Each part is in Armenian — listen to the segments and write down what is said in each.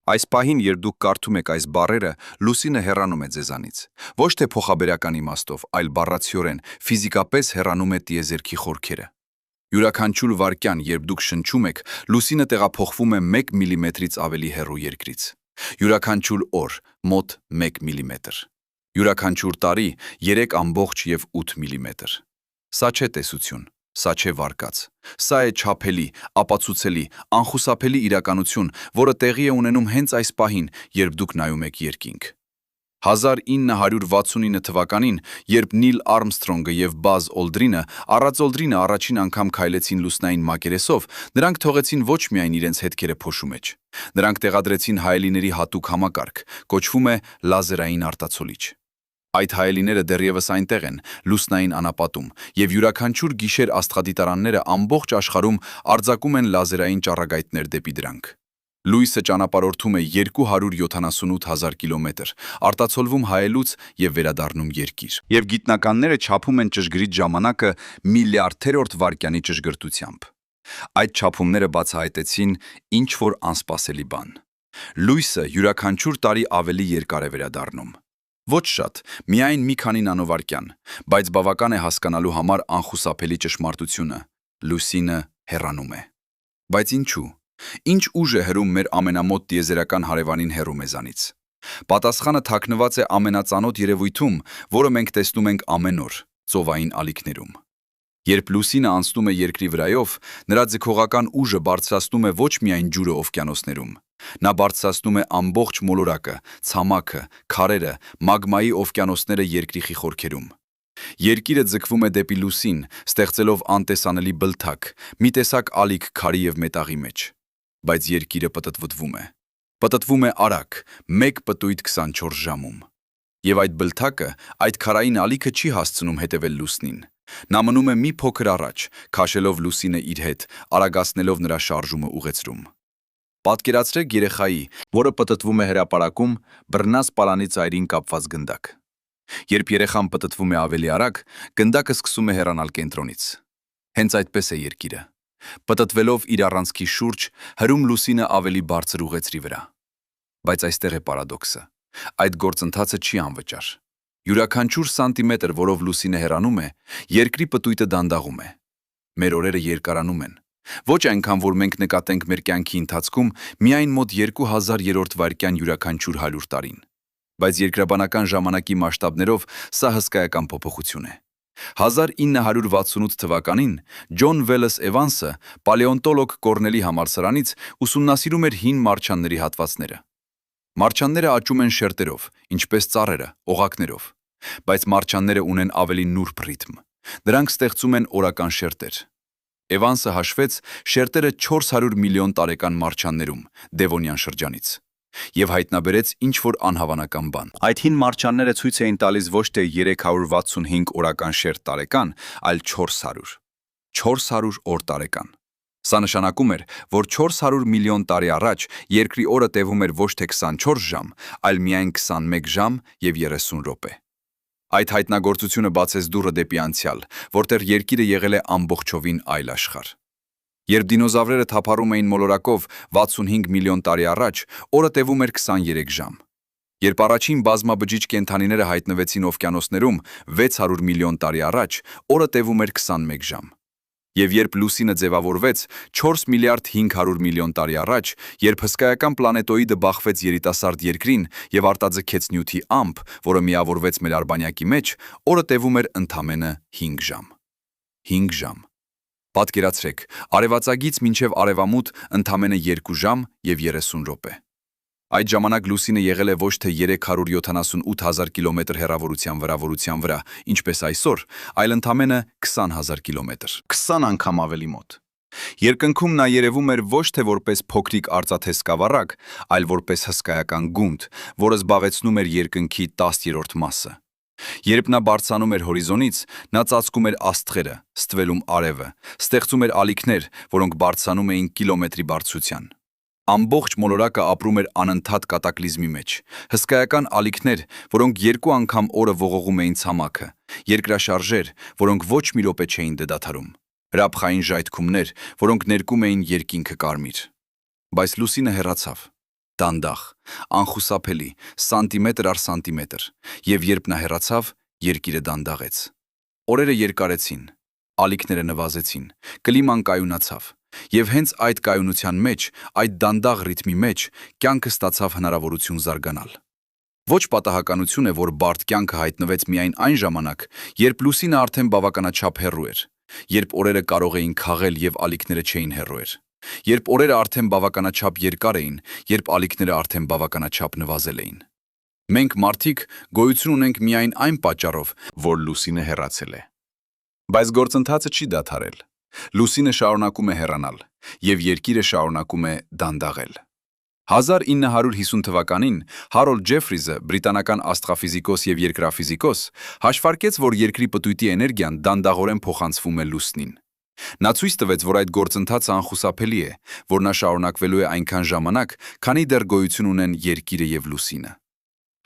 Այս պահին, երբ դուք կարդում եք այս բառերը, լուսինը հեռանում է ձեզանից։ Ոչ թե փոխաբերական իմաստով, այլ բառացիորեն, ֆիզիկապես հեռանում է տիեզերքի խորքերը։ Յուրաքանչյուր վայրկյան, երբ դուք շնչում եք, լուսինը տեղափոխվում է 1 միլիմետրից ավելի հեռու երկրից։ Յուրաքանչյուր օր մոտ 1 միլիմետր։ Յուրաքանչյուր տարի 3,8 միլիմետր։ Սա չէ տեսություն, սա չէ վարկած։ Սա է չափելի, ապացուցելի, անխուսափելի իրականություն, որը տեղի է ունենում հենց այս պահին, երբ դուք նայում եք երկինք։ 1969 թվականին, երբ Նիլ Արմսթրոնգը և Բազ Օլդրինը առաջին անգամ քայլեցին լուսնային մակերեսով, նրանք թողեցին ոչ միայն իրենց հետքերը փոշու մեջ։ Նրանք տեղադրեցին հայելիների հատուկ համակարգ, կոչվում է լազերային արտացոլիչ։ Այդ հայելիները դեռևս այնտեղ են, լուսնային անապատում, և յուրաքանչյուր գիշեր աստղադիտարանները ամբողջ աշխարհում արձակում են լազերային ճառագայթներ դեպի դրանք։ Լույսը ճանապարհորդում է 278,000 կիլոմետր, արտացոլվում հայելուց և վերադառնում երկիր։ Եվ գիտնականները չափում են ճշգրիտ ժամանակը միլիարդերորդ վայրկյանի ճշգրտությամբ։ Այդ չափումները բացահայտեցին ինչ-որ անսպասելի բան։ Լույսը յուրաքանչյուր տարի ավելի երկար է վերադառնում։ Ոչ շատ, միայն մի քանի նանովարկյան, բայց բավական է հասկանալու համար անխուսափելի ճշմարտությունը՝ լուսինը հեռանում է։ Բայց ինչու՞։ Ինչ ուժ է հրում մեր ամենամոտ տիեզերական հարևանին հեռու մեզանից։ Պատասխանը թաքնված է ամենածանոթ երևույթում, որը մենք տեսնում ենք ամեն օր՝ ծովային ալիքներում։ Երբ լուսինը անցնում է երկրի վրայով, նրա ձգողական ուժը բարձրացնում է ոչ միայն ջուրը օվկիանոսներում, նա բարձրացնում է ամբողջ մոլորակը, ցամաքը, քարերը, մագմայի օվկիանոսները երկրի խորքերում։ Երկիրը ձգվում է դեպի լուսին, ստեղծելով անտեսանելի բլթակ, մի տեսակ ալիք քարի և մետաղի մեջ։ Բայց երկիրը պտտվում է։ Պտտվում է արագ, 1 պտույտ 24 ժամում։ Եվ այդ բլթակը, այդ քարային ալիքը չի հասցնում հետևել լուսնին։ Նա մնում է մի փոքր առաջ, քաշելով լուսինը իր հետ, արագացնելով նրա շարժումը ուղեցրում։ Պատկերացրեք երեխայի, որը պտտվում է հրապարակում, բռնած պարանի ծայրին կապված գնդակ։ Երբ երեխան պտտվում է ավելի արագ, գնդակը սկսում է հեռանալ կենտրոնից։ Հենց այդպես է երկիրը։ Պտտվելով իր առանցքի շուրջ, հրում լուսինը ավելի բարձր ուղեցրի վրա։ Բայց այստեղ է պարադոքսը։ Այդ գործընթացը չի անվճար։ Յուրաքանչյուր սանտիմետր, որով լուսինը հեռանում է, երկրի պտույտը դանդաղում է։ Մեր օրերը երկարանում են։ Ոչ այնքան, որ մենք նկատենք մեր կյանքի ընթացքում միայն մոտ 2000-րդ վայրկյան յուրաքանչյուր 100 տարին։ Բայց երկրաբանական ժամանակի մասշտաբներով սա հսկայական փոփոխություն է։ 1968 թվականին Ջոն Վելես Էվանսը, պալեոնտոլոգ Կորնելի համալսարանից, ուսումնասիրում էր հին մարջանների հատվածները։ Մարջանները աճում են շերտերով, ինչպես ծառերը, օղակներով։ Բայց մարջանները ունեն ավելի նուրբ ռիթմ։ Դրանք ստեղծում են օրական շերտեր։ Էվանսը հաշվեց շերտերը 400 միլիոն տարեկան մարջաններում, Դևոնյան շրջանից, և հայտնաբերեց ինչ-որ անհավանական բան։ Այդ հին մարջանները ցույց էին տալիս ոչ թե 365 օրական շերտ տարեկան, այլ 400։ 400 օր տարեկան։ Սա նշանակում էր, որ 400 միլիոն տարի առաջ երկրի օրը տևում էր ոչ թե 24 ժամ, այլ միայն 21 ժամ և 30 րոպե։ Այդ հայտնագործությունը բացեց դուռը դեպի անցյալ, որտեղ երկիրը եղել է ամբողջովին այլ աշխարհ։ Երբ դինոզավրերը թափառում էին մոլորակով 65 միլիոն տարի առաջ, օրը տևում էր 23 ժամ։ Երբ առաջին բազմաբջիջ կենդանիները հայտնվեցին օվկիանոսներում 600 միլիոն տարի առաջ, օրը տևում էր 21 ժամ։ Եվ երբ լուսինը ձևավորվեց 4 միլիարդ 500 միլիոն տարի առաջ, երբ հսկայական պլանետոիդը բախվեց երիտասարդ երկրին և արտաձգեց նյութի ամպ, որը միավորվեց մեր արբանյակի մեջ, օրը տևում էր ընդամենը 5 ժամ։ 5 ժամ։ Պատկերացրեք, արևածագից մինչև արևամուտ ընդամենը 2 ժամ և 30 րոպե։ Այդ ժամանակ լուսինը եղել է ոչ թե 378,000 կիլոմետր հեռավորության վրա, ինչպես այսօր, այլ ընդամենը 20,000 կիլոմետր, 20 անգամ ավելի մոտ։ Երկնքում նա երևում էր ոչ թե որպես փոքրիկ արծաթե սկավառակ, այլ որպես հսկայական գունդ, որը զբաղեցնում էր երկնքի 10-րդ մասը։ Երբ նա բարձրանում էր հորիզոնից, նա ծածկում էր աստղերը, ստվելում արևը, ստեղծում էր ալիքներ, որոնք բարձրանում էին կիլոմետրի բարձրության։ Ամբողջ մոլորակը ապրում էր անընդհատ կատակլիզմի մեջ, հսկայական ալիքներ, որոնք 2 անգամ օրը ողողում էին ցամաքը, երկրաշարժեր, որոնք ոչ մի րոպե չէին դադարում, հրաբխային ժայթքումներ, որոնք ներկում էին երկինքը կարմիր։ Բայց լուսինը հեռացավ։ դանդաղ, անխուսափելի, սանտիմետր առ սանտիմետր, եւ երբ նա հեռացավ, երկիրը դանդաղեց։ Օրերը երկարեցին, ալիքները նվազեցին, կլիման կայունացավ, եւ հենց այդ կայունության մեջ, այդ դանդաղ ռիթմի մեջ, կյանքը ստացավ հնարավորություն զարգանալ։ Ոչ պատահականություն է, որ բարդ կյանքը հայտնվեց միայն այն ժամանակ, երբ լուսինը արդեն բավականաչափ հեռու էր, երբ օրերը կարող էին քաղել եւ ալիքները չէին հեռու, երբ օրերը արդեն բավականաչափ երկար էին, երբ ալիքները արդեն բավականաչափ նվազել էին։ Մենք մարդիկ գոյություն ունենք միայն այն պատճառով, որ լուսինը հեռացել է։ Բայց գործընթացը չի դադարել։ Լուսինը շարունակում է հեռանալ, եւ երկիրը շարունակում է դանդաղել։ 1950 թվականին Հարոլդ Ջեֆրիզը, բրիտանական աստղաֆիզիկոս եւ երկրաֆիզիկոս, հաշվարկեց, որ երկրի պտույտի էներգիան դանդաղորեն փոխանցվում է լուսնին։ Նա ցույց տվեց, որ այդ գործընթացը անխուսափելի է, որ նա շարունակվելու է այնքան ժամանակ, քանի դեռ գոյություն ունեն երկիրը եւ լուսինը։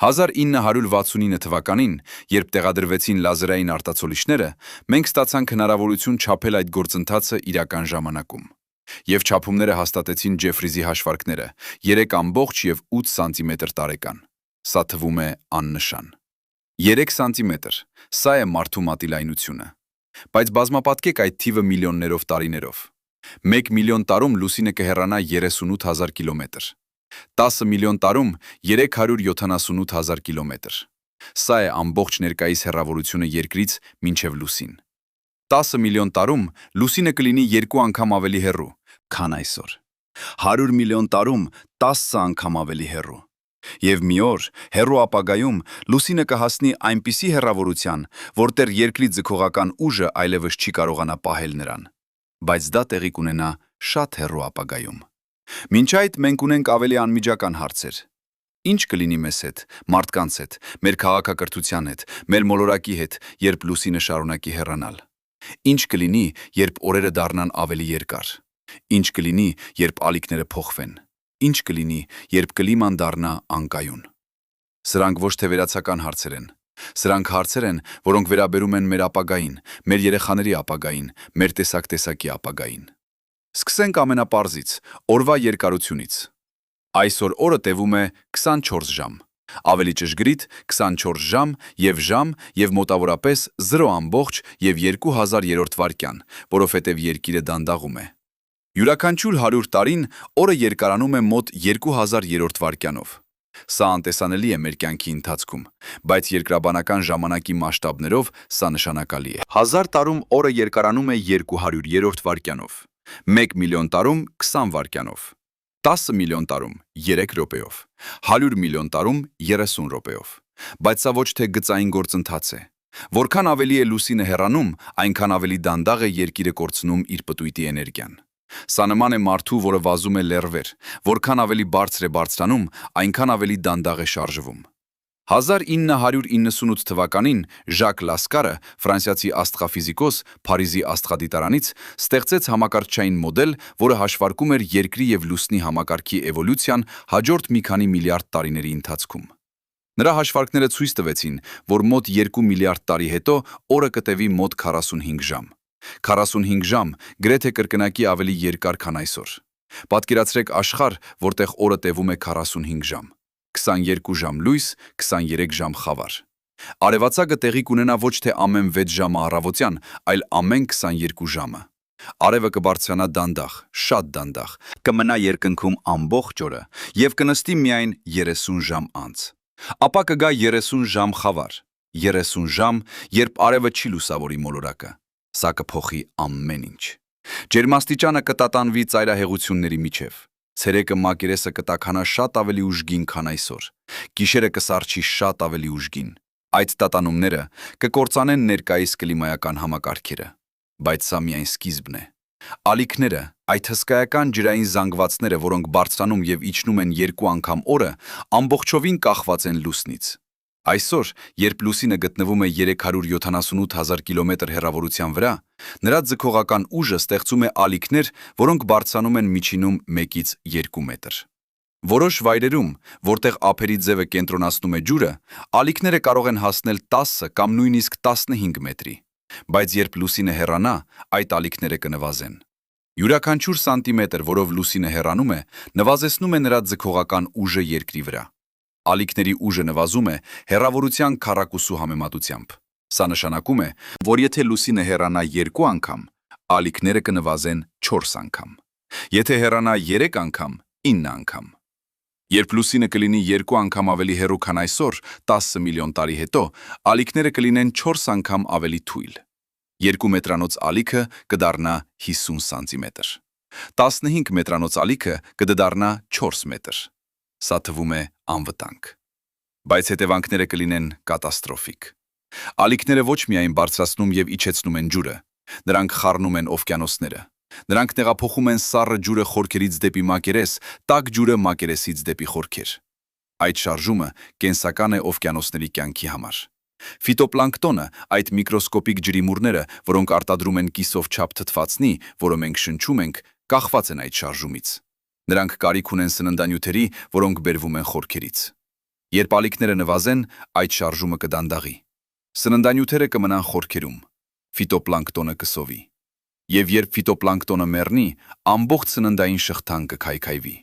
1969 թվականին, երբ տեղադրվեցին լազերային արտացոլիչները, մենք ստացանք հնարավորություն չափել այդ գործընթացը իրական ժամանակում։ Եվ չափումները հաստատեցին Ջեֆրիզի հաշվարկները՝ 3,8 եւ 8 սանտիմետր տարեկան։ Սա թվում է աննշան։ 3 սանտիմետր, սա է մարդու մատի լայնությունը։ Բայց բազմապատկեք այդ թիվը միլիոններով տարիներով։ 1 միլիոն տարում լուսինը կհեռանա 38,000 կիլոմետր։ 10 միլիոն տարում 378,000 կիլոմետր։ Սա է ամբողջ ներկայիս հեռավորությունը երկրից մինչև լուսին։ 10 միլիոն տարում լուսինը կլինի 2 անգամ ավելի հեռու, քան այսօր։ 100 միլիոն տարում 10 անգամ ավելի հեռու։ Եվ մի օր, հեռու ապագայում, լուսինը կհասնի այնպիսի հեռավորության, որտեղ երկրի ձգողական ուժը այլևս չի կարողանա պահել նրան։ Բայց դա տեղի կունենա շատ հեռու ապագայում։ Մինչ այդ մենք ունենք ավելի անմիջական հարցեր։ Ինչ կլինի մեզ հետ, մարդկանց հետ, մեր քաղաքակրթության հետ, մեր մոլորակի հետ, երբ լուսինը շարունակի հեռանալ։ Ինչ կլինի, երբ օրերը դառնան ավելի երկար։ Ինչ կլինի, երբ ալիքները փոխվեն։ Ինչ կլինի, երբ կլիման դառնա անկայուն։ Սրանք ոչ թե վերացական հարցեր են։ Սրանք հարցեր են, որոնք վերաբերում են մեր ապագային, մեր երեխաների ապագային, մեր տեսակ-տեսակի ապագային։ Սկսենք ամենապարզից, օրվա երկարությունից։ Այսօր օրը տևում է 24 ժամ, ավելի ճշգրիտ 24 ժամ եւ մոտավորապես 0,2 վայրկյան, որովհետեւ երկիրը դանդաղում է։ Յուրաքանչյուր 100 տարին օրը երկարանում է մոտ 2000 վայրկյանով։ Սա անտեսանելի է մեր կյանքի ընթացքում, բայց երկրաբանական ժամանակի մասշտաբներով սա նշանակալի է։ 1000 տարում օրը երկարանում է 200 վայրկյանով, 1 միլիոն տարում 20 վայրկյանով, 10 միլիոն տարում 3 րոպեով, 100 միլիոն տարում 30 րոպեով։ Բայց սա ոչ թե գծային գործընթաց է։ Որքան ավելի է լուսինը հեռանում, այնքան ավելի դանդաղ է երկիրը կորցնում իր պտույտի էներգիան։ Սա նման է մարդու, որը վազում է լեռվեր, որքան ավելի բարձր է բարձրանում, այնքան ավելի դանդաղ է շարժվում։ 1998 թվականին Ժակ Լասկարը, ֆրանսիացի աստղաֆիզիկոս, Փարիզի աստղադիտարանից, ստեղծեց համակարգչային մոդել, որը հաշվարկում էր երկրի եւ լուսնի համակարգի էվոլյուցիան հաջորդ մի քանի միլիարդ տարիների ընթացքում։ Նրա հաշվարկները ցույց տվեցին, որ մոտ 2 միլիարդ տարի հետո օրը կտևի մոտ 45 ժամ։ 45 ժամ գրեթե կրկնակի ավելի երկար, քան այսօր։ Պատկերացրեք աշխարհ, որտեղ օրը տևում է 45 ժամ։ 22 ժամ լույս, 23 ժամ խավար։ Արևածագը տեղի կունենա ոչ թե ամեն 6 ժամը առավոտյան, այլ ամեն 22 ժամը։ Արևը կբարձրանա դանդաղ, շատ դանդաղ, կմնա երկնքում ամբողջ օրը եւ կնստի միայն 30 ժամ անց։ Ապա կգա 30 ժամ խավար, 30 ժամ, երբ արևը չի լուսավորի մոլորակը։ Սա կփոխի ամեն ինչ։ Ջերմաստիճանը կտատանվի ծայրահեղությունների միջև։ Ցերեկը մակերեսը կտաքանա շատ ավելի ուժգին, քան այսօր։ Գիշերը կսառչի շատ ավելի ուժգին։ Այդ տատանումները կկործանեն ներկայիս կլիմայական համակարգերը։ Բայց սա միայն սկիզբն է։ Ալիքները, այդ հսկայական ջրային զանգվածները, որոնք բարձրանում եւ իջնում են 2 անգամ օրը, ամբողջովին կախված են լուսնից։ Այսօր, երբ լուսինը գտնվում է 378,000 կիլոմետր հեռավորության վրա, նրա ձգողական ուժը ստեղծում է ալիքներ, որոնք բարձրանում են միջինում 1-ից 2 մետր։ Որոշ վայրերում, որտեղ ափերի ձևը կենտրոնացնում է ջուրը, ալիքները կարող են հասնել 10 կամ նույնիսկ 15 մետրի, բայց երբ լուսինը հեռանա, այդ ալիքները կնվազեն։ Յուրաքանչյուր սանտիմետր, որով լուսինը հեռանում է, նվազեցնում է նրա ձգողական ուժը երկրի վրա։ Ալիքների ուժը նվազում է հեռավորության քառակուսու համեմատությամբ։ Սա նշանակում է, որ եթե լուսինը հեռանա 2 անգամ, ալիքները կնվազեն 4 անգամ։ Եթե հեռանա 3 անգամ, 9 անգամ։ Երբ լուսինը կլինի 2 անգամ ավելի հեռու, քան այսօր, 10 միլիոն տարի հետո, ալիքները կլինեն 4 անգամ ավելի թույլ։ 2 մետրանոց ալիքը կդառնա 50 սանտիմետր։ 15 մետրանոց ալիքը կդառնա 4 մետր։ Սա թվում է անվտանգ։ Բայց հետևանքները կլինեն կատաստրոֆիկ։ Ալիքները ոչ միայն բարձրացնում եւ իջեցնում են ջուրը, նրանք խառնում են օվկիանոսները։ Նրանք տեղափոխում են սառը ջուրը խորքերից դեպի մակերես, տաք ջուրը մակերեսից դեպի խորքեր։ Այդ շարժումը կենսական է օվկիանոսների կյանքի համար։ Ֆիտոպլանկտոնը, այդ միկրոսկոպիկ ջրիմուռները, որոնք արտադրում են կիսով չափ թթվածնի, որը մենք շնչում ենք, կախված են այդ շարժումից։ Նրանք կարիք ունեն սննդանյութերի, որոնք բերվում են խորքերից։ Երբ ալիքները նվազեն, այդ շարժումը կդանդաղի։ Սննդանյութերը կմնան խորքերում։ Ֆիտոպլանկտոնը կսովի։ Եվ երբ ֆիտոպլանկտոնը մեռնի, ամբողջ սննդային շղթան կքայքայվի։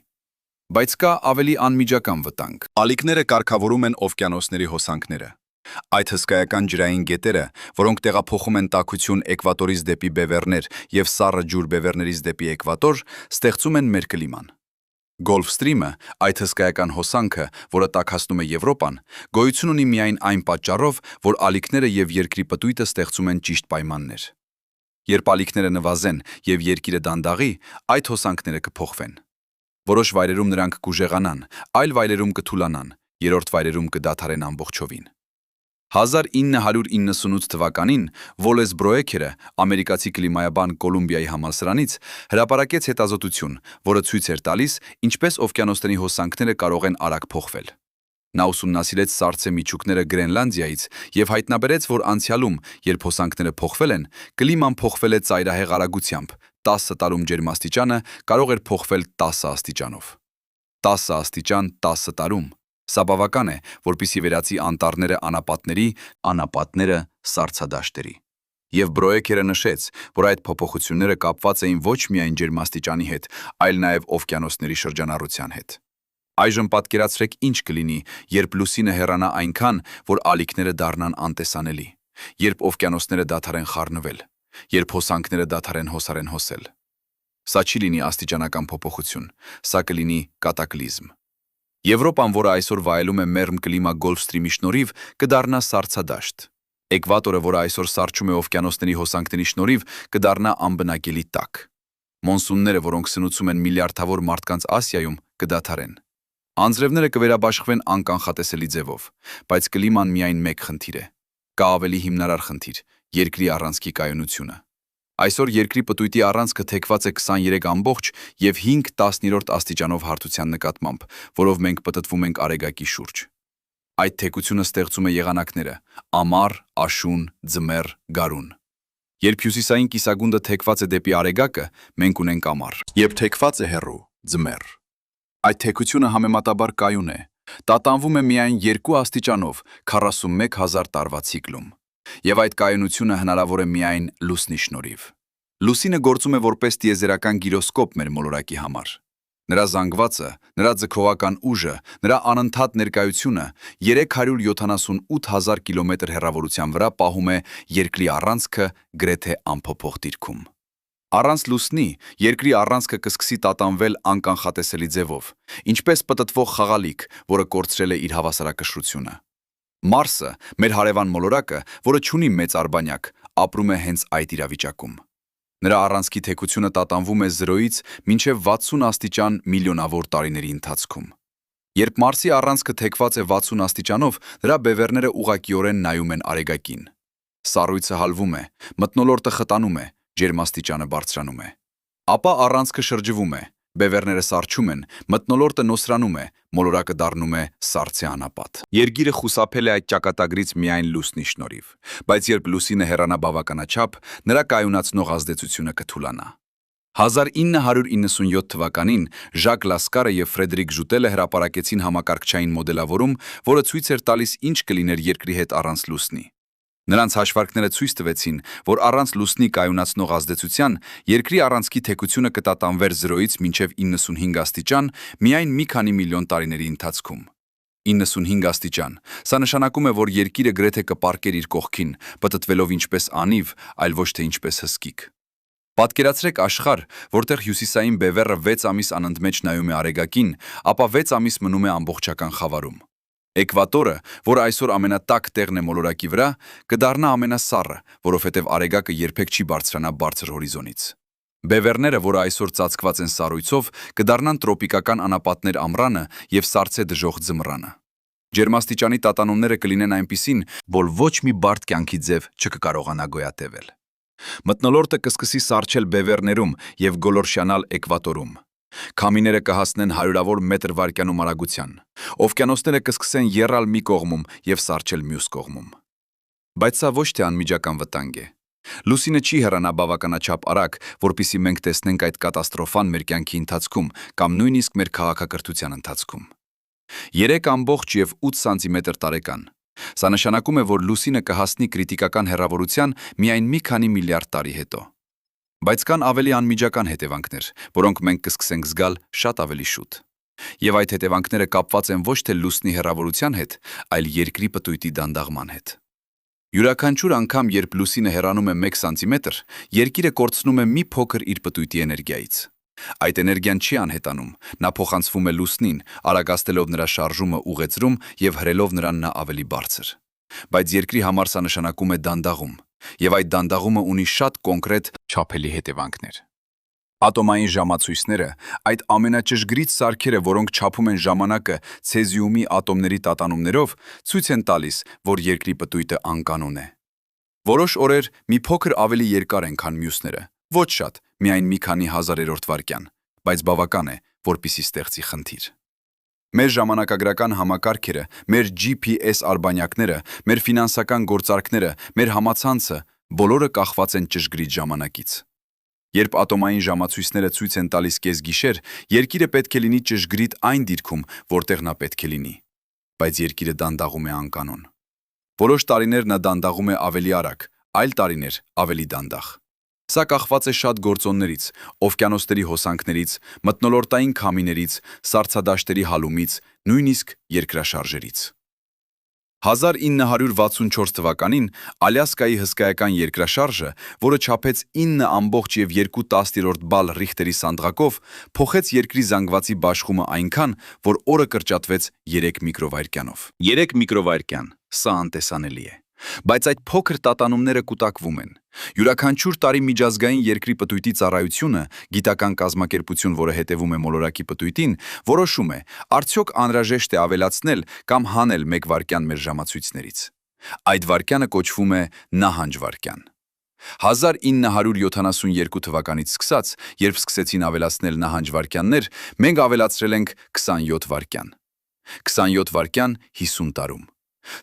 Բայց կա ավելի անմիջական վտանգ։ Ալիքները կարգավորում են օվկիանոսների հոսանքները։ Այդ հսկայական ջրային գետերը, որոնք տեղափոխում են տաքություն էկվատորից դեպի բևեռներ եւ սառը ջուր բևեռներից դեպի էկվատոր, ստեղծում են մեր կլիման։ Գոլֆ ստրիմը, այդ հսկայական հոսանքը, որը տաքացնում է Եվրոպան, գոյություն ունի միայն այն պատճառով, որ ալիքները եւ երկրի պտույտը ստեղծում են ճիշտ պայմաններ։ Երբ ալիքները նվազեն եւ երկիրը դանդաղի, այդ հոսանքները կփոխվեն։ Որոշ վայրերում նրանք կուժեղանան, այլ վայրերում կթուլանան, երրորդ վայրերում կդադարեն ամբողջովին։ 1998 թվականին Վոլես Բրոեքերը, ամերիկացի կլիմայաբան Կոլումբիայի համալսարանից, հրապարակեց հետազոտություն, որը ցույց էր տալիս, ինչպես օվկիանոսների հոսանքները կարող են արագ փոխվել։ Նա ուսումնասիրեց սառցե միջուկները Գրենլանդիայից եւ հայտնաբերեց, որ անցյալում, երբ հոսանքները փոխվել են, կլիման փոխվել է ծայրահեղ արագությամբ, 10 տարում ջերմաստիճանը կարող էր փոխվել 10 աստիճանով։ 10 աստիճան 10 տարում։ Սա բավական է, որպեսզի վերածի անտառները անապատների, անապատները սառցադաշտերի։ Եվ Բրոեքերը նշեց, որ այդ փոփոխությունները կապված էին ոչ միայն ջերմաստիճանի հետ, այլ նաև օվկիանոսների շրջանառության հետ։ Այժմ պատկերացրեք ինչ կլինի, երբ լուսինը հեռանա այնքան, որ ալիքները դառնան անտեսանելի, երբ օվկիանոսները դադարեն խառնվել, երբ հոսանքները դադարեն հոսել։ Սա չի լինի աստիճանական փոփոխություն, սա կլինի կատակլիզմ։ Եվրոպան, որը այսօր վայելում է մերմ կլիմա Գոլֆ ստրիմի շնորհիվ, կդառնա սառցադաշտ։ Էկվատորը, որը այսօր սառչում է օվկիանոսների հոսանքների շնորհիվ, կդառնա անբնակելի տաք։ Մոնսունները, որոնք սնուցում են միլիարդավոր մարդկանց Ասիայում, կդադարեն։ Անձրևները կվերաբաշխվեն անկանխատեսելի ձևով, բայց կլիման միայն մեկ խնդիր է։ Կա ավելի հիմնարար խնդիր՝ երկրի առանցքի կայունությունը։ Այսօր երկրի պտույտի առանցքը թեքված է 23 ամբողջ եւ 5/10 աստիճանով հարթության նկատմամբ, որով մենք պտտվում ենք արեգակի շուրջ։ Այդ թեքությունը ստեղծում է եղանակները՝ ամառ, աշուն, ձմեռ, գարուն։ Երբ հյուսիսային կիսագունդը թեքված է դեպի արեգակը, մենք ունենք ամառ։ Երբ թեքված է հեռու, ձմեռ։ Այդ թեքությունը համեմատաբար կայուն է, տատանվում է միայն 2 աստիճանով 41,000 տարվա ցիկլում։ Եվ այդ կայունությունը հնարավոր է միայն լուսնի շնորհիվ։ Լուսինը գործում է որպես տիեզերական գիրոսկոպ մեր մոլորակի համար։ Նրա զանգվածը, նրա ձգողական ուժը, նրա անընդհատ ներկայությունը 378,000 կիլոմետր հեռավորության վրա պահում է երկրի առանցքը գրեթե անփոփոխ դիրքում։ Առանց լուսնի երկրի առանցքը կսկսի տատանվել անկանխատեսելի ձևով, ինչպես պտտվող խաղալիք, որը կորցրել է իր հավասարակշռությունը։ Մարսը, մեր հարևան մոլորակը, որը չունի մեծ արբանյակ, ապրում է հենց այդ իրավիճակում։ Նրա առանցքի թեքությունը տատանվում է 0-ից մինչև 60 աստիճան միլիոնավոր տարիների ընթացքում։ Երբ Մարսի առանցքը թեքված է 60 աստիճանով, նրա բևեռները ուղղակիորեն նայում են արեգակին։ Սառույցը հալվում է, մթնոլորտը խտանում է, ջերմաստիճանը բարձրանում է։ Ապա առանցքը շրջվում է, բևեռները սառչում են, մթնոլորտը նոսրանում է, մոլորակը դառնում է սառցե անապատ։ Երկիրը խուսափել է այդ ճակատագրից միայն լուսնի շնորհիվ, բայց երբ լուսինը հեռանա բավականաչափ, նրա կայունացնող ազդեցությունը կթուլանա։ 1997 թվականին Ժակ Լասկարը եւ Ֆրեդերիկ Ժուտելը հրապարակեցին համակարգչային մոդելավորում, որը ցույց էր տալիս ինչ կլիներ երկրի հետ առանց լուսնի։ Նրանց հաշվարկները ցույց տվեցին, որ առանց լուսնի կայունացնող ազդեցության երկրի առանցքի թեքությունը կտատանվեր 0-ից մինչև 95 աստիճան միայն մի քանի միլիոն տարիների ընթացքում։ 95 աստիճան։ Սա նշանակում է, որ երկիրը գրեթե կպառկեր իր կողքին, պտտվելով ինչպես անիվ, այլ ոչ թե ինչպես հսկիկ։ Պատկերացրեք աշխարհ, որտեղ հյուսիսային բևեռը 6 ամիս անընդմեջ նայում է արեգակին, ապա 6 ամիս մնում է ամբողջական խավարում։ Էկվատորը, որը այսօր ամենատաք տեղն է մոլորակի վրա, կդառնա ամենասառը, որովհետև արեգակը երբեք չի բարձրանա բարձր հորիզոնից։ Բևեռները, որը այսօր ծածկված են սառույցով, կդառնան տրոպիկական անապատներ ամռանը եւ սառցե դժոխք ձմռանը։ Ջերմաստիճանի տատանումները կլինեն այնպիսին, որ ոչ մի բարդ կյանքի ձև չկկարողանա գոյատևել։ Մթնոլորտը կսկսի սառչել բևեռներում եւ գոլորշիանալ Էկվատորում։ Քամիները կհասնեն հարյուրավոր մետր վայրկյանում արագության։ Օվկիանոսները կսկսեն եռալ մի կողմում եւ սառչել մյուս կողմում։ Բայց սա ոչ թե անմիջական վտանգ է։ Լուսինը չի հեռանա բավականաչափ արագ, որpիսի մենք տեսնենք այդ կատաստրոֆան մեր կյանքի ընթացքում կամ նույնիսկ մեր քաղաքակրթության ընթացքում։ 3,8 սանտիմետր տարեկան։ Սա նշանակում է, որ լուսինը կհասնի կրիտիկական հեռավորության միայն մի քանի միլիարդ տարի հետո։ Բայց կան ավելի անմիջական հետևանքներ, որոնք մենք կսկսենք զգալ շատ ավելի շուտ։ Եվ այդ հետևանքները կապված են ոչ թե լուսնի հեռավորության հետ, այլ երկրի պտույտի դանդաղման հետ։ Յուրաքանչյուր անգամ, երբ լուսինը հեռանում է 1 սանտիմետր, երկիրը կորցնում է մի փոքր իր պտույտի էներգիայից։ Այդ էներգիան չի անհետանում, նա փոխանցվում է լուսնին, արագացնելով նրա շարժումը ուղեծրում եւ հրելով նրան նա ավելի բարձր։ Բայց երկրի համար սա նշանակում է դանդաղում, եւ այդ դանդաղումը ունի շատ կոնկրետ չափելի հետևանքներ։ Ատոմային ժամացույցները, այդ ամենաճշգրիտ սարքերը, որոնք չափում են ժամանակը ցեզիումի ատոմների տատանումներով, ցույց են տալիս, որ երկրի պտույտը անկանոն է։ Որոշ օրեր մի փոքր ավելի երկար են, քան մյուսները, ոչ շատ, միայն մի քանի հազարերորդ վայրկյան, բայց բավական է, որպիսի ստեղծի խնդիր։ Մեր ժամանակագրական համակարգերը, մեր GPS արբանյակները, մեր ֆինանսական գործարքները, մեր համացանցը, բոլորը կախված են ճշգրիտ ժամանակից։ Երբ ատոմային ժամացույցները ցույց են տալիս կեսգիշեր, երկիրը պետք է լինի ճշգրիտ այն դիրքում, որտեղ նա պետք է լինի։ Բայց երկիրը դանդաղում է անկանոն։ Որոշ տարիներ նա դանդաղում է ավելի արագ, այլ տարիներ ավելի դանդաղ։ Սա կախված է շատ գործոններից, օվկիանոսների հոսանքներից, մթնոլորտային քամիներից, սառցադաշտերի հալումից, նույնիսկ երկրաշարժերից։ 1964 թվականին Ալյասկայի հսկայական երկրաշարժը, որը չափեց 9,2 բալ Ռիխտերի սանդղակով, փոխեց երկրի զանգվածի բաշխումը այնքան, որ օրը կրճատվեց 3 միկրովայրկյանով։ 3 միկրովայրկյան, սա անտեսանելի է։ Բայց այդ փոքր տատանումները կուտակվում են։ Յուրաքանչյուր տարի միջազգային երկրի պտույտի ծառայությունը, գիտական կազմակերպություն, որը հետևում է մոլորակի պտույտին, որոշում է, արդյոք անհրաժեշտ է ավելացնել կամ հանել 1 վայրկյան մեր ժամացույցներից։ Այդ վայրկյանը կոչվում է նահանջ վայրկյան։ 1972 թվականից սկսած, երբ սկսեցին ավելացնել նահանջ վայրկյաններ, մենք ավելացրել ենք 27 վայրկյան։ 27 վայրկյան 50 տարում։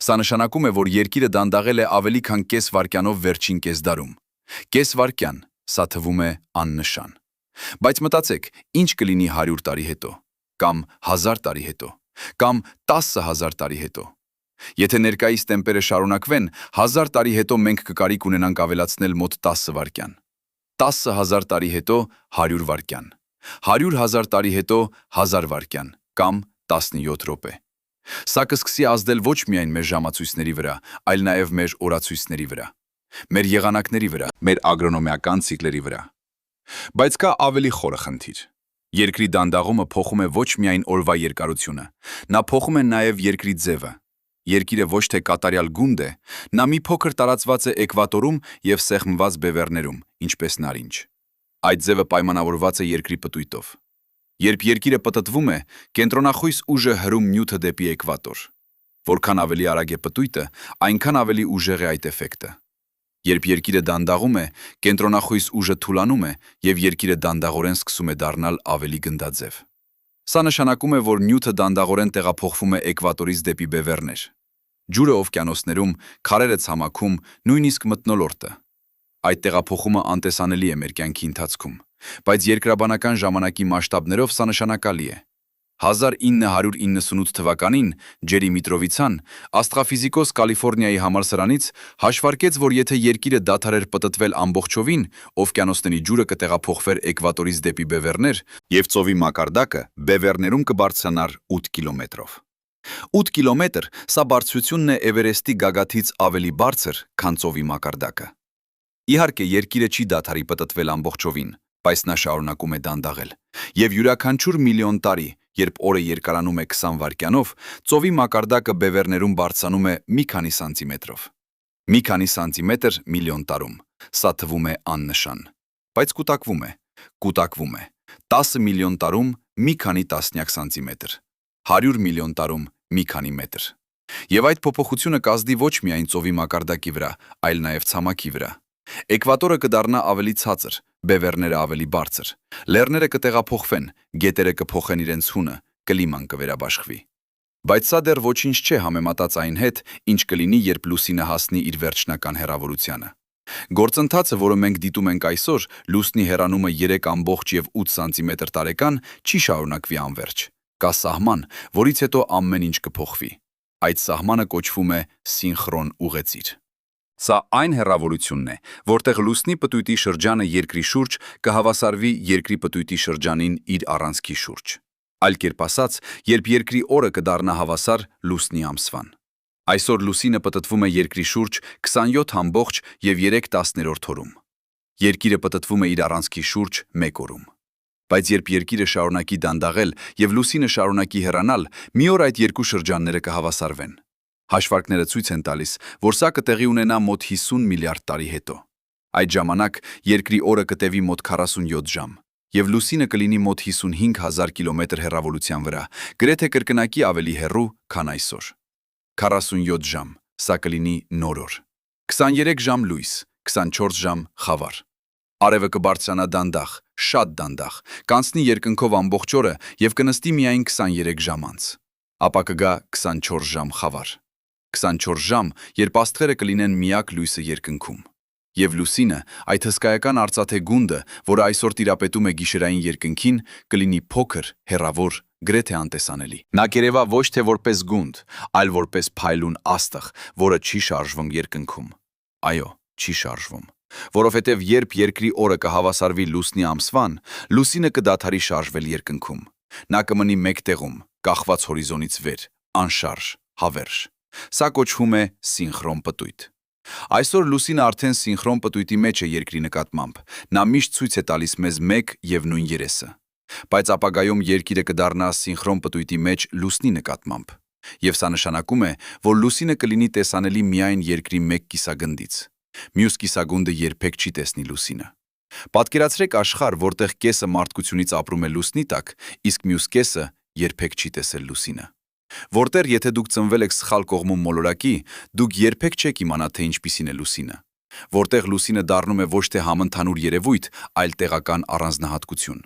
Սա նշանակում է, որ երկիրը դանդաղել է ավելի քան կես վայրկյանով վերջին կեսդարում։ Կես վայրկյան, սա թվում է աննշան։ Բայց մտածեք, ինչ կլինի 100 տարի հետո, կամ 1000 տարի հետո, կամ 10,000 տարի հետո։ Եթե ներկայիս տեմպերը շարունակվեն, 1000 տարի հետո մենք կկարիք ունենանք ավելացնել մոտ 10 վայրկյան։ 10,000 տարի հետո 100 վայրկյան։ 100,000 տարի հետո 1000 վայրկյան, կամ 17 րոպե։ Սա կսկսի ազդել ոչ միայն մեր ժամացույցների վրա, այլ նաև մեր օրացույցների վրա, մեր եղանակների վրա, մեր ագրոնոմիական ցիկլերի վրա։ Բայց կա ավելի խորը խնդիր։ Երկրի դանդաղումը փոխում է ոչ միայն օրվա երկարությունը, նա փոխում է նաև երկրի ձևը։ Երկիրը ոչ թե կատարյալ գունդ է, նա մի փոքր տարածված է Էկվատորում եւ սեղմված բևեռներում, ինչպես նարինջ։ Այդ ձևը պայմանավորված է երկրի պտույտով։ Երբ երկիրը պտտվում է, կենտրոնախույս ուժը հրում նյութը դեպի էկվատոր։ Որքան ավելի արագ է պտույտը, այնքան ավելի ուժեղ է այդ էֆեկտը։ Երբ երկիրը դանդաղում է, կենտրոնախույս ուժը թուլանում է եւ երկիրը դանդաղորեն սկսում է դառնալ ավելի գնդաձև։ Սա նշանակում է, որ նյութը դանդաղորեն տեղափոխվում է էկվատորից դեպի բևեռներ։ Ջուրը օվկիանոսներում, քարերը ցամաքում, նույնիսկ մթնոլորտը։ Այդ տեղափոխումը անտեսանելի է մեր կյանքի ընթացքում, բայց երկրաբանական ժամանակի մասշտաբներով սա նշանակալի է։ 1998 թվականին Ջերի Միտրովիցան, աստղաֆիզիկոս Կալիֆոռնիայի համալսարանից, հաշվարկեց, որ եթե երկիրը դադարեր պտտվել ամբողջովին, օվկիանոսների ջուրը կտեղափոխվեր էկվատորից դեպի բևեռներ, և ծովի մակարդակը բևեռներում կբարձրանար 8 կիլոմետրով։ 8 կիլոմետր, սա բարձրությունն է Էվերեստի գագաթից ավելի բարձր, քան ծովի մակարդակը։ Իհարկե, երկիրը չի դադարի պտտվել ամբողջովին, բայց նա շարունակում է դանդաղել, և յուրաքանչյուր միլիոն տարի, երբ օրը երկարանում է 20 վայրկյանով, ծովի մակարդակը բևեռներում բարձրանում է մի քանի սանտիմետրով։ Մի քանի սանտիմետր միլիոն տարում, սա թվում է աննշան, բայց կուտակվում է։ 10 միլիոն տարում մի քանի տասնյակ սանտիմետր, 100 միլիոն տարում մի քանի մետր։ Եվ այդ փոփոխությունը կազդի ոչ միայն ծովի մակարդակի վրա, այլ նաև ցամաքի վրա։ Էկվատորը կդառնա ավելի ցածր, բևեռները ավելի բարձր, լեռները կտեղափոխվեն, գետերը կփոխեն իրենց հունը, կլիման կվերաբաշխվի։ Բայց սա դեռ ոչինչ չէ համեմատած այն հետ, ինչ կլինի, երբ լուսինը հասնի իր վերջնական հեռավորությանը։ Գործընթացը, որը մենք դիտում ենք այսօր, լուսնի հեռանումը 3,8 սանտիմետր տարեկան, չի շարունակվի անվերջ։ Կա սահման, որից հետո ամեն ինչ կփոխվի։ Այդ սահմանը կոչվում է սինխրոն ուղեծիր։ Սա այն հեռավորությունն է, որտեղ լուսնի պտույտի շրջանը երկրի շուրջ կհավասարվի երկրի պտույտի շրջանին իր առանցքի շուրջ։ Այլ կերպ ասած, երբ երկրի օրը կդառնա հավասար լուսնի ամսվան։ Այսօր լուսինը պտտվում է երկրի շուրջ 27,3 օրում։ Երկիրը պտտվում է իր առանցքի շուրջ 1 օրում։ Բայց երբ երկիրը շարունակի դանդաղել և լուսինը շարունակի հեռանալ, մի օր այդ երկու շրջանները կհավասարվեն։ Հաշվարկները ցույց են տալիս, որ սա կտեղի ունենա մոտ 50 միլիարդ տարի հետո։ Այդ ժամանակ երկրի օրը կտևի մոտ 47 ժամ, և լուսինը կլինի մոտ 55,000 կիլոմետր հեռավորության վրա, գրեթե կրկնակի ավելի հեռու, քան այսօր։ 47 ժամ, սա կլինի նոր օր։ 23 ժամ լույս, 24 ժամ խավար։ Արևը կբարձրանա դանդաղ, շատ դանդաղ, կանցնի երկնքով ամբողջ օրը և կնստի միայն 23 ժամ անց։ Ապա կգա 24 ժամ խավար։ 24 ժամ, երբ աստղերը կլինեն միակ լույսը երկնքում։ Եվ լուսինը, այդ հսկայական արծաթե գունդը, որը այսօր տիրապետում է գիշերային երկնքին, կլինի փոքր, հեռավոր, գրեթե անտեսանելի։ Նա կերևա ոչ թե որպես գունդ, այլ որպես փայլուն աստղ, որը չի շարժվում երկնքում։ Այո, չի շարժվում։ Որովհետև երբ երկրի օրը կհավասարվի լուսնի ամսվան, լուսինը կդադարի շարժվել երկնքում։ Նա կմնի մեկ տեղում, կախված հորիզոնից վեր, անշարժ, հավերժ։ Սա կոչվում է սինխրոն պտույտ։ Այսօր լուսինը արդեն սինխրոն պտույտի մեջ է երկրի նկատմամբ։ Նա միշտ ցույց է տալիս մեզ մեկ և նույն երեսը։ Բայց ապագայում երկիրը կդառնա սինխրոն պտույտի մեջ լուսնի նկատմամբ։ Եվ սա նշանակում է, որ լուսինը կլինի տեսանելի միայն երկրի մեկ կիսագնդից։ Մյուս կիսագունդը երբեք չի տեսնի լուսինը։ Պատկերացրեք աշխարհ, որտեղ կեսը մարդկությունից ապրում է լուսնի տակ, իսկ մյուս կեսը երբեք չի տեսել լուսինը։ Որտեղ եթե դուք ծնվել եք սխալ կողմում մոլորակի, դուք երբեք չեք իմանա, թե ինչպիսին է լուսինը։ Որտեղ լուսինը դառնում է ոչ թե համընդհանուր երևույթ, այլ տեղական առանձնահատկություն։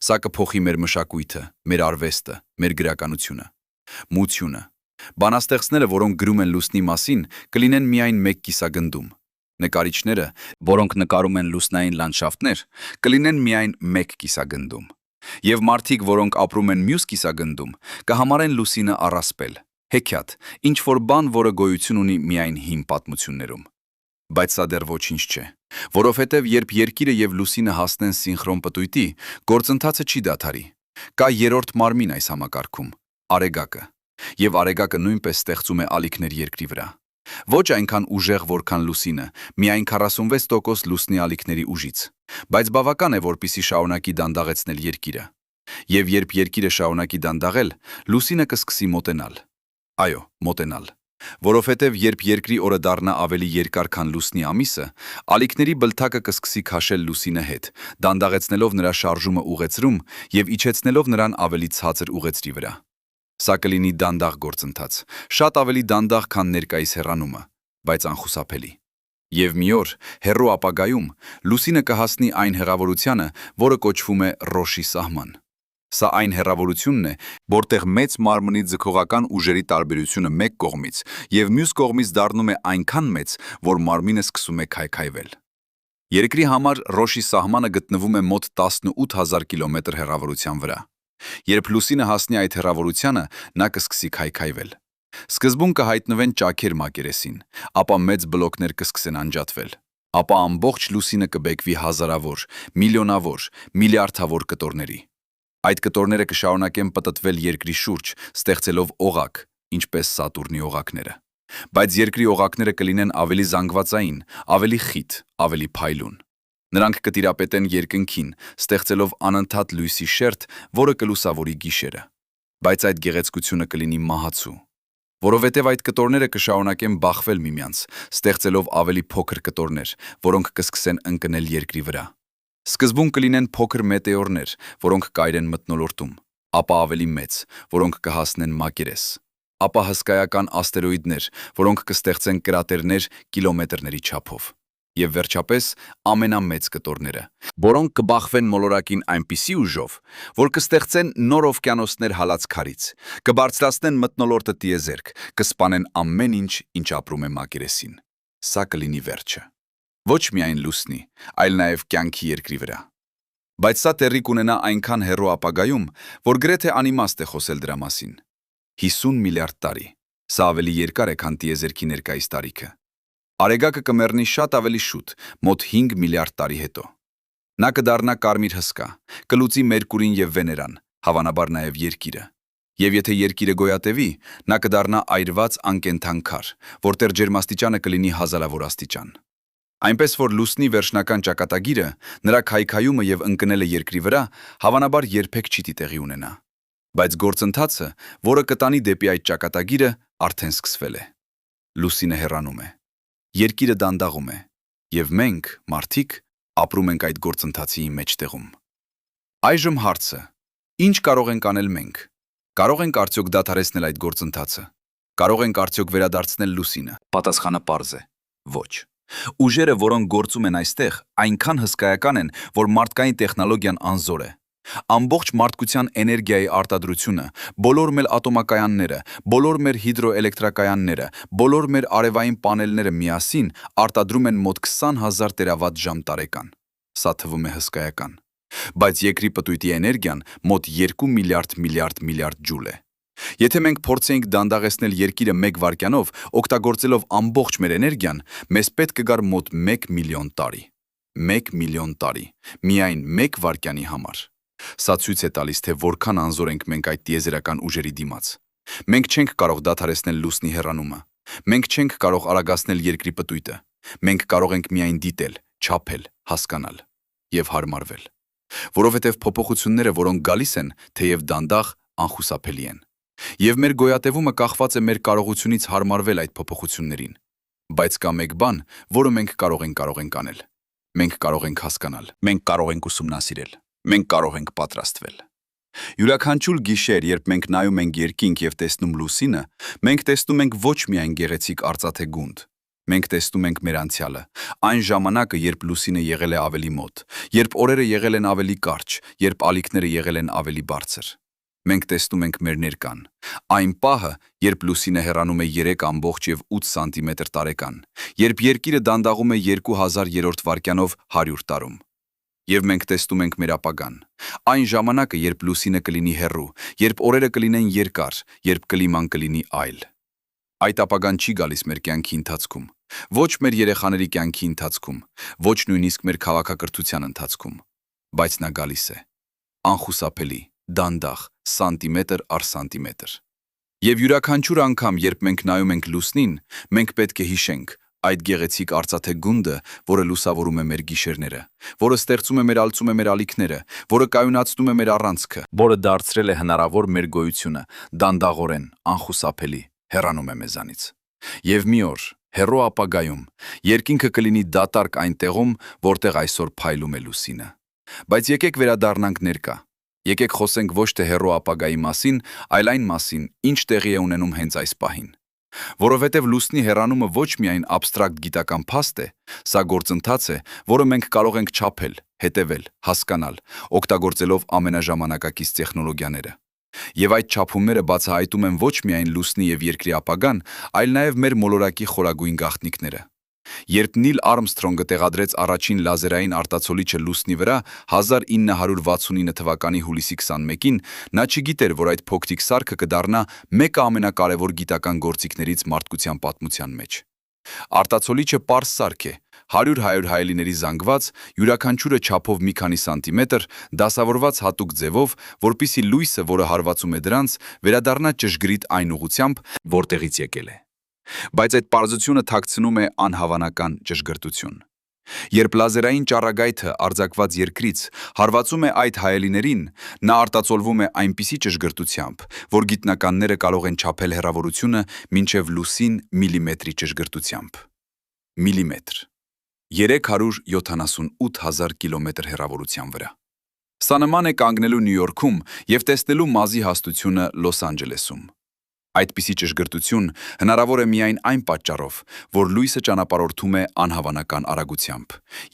Սա կփոխի մեր մշակույթը, մեր արվեստը, մեր գրականությունը, մությունը։ Բանաստեղծները, որոնք գրում են լուսնի մասին, կլինեն միայն մեկ կիսագնդում։ Նկարիչները, որոնք նկարում են լուսնային լանդշաֆտներ, կլինեն միայն մեկ կիսագնդում։ Եվ մարդիկ, որոնք ապրում են մյուս կիսագնդում, կհամարեն լուսինը առասպել, հեքիաթ, ինչ-որ բան, որը գոյություն ունի միայն հին պատմություններում։ Բայց սա դեռ ոչինչ չէ, որովհետև երբ երկիրը և լուսինը հասնեն սինխրոն պտույտի, գործընթացը չի դադարի։ Կա երրորդ մարմին այս համակարգում՝ արեգակը, և արեգակը նույնպես ստեղծում է ալիքներ երկրի վրա։ Ոչ այնքան ուժեղ, որքան լուսինը, միայն 46% լուսնի ալիքների ուժից, բայց բավական է, որպեսզի շարունակի դանդաղեցնել երկիրը։ Եվ երբ երկիրը շարունակի դանդաղել, լուսինը կսկսի մոտենալ։ Այո, մոտենալ։ Որովհետև երբ երկրի օրը դառնա ավելի երկար, քան լուսնի ամիսը, ալիքների բլթակը կսկսի քաշել լուսինը հետ, դանդաղեցնելով նրա շարժումը ուղեծրում և իջեցնելով նրան ավելի ցածր ուղեծրի վրա։ Սա կլինի դանդաղ գործընթաց, շատ ավելի դանդաղ, քան ներկայիս հեռանումը, բայց անխուսափելի։ Եվ մի օր, հեռու ապագայում, լուսինը կհասնի այն հեռավորությանը, որը կոչվում է Ռոշի սահման։ Սա այն հեռավորությունն է, որտեղ մեծ մարմնի ձգողական ուժերի տարբերությունը մեկ կողմից և մյուս կողմից դառնում է այնքան մեծ, որ մարմինը սկսում է քայքայվել։ Երկրի համար Ռոշի սահմանը գտնվում է մոտ 18,000 կիլոմետր հեռավորության վրա։ Երբ լուսինը հասնի այդ հեռավորությանը, նա կսկսի քայքայվել։ Սկզբում կհայտնվեն ճաքեր մակերեսին, ապա մեծ բլոկներ կսկսեն անջատվել։ Ապա ամբողջ լուսինը կբեկվի հազարավոր, միլիոնավոր, միլիարդավոր կտորների։ Այդ կտորները կշարունակեն պտտվել երկրի շուրջ, ստեղծելով օղակ, ինչպես Սատուրնի օղակները։ Բայց երկրի օղակները կլինեն ավելի զանգվածային, ավելի խիտ, ավելի փայլուն։ Նրանք կտիրապետեն երկնքին, ստեղծելով անընդհատ լույսի շերտ, որը կլուսավորի գիշերը։ Բայց այդ գեղեցկությունը կլինի մահացու, որովհետև այդ կտորները կշարունակեն բախվել միմյանց, ստեղծելով ավելի փոքր կտորներ, որոնք կսկսեն ընկնել երկրի վրա։ Սկզբում կլինեն փոքր մետեորներ, որոնք կայրեն մթնոլորտում, ապա ավելի մեծ, որոնք կհասնեն մակերես, ապա հսկայական աստերոիդներ, որոնք կստեղծեն կրատերներ կիլոմետրերի չափով։ Եվ վերջապես ամենամեծ կտորները, որոնք կբախվեն մոլորակին այնպիսի ուժով, որ կստեղծեն նոր օվկիանոսներ հալած քարից, կբարձրացնեն մթնոլորտը տիեզերք, կսպանեն ամեն ինչ, ինչ ապրում է մակերեսին։ Սա կլինի վերջը։ Ոչ միայն լուսնի, այլ նաև կյանքի երկրի վրա։ Բայց սա տեղի կունենա այնքան հեռու ապագայում, որ գրեթե անիմաստ է խոսել դրա մասին։ 50 միլիարդ տարի։ Սա ավելի երկար է, քան տիեզերքի ներկայիս տարիքը։ Արեգակը կմեռնի շատ ավելի շուտ, մոտ 5 միլիարդ տարի հետո։ Նա կդառնա կարմիր հսկա, կլուծի Մերկուրին եւ Վեներան, հավանաբար նաև Երկիրը։ Եվ եթե Երկիրը գոյատևի, նա կդառնա այրված անկենդան քար, որտեղ ջերմաստիճանը կլինի հազարավոր աստիճան։ Այնպես որ լուսնի վերջնական ճակատագիրը, նրա քայքայումը եւ ընկնելը երկրի վրա, հավանաբար երբեք չի տեղի ունենա։ Բայց գործընթացը, որը կտանի դեպի այդ ճակատագիրը, արդեն սկսվել է։ Լուսինը հեռանում է։ Երկիրը դանդաղում է, եւ մենք, մարդիկ, ապրում ենք այդ գործընթացի մեջտեղում։ Այժմ հարցը. ինչ կարող ենք անել մենք։ Կարող ենք արդյոք դադարեցնել այդ գործընթացը։ Կարող ենք արդյոք վերադարձնել լուսինը։ Պատասխանը պարզ է. ոչ։ Ուժերը, որոնք գործում են այստեղ, այնքան հսկայական են, որ մարդկային տեխնոլոգիան անզոր է։ Ամբողջ մարդկության էներգիայի արտադրությունը, բոլոր մեր ատոմակայանները, բոլոր մեր հիդրոէլեկտրակայանները, բոլոր մեր արևային պանելները միասին արտադրում են մոտ 20,000 տերավատ-ժամ տարեկան։ Սա թվում է հսկայական։ Բայց երկրի պտույտի էներգիան մոտ 2 միլիարդ ջուլ է։ Եթե մենք փորձենք դանդաղեցնել երկիրը 1 վայրկյանով, օգտագործելով ամբողջ մեր էներգիան, մեզ պետք կգար մոտ 1 միլիոն տարի։ 1 միլիոն տարի, միայն 1 վայրկյանի համար։ Սա ցույց է տալիս, թե որքան անզոր ենք մենք այդ տիեզերական ուժերի դիմաց։ Մենք չենք կարող դադարեցնել լուսնի հեռանումը։ Մենք չենք կարող արագացնել երկրի պտույտը։ Մենք կարող ենք միայն դիտել, չափել, հասկանալ եւ հարմարվել։ Որովհետեւ փոփոխությունները, որոնք գալիս են, թեև դանդաղ, անխուսափելի են։ Եվ մեր գոյատևումը կախված է մեր կարողությունից հարմարվել այդ փոփոխություններին։ Բայց կա մեկ բան, որը մենք կարող ենք անել։ Մենք կարող ենք հասկանալ, մենք կարող ենք ուսումնասիրել, մենք կարող ենք պատրաստվել։ Յուրաքանչյուր գիշեր, երբ մենք նայում ենք երկինք եւ տեսնում լուսինը, մենք տեսնում ենք ոչ միայն գեղեցիկ արծաթե գունդ։ Մենք տեսնում ենք մեր անցյալը, այն ժամանակը, երբ լուսինը եղել է ավելի մոտ, երբ օրերը եղել են ավելի կարճ, երբ ալիքները եղել են ավելի բարձր։ Մենք տեսնում ենք մեր ներկան, այն պահը, երբ լուսինը հեռանում է 3,8 սանտիմետր տարեկան, երբ երկիրը դանդաղում է 2000-րդ վայրկյանով 100 տարում։ Եվ մենք տեսնում ենք մեր ապագան, այն ժամանակը, երբ լուսինը կլինի հեռու, երբ օրերը կլինեն երկար, երբ կլիման կլինի այլ։ Այդ ապագան չի գալիս մեր կյանքի ընթացքում, ոչ մեր երեխաների կյանքի ընթացքում, ոչ նույնիսկ մեր քաղաքակրթության ընթացքում, բայց նա գալիս է, անխուսափելի, դանդաղ, սանտիմետր առ սանտիմետր։ Եվ յուրաքանչյուր անգամ, երբ մենք նայում ենք լուսնին, մենք պետք է հիշենք այդ գեղեցիկ արծաթե գունդը, որը լուսավորում է մեր գիշերները, որը ստեղծում է ալցում է մեր ալիքները, որը կայունացնում է մեր առանցքը, որը դարձրել է հնարավոր մեր գոյությունը, դանդաղորեն, անխուսափելի, հեռանում է մեզանից։ Եվ մի օր, հեռու ապագայում, երկինքը կլինի դատարկ այն տեղում, որտեղ այսօր փայլում է լուսինը։ Բայց եկեք վերադառնանք ներկա։ Եկեք խոսենք ոչ թե հեռու ապագայի մասին, այլ այն մասին, ինչ տեղի է ունենում հենց այս պահին։ Որովհետև լուսնի հեռանումը ոչ միայն աբստրակտ գիտական փաստ է, սա գործընթաց է, որը մենք կարող ենք չափել, հետևել, հասկանալ, օգտագործելով ամենաժամանակակից տեխնոլոգիաները։ Եվ այդ չափումները բացահայտում են ոչ միայն լուսնի եւ երկրի ապագան, այլ նաև մեր մոլորակի խորագույն գաղտնիքները։ Երբ Նիլ Արմսթրոնգը տեղադրեց առաջին լազերային արտացոլիչը լուսնի վրա 1969 թվականի հուլիսի 21-ին, նա չգիտեր, որ այդ փոքրիկ սարքը կդառնա մեկը ամենակարևոր գիտական գործիքներից մարդկության պատմության մեջ։ Արտացոլիչը պարզ սարք է, 100 հայելիների զանգված, յուրաքանչյուրը չափով մի քանի սանտիմետր, դասավորված հատուկ ձևով, որպիսի լույսը, որը հարվածում է դրանց, վերադառնա ճշգրիտ այն ուղղությամբ, որտեղից եկել է։ Բայց այդ պարզությունը թաքցնում է անհավանական ճշգրտություն։ Երբ լազերային ճառագայթը արձակված երկրից հարվածում է այդ հայելիներին, նա արտացոլվում է այնպիսի ճշգրտությամբ, որ գիտնականները կարող են չափել հեռավորությունը մինչև լուսին միլիմետրի ճշգրտությամբ։ Միլիմետր։ 378,000 կիլոմետր հեռավորության վրա։ Սա նման է կանգնելու Նյու Յորքում և տեսնելու մազի հաստությունը Լոս Անջելեսում։ Այդպիսի ճշգրտություն հնարավոր է միայն այն պատճառով, որ լույսը ճանապարհորդում է անհավանական արագությամբ՝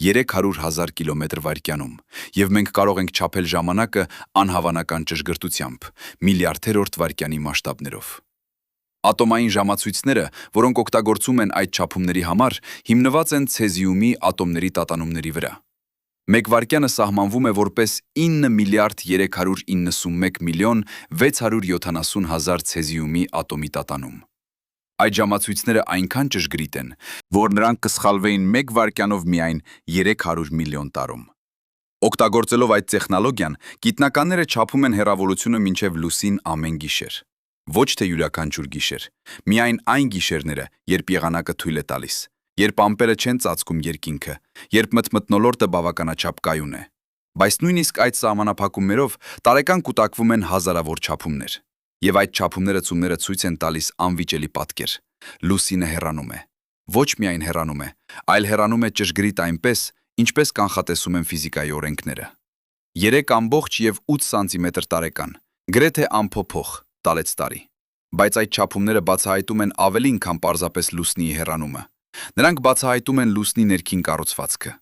300,000 կիլոմետր/վայրկյանում, և մենք կարող ենք չափել ժամանակը անհավանական ճշգրտությամբ՝ միլիարդերորդ վայրկյանի մասշտաբներով։ Ատոմային ժամացույցները, որոնք օգտագործում են այդ չափումների համար, հիմնված են ցեզիումի ատոմների տատանումների վրա։ Մեկ վայրկյանը սահմանվում է որպես 9 միլիարդ 391 միլիոն 670 հազար ցեզիումի ատոմի տատանում։ Այդ ժամացույցները այնքան ճշգրիտ են, որ նրանք կսխալվեին մեկ վայրկյանով միայն 300 միլիոն տարում։ Օգտագործելով այդ տեխնոլոգիան, գիտնականները չափում են հեռավորությունը մինչև լուսին ամեն գիշեր։ Ոչ թե յուրաքանչյուր գիշեր, միայն այն գիշերները, երբ եղանակը թույլ է տալիս, երբ ամպերը չեն ծածկում երկինքը, երբ մթնոլորտը բավականաչափ կայուն է։ Բայց նույնիսկ այդ սահմանափակումներով տարեկան կուտակվում են հազարավոր չափումներ։ Եվ այդ չափումները ցույց են տալիս անվիճելի պատկեր։ Լուսինը հեռանում է։ Ոչ միայն հեռանում է, այլ հեռանում է ճշգրիտ այնպես, ինչպես կանխատեսում են ֆիզիկայի օրենքները։ 3,8 սանտիմետր տարեկան, գրեթե անփոփոխ, տարեց տարի։ Բայց այդ չափումները բացահայտում են ավելին, քան պարզապես լուսնի հեռանումը։ Նրանք բացահայտում են լուսնի ներքին կառուցվածքը։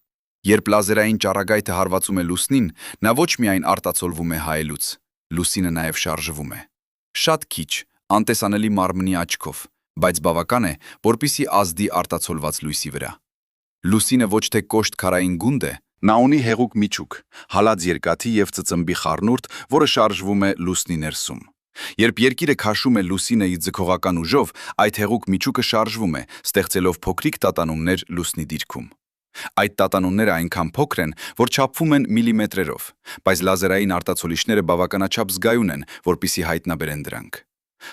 Երբ լազերային ճառագայթը հարվածում է լուսնին, նա ոչ միայն արտացոլվում է հայելուց, լուսինը նաև շարժվում է։ Շատ քիչ, անտեսանելի մարմնի աչքով, բայց բավական է, որպեսզի ազդի արտացոլված լույսի վրա։ Լուսինը ոչ թե կոշտ քարային գունդ է, նա ունի հեղուկ միջուկ, հալած երկաթի և ծծմբի խառնուրդ, որը շարժվում է լուսնի ներսում։ Երբ երկիրը քաշում է լուսինը իր ձգողական ուժով, այդ հեղուկ միջուկը շարժվում է, ստեղծելով փոքրիկ տատանումներ լուսնի դիրքում։ Այդ տատանումները այնքան փոքր են, որ չափվում են միլիմետրերով, բայց լազերային արտացոլիչները բավականաչափ զգայուն են, որպեսզի հայտնաբերեն դրանք։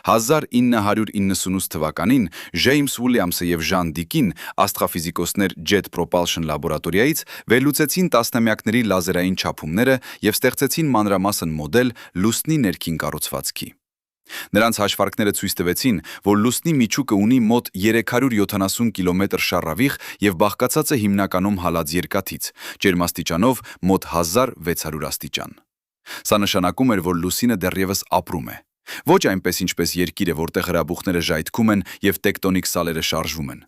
1998 թվականին Ջեյմս Ուիլյամսը և Ժան Դիկին, աստղաֆիզիկոսներ Jet Propulsion լաբորատորիայից, վերլուծեցին տասնամյակների լազերային չափումները և ստեղծեցին մանրամասն մոդել լուսնի ներքին կառուցվածքի։ Նրանց հաշվարկները ցույց տվեցին, որ լուսնի միջուկը ունի մոտ 370 կիլոմետր շառավիղ և բաղկացած է հիմնականում հալած երկաթից, ջերմաստիճանով մոտ 1600 աստիճան։ Սա նշանակում էր, որ լուսինը դեռևս ապրում է։ Ոչ այնպես, ինչպես Երկիրը, որտեղ հրաբուխները ժայթքում են և տեկտոնիկ սալերը շարժվում են,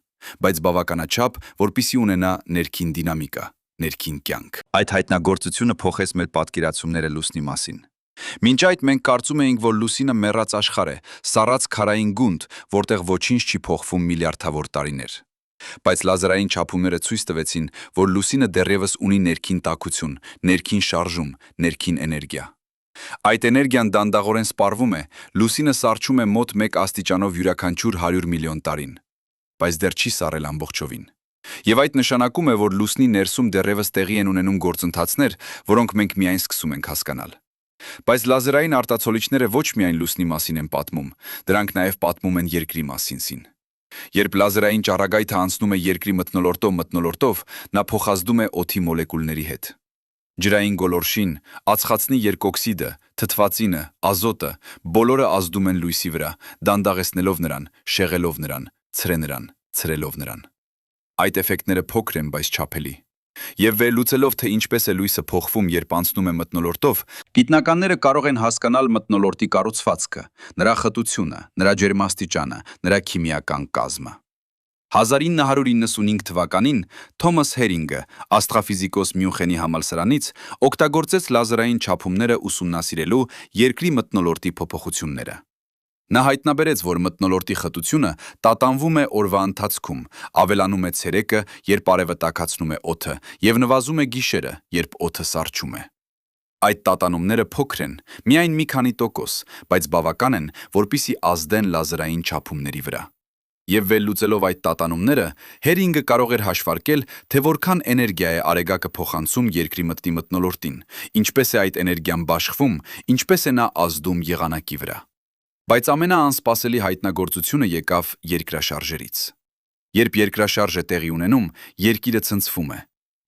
բայց բավականաչափ, որպեսզի ունենա ներքին դինամիկա, ներքին կյանք։ Այդ հայտնագործությունը փոխեց մեր պատկերացումները լուսնի մասին։ Մինչ այդ մենք կարծում էինք, որ լուսինը մեռած աշխարհ է, սառած քարային գունդ, որտեղ ոչինչ չի փոխվում միլիարդավոր տարիներ։ Բայց լազերային չափումները ցույց տվեցին, որ լուսինը դեռևս ունի ներքին տաքություն, ներքին շարժում, ներքին էներգիա։ Այդ էներգիան դանդաղորեն սպառվում է, լուսինը սառչում է մոտ 1 աստիճանով յուրաքանչյուր 100 միլիոն տարին, բայց դեռ չի սառել ամբողջովին։ Եվ այդ նշանակում է, որ լուսնի ներսում դեռևս տեղի են ունենում գործընթացներ, որոնք մենք միայն սկսում ենք հասկանալ։ Բայց լազերային արտացոլիչները ոչ միայն լուսնի մասին են պատմում, դրանք նաև պատմում են երկրի մասին։ Երբ լազերային ճառագայթը անցնում է երկրի մթնոլորտով, նա փոխազդում է օդի մոլեկուլների հետ։ Ջրային գոլորշին, ածխածնի երկօքսիդը, թթվածինը, ազոտը, բոլորը ազդում են լույսի վրա, դանդաղեցնելով նրան, շեղելով նրան, ցրելով նրան։ Այդ էֆեկտները փոքր են, բայց չափելի։ Եվ վերլուծելով, թե ինչպես է լույսը փոխվում, երբ անցնում է մթնոլորտով, գիտնականները կարող են հասկանալ մթնոլորտի կառուցվածքը, նրա խտությունը, նրա ջերմաստիճանը, նրա քիմիական կազմը։ 1995 թվականին Թոմաս Հերինգը, աստղաֆիզիկոս Մյունխենի համալսարանից, օգտագործեց լազերային չափումները ուսումնասիրելու երկրի մթնոլորտի փոփոխությունները։ Նա հայտնաբերեց, որ մթնոլորտի խտությունը տատանվում է օրվա ընթացքում, ավելանում է ցերեկը, երբ արևը տաքացնում է օդը, եւ նվազում է գիշերը, երբ օդը սառչում է։ Այդ տատանումները փոքր են, միայն մի քանի տոկոս, բայց բավական են, որպիսի ազդեն լազերային չափումների վրա։ Եվ վերլուծելով այդ տատանումները, Հերինգը կարող էր հաշվարկել, թե որքան էներգիա է արեգակը փոխանցում երկրի մտնի մթնոլորտին, ինչպես է այդ էներգիան բաշխվում, ինչպես է նա ազդում եղանակի վրա։ Բայց ամենաանսպասելի հայտնագործությունը եկավ երկրաշարժերից։ Երբ երկրաշարժ է տեղի ունենում, երկիրը ցնցվում է։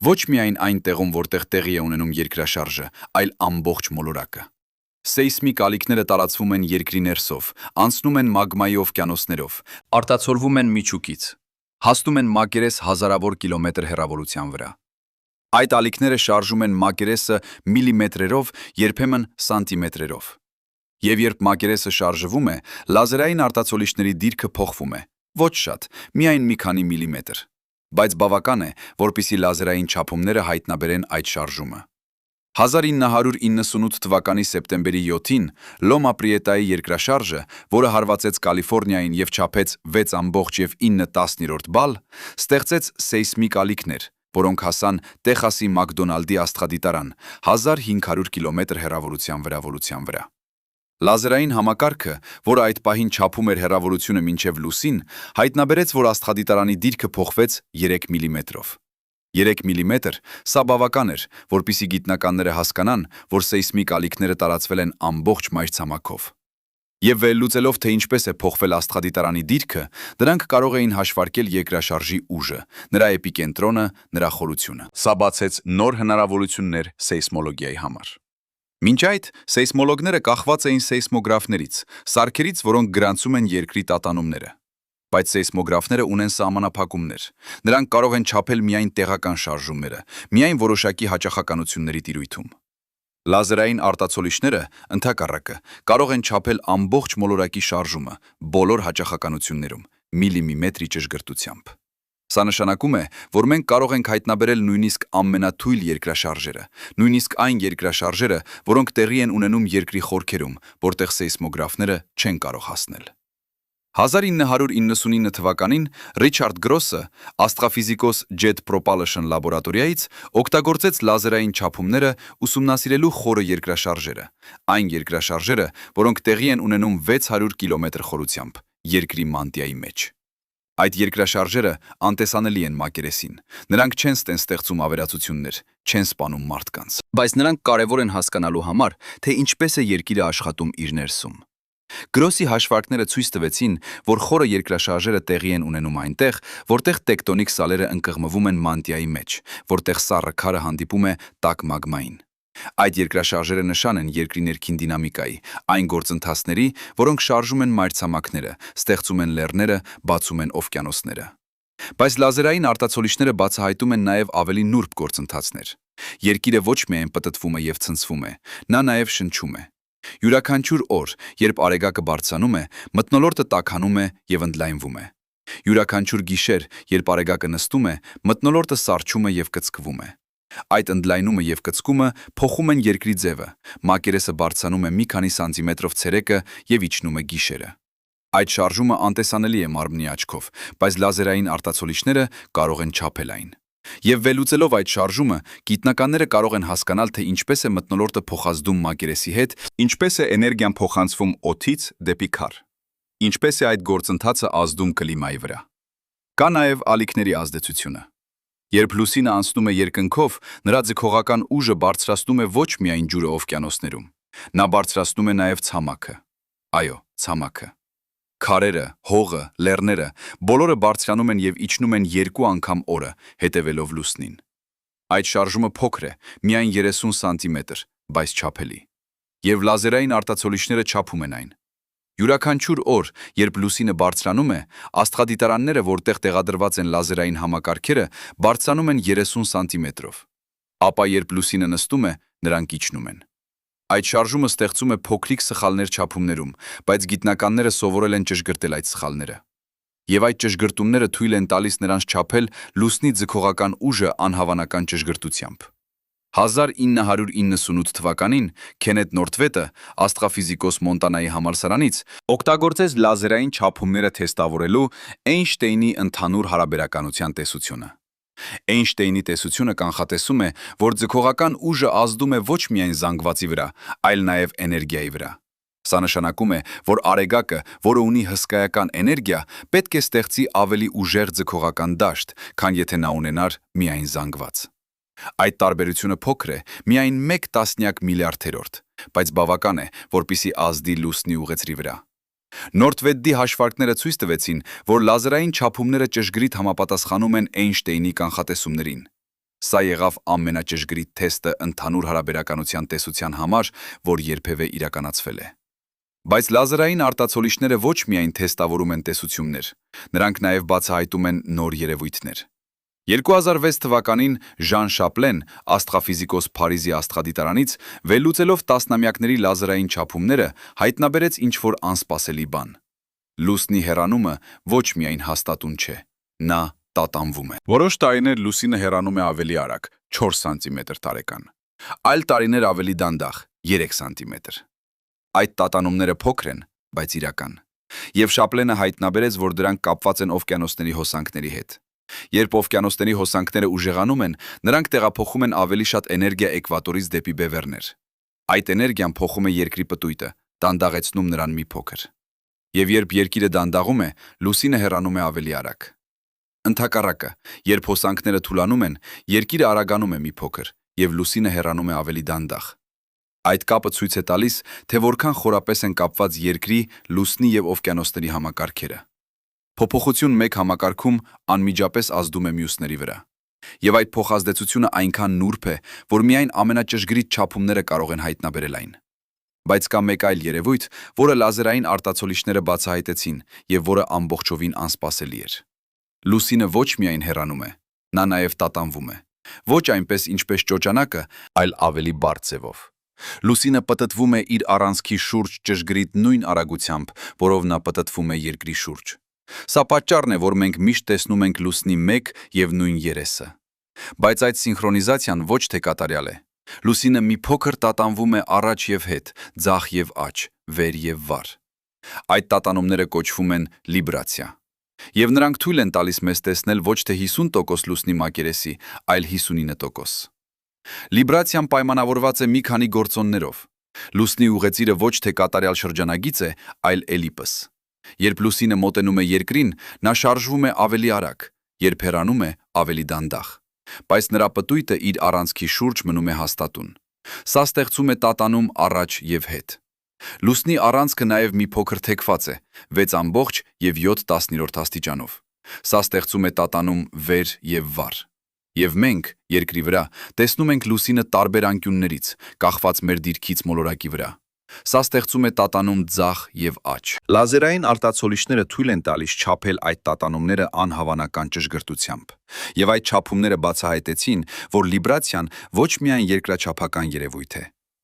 Ոչ միայն այն տեղում, որտեղ տեղի է ունենում երկրաշարժը, այլ ամբողջ մոլորակը։ Սեյսմիկ ալիքները տարածվում են երկրի ներսով, անցնում են մագմայի օվկիանոսներով, արտացոլվում են միջուկից, հասնում են մակերես հազարավոր կիլոմետր հեռավորության վրա։ Այդ ալիքները շարժում են մակերեսը միլիմետրերով, երբեմն սանտիմետրերով։ Եվ երբ մակերեսը շարժվում է, լազերային արտացոլիչների դիրքը փոխվում է, ոչ շատ, միայն մի քանի միլիմետր, բայց բավական է, որպիսի լազերային չափումները հայտնաբերեն այդ շարժումը։ 1998 թվականի սեպտեմբերի 7-ին Լոմա Պրիետայի երկրաշարժը, որը հարվածեց Կալիֆոռնիային եւ չափեց 6.9 բալ, ստեղծեց սեյսմիկ ալիքներ, որոնք հասան Տեխասի Մակդոնալդի աստղադիտարան 1500 կիլոմետր հեռավորության վրա։ Լազերային համակարգը, որը այդ պահին չափում էր հեռավորությունը մինչև լուսին, հայտնաբերեց, որ աստղադիտարանի դիրքը փոխվեց 3 միլիմետրով։ 3 միլիմետր, սա բավական էր, որպիսի գիտնականները հասկանան, որ սեյսմիկ ալիքները տարածվել են ամբողջ մայրցամաքով։ Եվ վերլուծելով, թե ինչպես է փոխվել աստղադիտարանի դիրքը, դրանք կարող էին հաշվարկել երկրաշարժի ուժը, նրա էպիկենտրոնը, նրա խորությունը։ Սա բացեց նոր հնարավորություններ սեյսմոլոգիայի համար։ Մինչ այդ, սեյսմոլոգները կախված էին սեյսմոգրաֆներից, սարքերից, որոնք գրանցում են երկրի տատանումները։ Բայց սեյսմոգրաֆները ունեն սահմանափակումներ։ Նրանք կարող են չափել միայն տեղական շարժումները, միայն որոշակի հաճախականությունների տիրույթում։ Լազերային արտացոլիչները, ընդհակառակը, կարող են չափել ամբողջ մոլորակի շարժումը, բոլոր հաճախականություններում, միլիմետրի ճշգրտությամբ։ Սա նշանակում է, որ մենք կարող ենք հայտնաբերել նույնիսկ ամենաթույլ երկրաշարժերը, նույնիսկ այն երկրաշարժերը, որոնք տեղի են ունենում երկրի խորքերում, որտեղ սեյսմոգրաֆները չեն կարող հասնել։ 1999 թվականին Ռիչարդ Գրոսը, աստղաֆիզիկոս Jet Propulsion լաբորատորիայից, օգտագործեց լազերային չափումները ուսումնասիրելու խորը երկրաշարժերը, այն երկրաշարժերը, որոնք տեղի են ունենում 600 կիլոմետր խորությամբ, երկրի մանտիայի մեջ։ Այդ երկրաշարժերը անտեսանելի են մակերեսին, նրանք չեն ստեղծում ավերածություններ, չեն սպանում մարդկանց, բայց նրանք կարևոր են հասկանալու համար, թե ինչպես է երկիրը աշխատում իր ներսում։ Գրոսի հաշվարկները ցույց տվեցին, որ խորը երկրաշարժերը տեղի են ունենում այնտեղ, որտեղ տեկտոնիկ սալերը ընկղմվում են մանտիայի մեջ, որտեղ սառը քարը հանդիպում է տաք մագմային։ Այդ երկրաշարժերը նշան են երկրի ներքին դինամիկայի, այն գործընթացների, որոնք շարժում են մայրցամաքները, ստեղծում են լեռները, բացում են օվկիանոսները։ Բայց լազերային արտացոլիչները բացահայտում են նաև ավելի նուրբ գործընթացներ։ Երկիրը ոչ միայն պտտվում է եւ ցնցվում է, նա նաև շնչում է։ Յուրաքանչյուր օր, երբ արեգակը բարձրանում է, մթնոլորտը տաքանում է եւ ընդլայնվում է։ Յուրաքանչյուր գիշեր, երբ արեգակը նստում է, մթնոլորտը սառչում է եւ կծկվում է։ Այդ ընդլայնումը եւ կծկումը փոխում են երկրի ձևը, մակերեսը բարձրանում է մի քանի սանտիմետրով ցերեկը եւ իջնում է գիշերը։ Այդ շարժումը անտեսանելի է մարմնի աչքով, բայց լազերային արտացոլիչները կարող են չափել այն։ Եվ վերլուծելով այդ շարժումը, գիտնականները կարող են հասկանալ, թե ինչպես է մթնոլորտը փոխազդում մակերեսի հետ, ինչպես է էներգիան փոխանցվում օդից դեպի քար, ինչպես է այդ գործընթացը ազդում կլիմայի վրա։ Կա նաև ալիքների ազդեցությունը։ Երբ լուսինը անցնում է երկնքով, նրա ձգողական ուժը բարձրացնում է ոչ միայն ջուրը օվկիանոսներում, նա բարձրացնում է նաև ցամաքը։ Այո, ցամաքը։ Քարերը, հողը, լեռները, բոլորը բարձրանում են եւ իջնում են 2 անգամ օրը, հետևելով լուսնին։ Այդ շարժումը փոքր է, միայն 30 սանտիմետր, բայց չափելի։ Եվ լազերային արտացոլիչները չափում են այն։ Յուրաքանչյուր օր, երբ լուսինը բարձրանում է, աստղադիտարանները, որտեղ տեղադրված են լազերային համակարգերը, բարձրանում են 30 սանտիմետրով։ Ապա երբ լուսինը նստում է, նրանք իջնում են։ Այդ շարժումը ստեղծում է փոքրիկ սխալներ չափումներում, բայց գիտնականները սովորել են ճշգրտել այդ սխալները։ Եվ այդ ճշգրտումները թույլ են տալիս նրանց չափել լուսնի ձգողական ուժը անհավանական ճշգրտությամբ։ 1998 թվականին Քենեթ Նորթվետը աստղաֆիզիկոս Մոնտանայի համալսարանից օգտագործեց լազերային չափումները թեստավորելու Էյնշտեյնի ընդհանուր հարաբերականության տեսությունը։ Էյնշտեյնի տեսությունը կանխատեսում է, որ ձգողական ուժը ազդում է ոչ միայն զանգվածի վրա, այլ նաև էներգիայի վրա։ Սա նշանակում է, որ արեգակը, որը ունի հսկայական էներգիա, պետք է ստեղծի ավելի ուժեղ ձգողական դաշտ, քան եթե նա ունենար միայն զանգված։ Այդ տարբերությունը փոքր է, միայն 1/10 միլիարդերորդ, բայց բավական է, որպեսզի ազդի լուսնի ուղեծրի վրա։ Նորթվետի հաշվարկները ցույց տվեցին, որ լազերային չափումները ճշգրիտ համապատասխանում են Էյնշտեյնի կանխատեսումներին։ Սա եղավ ամենաճշգրիտ թեստը ընդհանուր հարաբերականության տեսության համար, որ երբևէ իրականացվել է։ Բայց լազերային արտացոլիչները ոչ միայն թեստավորում են տեսություններ, նրանք նաև բացահայտում են նոր երևույթներ։ 2006 թվականին Ժան Շապլեն, աստղաֆիզիկոս Փարիզի աստղադիտարանից, վերլուծելով տասնամյակների լազերային չափումները, հայտնաբերեց ինչ-որ անսպասելի բան։ Լուսնի հեռանումը ոչ միայն հաստատուն չէ, նա տատանվում է։ Որոշ տարիներ լուսինը հեռանում է ավելի արագ, 4 սանտիմետր տարեկան, այլ տարիներ ավելի դանդաղ, 3 սանտիմետր։ Այդ տատանումները փոքր են, բայց իրական։ Եվ Շապլենը հայտնաբերեց, որ դրանք կապված են օվկիանոսների հոսանքների հետ։ Երբ օվկիանոսների հոսանքները ուժեղանում են, նրանք տեղափոխում են ավելի շատ էներգիա էկվատորից դեպի բևեռներ։ Այդ էներգիան փոխում է երկրի պտույտը, դանդաղեցնում նրան մի փոքր։ Եվ երբ երկիրը դանդաղում է, լուսինը հեռանում է ավելի արագ։ Ընդհակառակը, երբ հոսանքները թուլանում են, երկիրը արագանում է մի փոքր, եւ լուսինը հեռանում է ավելի դանդաղ։ Այդ կապը ցույց է տալիս, թե որքան խորապես են կապված երկրի, լուսնի եւ օվկիանոսների համակարգերը։ Փոփոխություն մեկ համակարգում անմիջապես ազդում է մյուսների վրա։ Եվ այդ փոխազդեցությունը այնքան նուրբ է, որ միայն ամենաճշգրիտ չափումները կարող են հայտնաբերել այն։ Բայց կա մեկ այլ երևույթ, որը լազերային արտացոլիչները բացահայտեցին եւ որը ամբողջովին անսպասելի էր։ Լուսինը ոչ միայն հեռանում է, նա նաև տատանվում է։ Ոչ այնպես, ինչպես ճոճանակը, այլ ավելի բարդ ձևով։ Լուսինը պտտվում է իր առանցքի շուրջ ճշգրիտ նույն արագությամբ, որով նա պտտվում է երկրի շուրջ։ Սա պատճառն է, որ մենք միշտ տեսնում ենք լուսնի մեկ եւ նույն երեսը։ Բայց այդ սինխրոնիզացիան ոչ թե կատարյալ է։ Լուսինը մի փոքր տատանվում է առաջ եւ հետ, ձախ եւ աջ, վեր եւ վար։ Այդ տատանումները կոչվում են լիբրացիա։ Եվ նրանք թույլ են տալիս մեզ տեսնել ոչ թե 50% լուսնի մակերեսի, այլ 59%։ Լիբրացիան պայմանավորված է մի քանի գործոններով։ Լուսնի ուղեծիրը ոչ թե կատարյալ շրջանագիծ է, այլ էլիպս։ Երբ լուսինը մոտենում է երկրին, նա շարժվում է ավելի արագ, երբ հեռանում է ավելի դանդաղ։ Բայց նրա պտույտը իր առանցքի շուրջ մնում է հաստատուն։ Սա ստեղծում է տատանում առաջ եւ հետ։ Լուսնի առանցքը նաև մի փոքր թեքված է, 6 եւ 7/10 աստիճանով։ Սա ստեղծում է տատանում վեր եւ վար։ Եվ մենք, երկրի վրա, տեսնում ենք լուսինը տարբեր անկյուններից, կախված մեր դիրքից մոլորակի վրա։ Սա ստեղծում է տատանում ձախ եւ աջ։ Լազերային արտացոլիչները թույլ են տալիս չափել այդ տատանումները անհավանական ճշգրտությամբ։ Եվ այդ չափումները բացահայտեցին, որ լիբրացիան ոչ միայն երկրաչափական երևույթ է,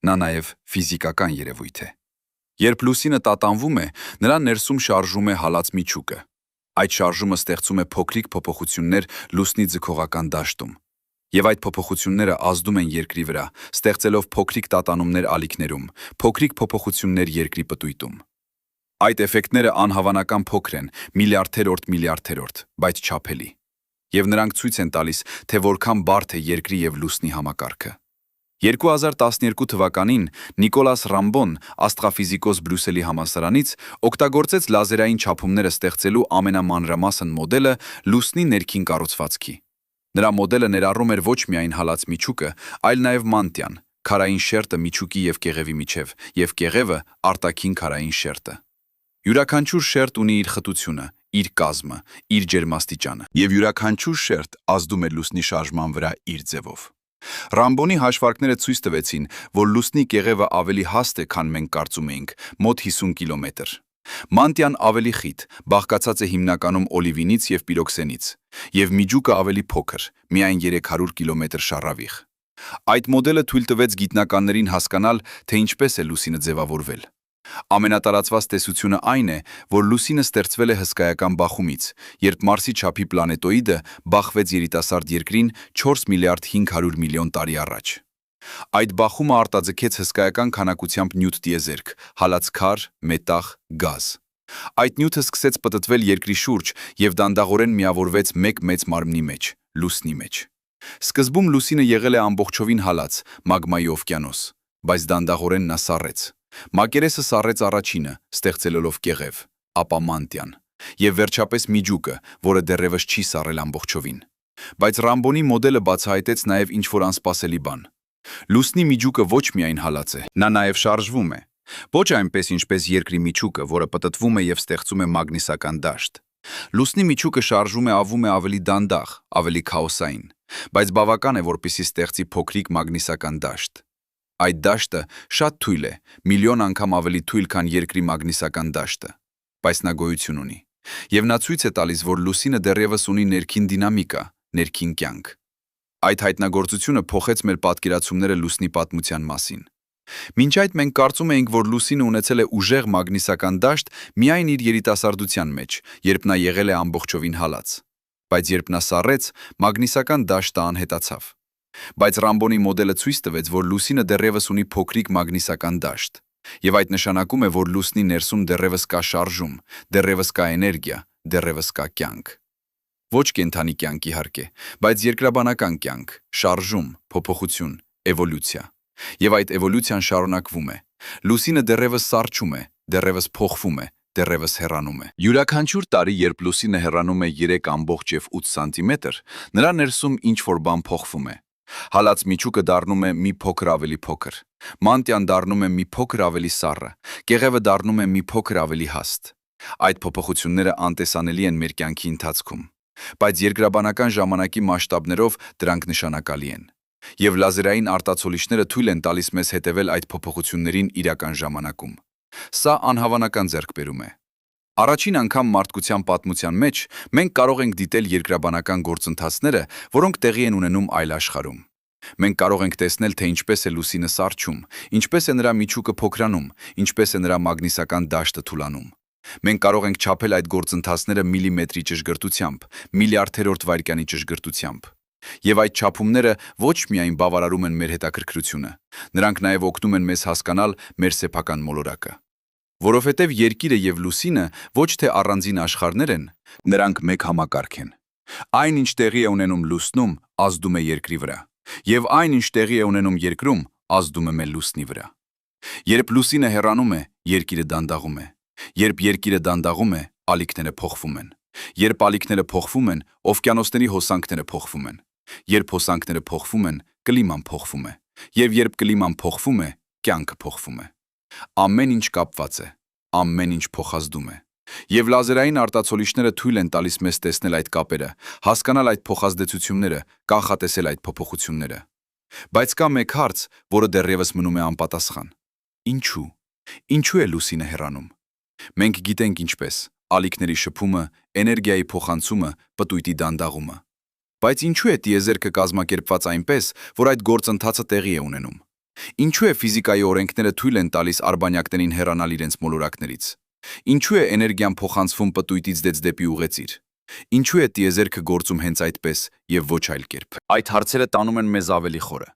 նա նաև ֆիզիկական երևույթ է։ Երբ լուսինը տատանվում է, նրա ներսում շարժում է հալած միջուկը։ Այդ շարժումը ստեղծում է փոքրիկ փոփոխություններ լուսնի ձգողական դաշտում։ Եվ այդ փոփոխությունները ազդում են երկրի վրա, ստեղծելով փոքրիկ տատանումներ ալիքներում, փոքրիկ փոփոխություններ երկրի պտույտում։ Այդ էֆեկտները անհավանական փոքր են, միլիարդերորդ, բայց չափելի։ Եվ նրանք ցույց են տալիս, թե որքան բարդ է երկրի եւ լուսնի համակարգը։ 2012 թվականին Նիկոլաս Ռամբոն, աստղաֆիզիկոս Բրյուսելի համալսարանից, օգտագործեց լազերային չափումները ստեղծելու ամենամանրամասն մոդելը լուսնի ներքին կառուցվածքի։ Նրա մոդելը ներառում էր ոչ միայն հալած միջուկը, այլ նաև մանտիան, քարային շերտը միջուկի եւ կեղևի միջև, եւ կեղևը արտաքին քարային շերտը։ Յուրաքանչյուր շերտ ունի իր խտությունը, իր կազմը, իր ջերմաստիճանը, եւ յուրաքանչյուր շերտ ազդում է լուսնի շարժման վրա իր ձևով։ Ռամբոնի հաշվարկները ցույց տվեցին, որ լուսնի կեղևը ավելի հաստ է, քան մենք կարծում էինք, մոտ 50 կիլոմետր։ Մանտիան ավելի խիտ, բաղկացած է հիմնականում օլիվինից եւ պիրոքսենից, եւ միջուկը ավելի փոքր, միայն 300 կիլոմետր շառավիղ։ Այդ մոդելը թույլ տվեց գիտնականներին հասկանալ, թե ինչպես է լուսինը ձևավորվել։ Ամենատարածված տեսությունը այն է, որ լուսինը ստեղծվել է հսկայական բախումից, երբ Մարսի չափի պլանետոիդը բախվեց երիտասարդ երկրին 4 միլիարդ 500 միլիոն տարի առաջ։ Այդ բախումը արտաձգեց հսկայական քանակությամբ նյութ տիեզերք, հալած քար, մետաղ, գազ։ Այդ նյութը սկսեց պտտվել երկրի շուրջ եւ դանդաղորեն միավորվեց մեկ մեծ մարմնի մեջ՝ լուսնի մեջ։ Սկզբում լուսինը եղել է ամբողջովին հալած, մագմայի օվկիանոս, բայց դանդաղորեն նա սառեց։ Մակերեսը սառեց առաջինը, ստեղծելով կեղև, ապա մանտիան, եւ վերջապես միջուկը, որը դեռևս չի սառել ամբողջովին։ Բայց Ռամբոնի մոդելը բացահայտեց նաեւ ինչ-որ անսպասելի բան։ Լուսնի միջուկը ոչ միայն հալած է, նա նաև շարժվում է։ Ոչ այնպես ինչպես երկրի միջուկը, որը պտտվում է եւ ստեղծում է մագնիսական դաշտ։ Լուսնի միջուկը շարժվում է ավում է ավելի դանդաղ, ավելի քաոսային, բայց բավական է, որպեսզի ստեղծի փոքրիկ մագնիսական դաշտ։ Այդ դաշտը շատ թույլ է, միլիոն անգամ ավելի թույլ, քան երկրի մագնիսական դաշտը, բայց նա գոյություն ունի։ Եվ նա ցույց է տալիս, որ լուսինը դեռևս ունի ներքին դինամիկա, ներքին կյանք։ Այդ հայտնագործությունը փոխեց մեր պատկերացումները լուսնի պատմության մասին։ Մինչ այդ մենք կարծում էինք, որ լուսինը ունեցել է ուժեղ մագնիսական դաշտ միայն իր երիտասարդության մեջ, երբ նա եղել է ամբողջովին հալած։ Բայց երբ նա սառեց, մագնիսական դաշտը անհետացավ։ Բայց Ռամբոնի մոդելը ցույց տվեց, որ լուսինը դեռևս ունի փոքրիկ մագնիսական դաշտ, եւ այդ նշանակում է, որ լուսնի ներսում դեռևս կա շարժում, դեռևս կա էներգիա, դեռևս կա կյանք։ Ոչ կենդանի կյանք իհարկե, բայց երկրաբանական կյանք, շարժում, փոփոխություն, էվոլյուցիա։ Եվ այդ էվոլյուցիան շարունակվում է։ Լուսինը դեռևս սառչում է, դեռևս փոխվում է, դեռևս հեռանում է։ Յուրաքանչյուր տարի, երբ լուսինը հեռանում է 3,8 սանտիմետր, նրա ներսում ինչ-որ բան փոխվում է։ Հալած միջուկը դառնում է մի փոքր ավելի փոքր, մանտիան դառնում է մի փոքր ավելի սառը, կեղևը դառնում է մի փոքր ավելի հաստ։ Այդ փոփոխությունները անտեսանելի են մեր կյանքի ընթացքում, բայց երկրաբանական ժամանակի մասշտաբներով դրանք նշանակալի են։ Եվ լազերային արտացոլիչները թույլ են տալիս մեզ հետևել այդ փոփոխություններին իրական ժամանակում։ Սա անհավանական ձեռքբերում է։ Առաջին անգամ մարդկության պատմության մեջ մենք կարող ենք դիտել երկրաբանական գործընթացները, որոնք տեղի են ունենում այլ աշխարհում։ Մենք կարող ենք տեսնել, թե ինչպես է լուսինը սառչում, ինչպես է նրա միջուկը փոքրանում, ինչպես է նրա մագնիսական դաշտը թուլանում։ Մենք կարող ենք չափել այդ գործընթացները միլիմետրի ճշգրտությամբ, միլիարդերորդ վայրկյանի ճշգրտությամբ։ Եվ այդ չափումները ոչ միայն բավարարում են մեր հետաքրքրությունը, նրանք նաև օգնում են մեզ հասկանալ մեր սեփական մոլորակը։ Որովհետև Երկիրը եւ Լուսինը ոչ թե առանձին աշխարհներ են, նրանք մեկ համակարգ են։ Այն, ինչ տեղի է ունենում Լուսնում, ազդում է Երկրի վրա, եւ այն, ինչ տեղի է ունենում Երկրում, ազդում է մեր Լուսնի վրա։ Երբ Լուսինը հեռանում է, Երկիրը դանդաղում է։ Երբ Երկիրը դանդաղում է, ալիքները փոխվում են։ Երբ ալիքները փոխվում են, օվկիանոսների հոսանքները փոխվում են։ Երբ հոսանքները փոխվում են, կլիման փոխվում է։ Եվ երբ կլիման փոխվում է, կյանքը փոխվում է։ Ամեն ինչ կապված է, ամեն ինչ փոխազդում է։ Եվ լազերային արտացոլիչները թույլ են տալիս մեզ տեսնել այդ կապերը, հասկանալ այդ փոխազդեցությունները, կանխատեսել այդ փոփոխությունները։ Բայց կա մեկ հարց, որը դեռևս մնում է անպատասխան։ Ինչու՞։ Ինչու է լուսինը հեռանում։ Մենք գիտենք ինչպես՝ ալիքների շփումը, էներգիայի փոխանցումը, պտույտի դանդաղումը։ Բայց ինչու է տիեզերքը կազմակերպված այնպես, որ այդ գործընթացը տեղի է ունենում։ Ինչու է ֆիզիկայի օրենքները թույլ են տալիս արբանյակներին հեռանալ իրենց մոլորակներից։ Ինչու է էներգիան փոխանցվում պտույտից դեպի ուղեծիր։ Ինչու է տիեզերքը գործում հենց այդպես եւ ոչ այլ կերպ։ Այդ հարցերը տանում են մեզ ավելի խորը։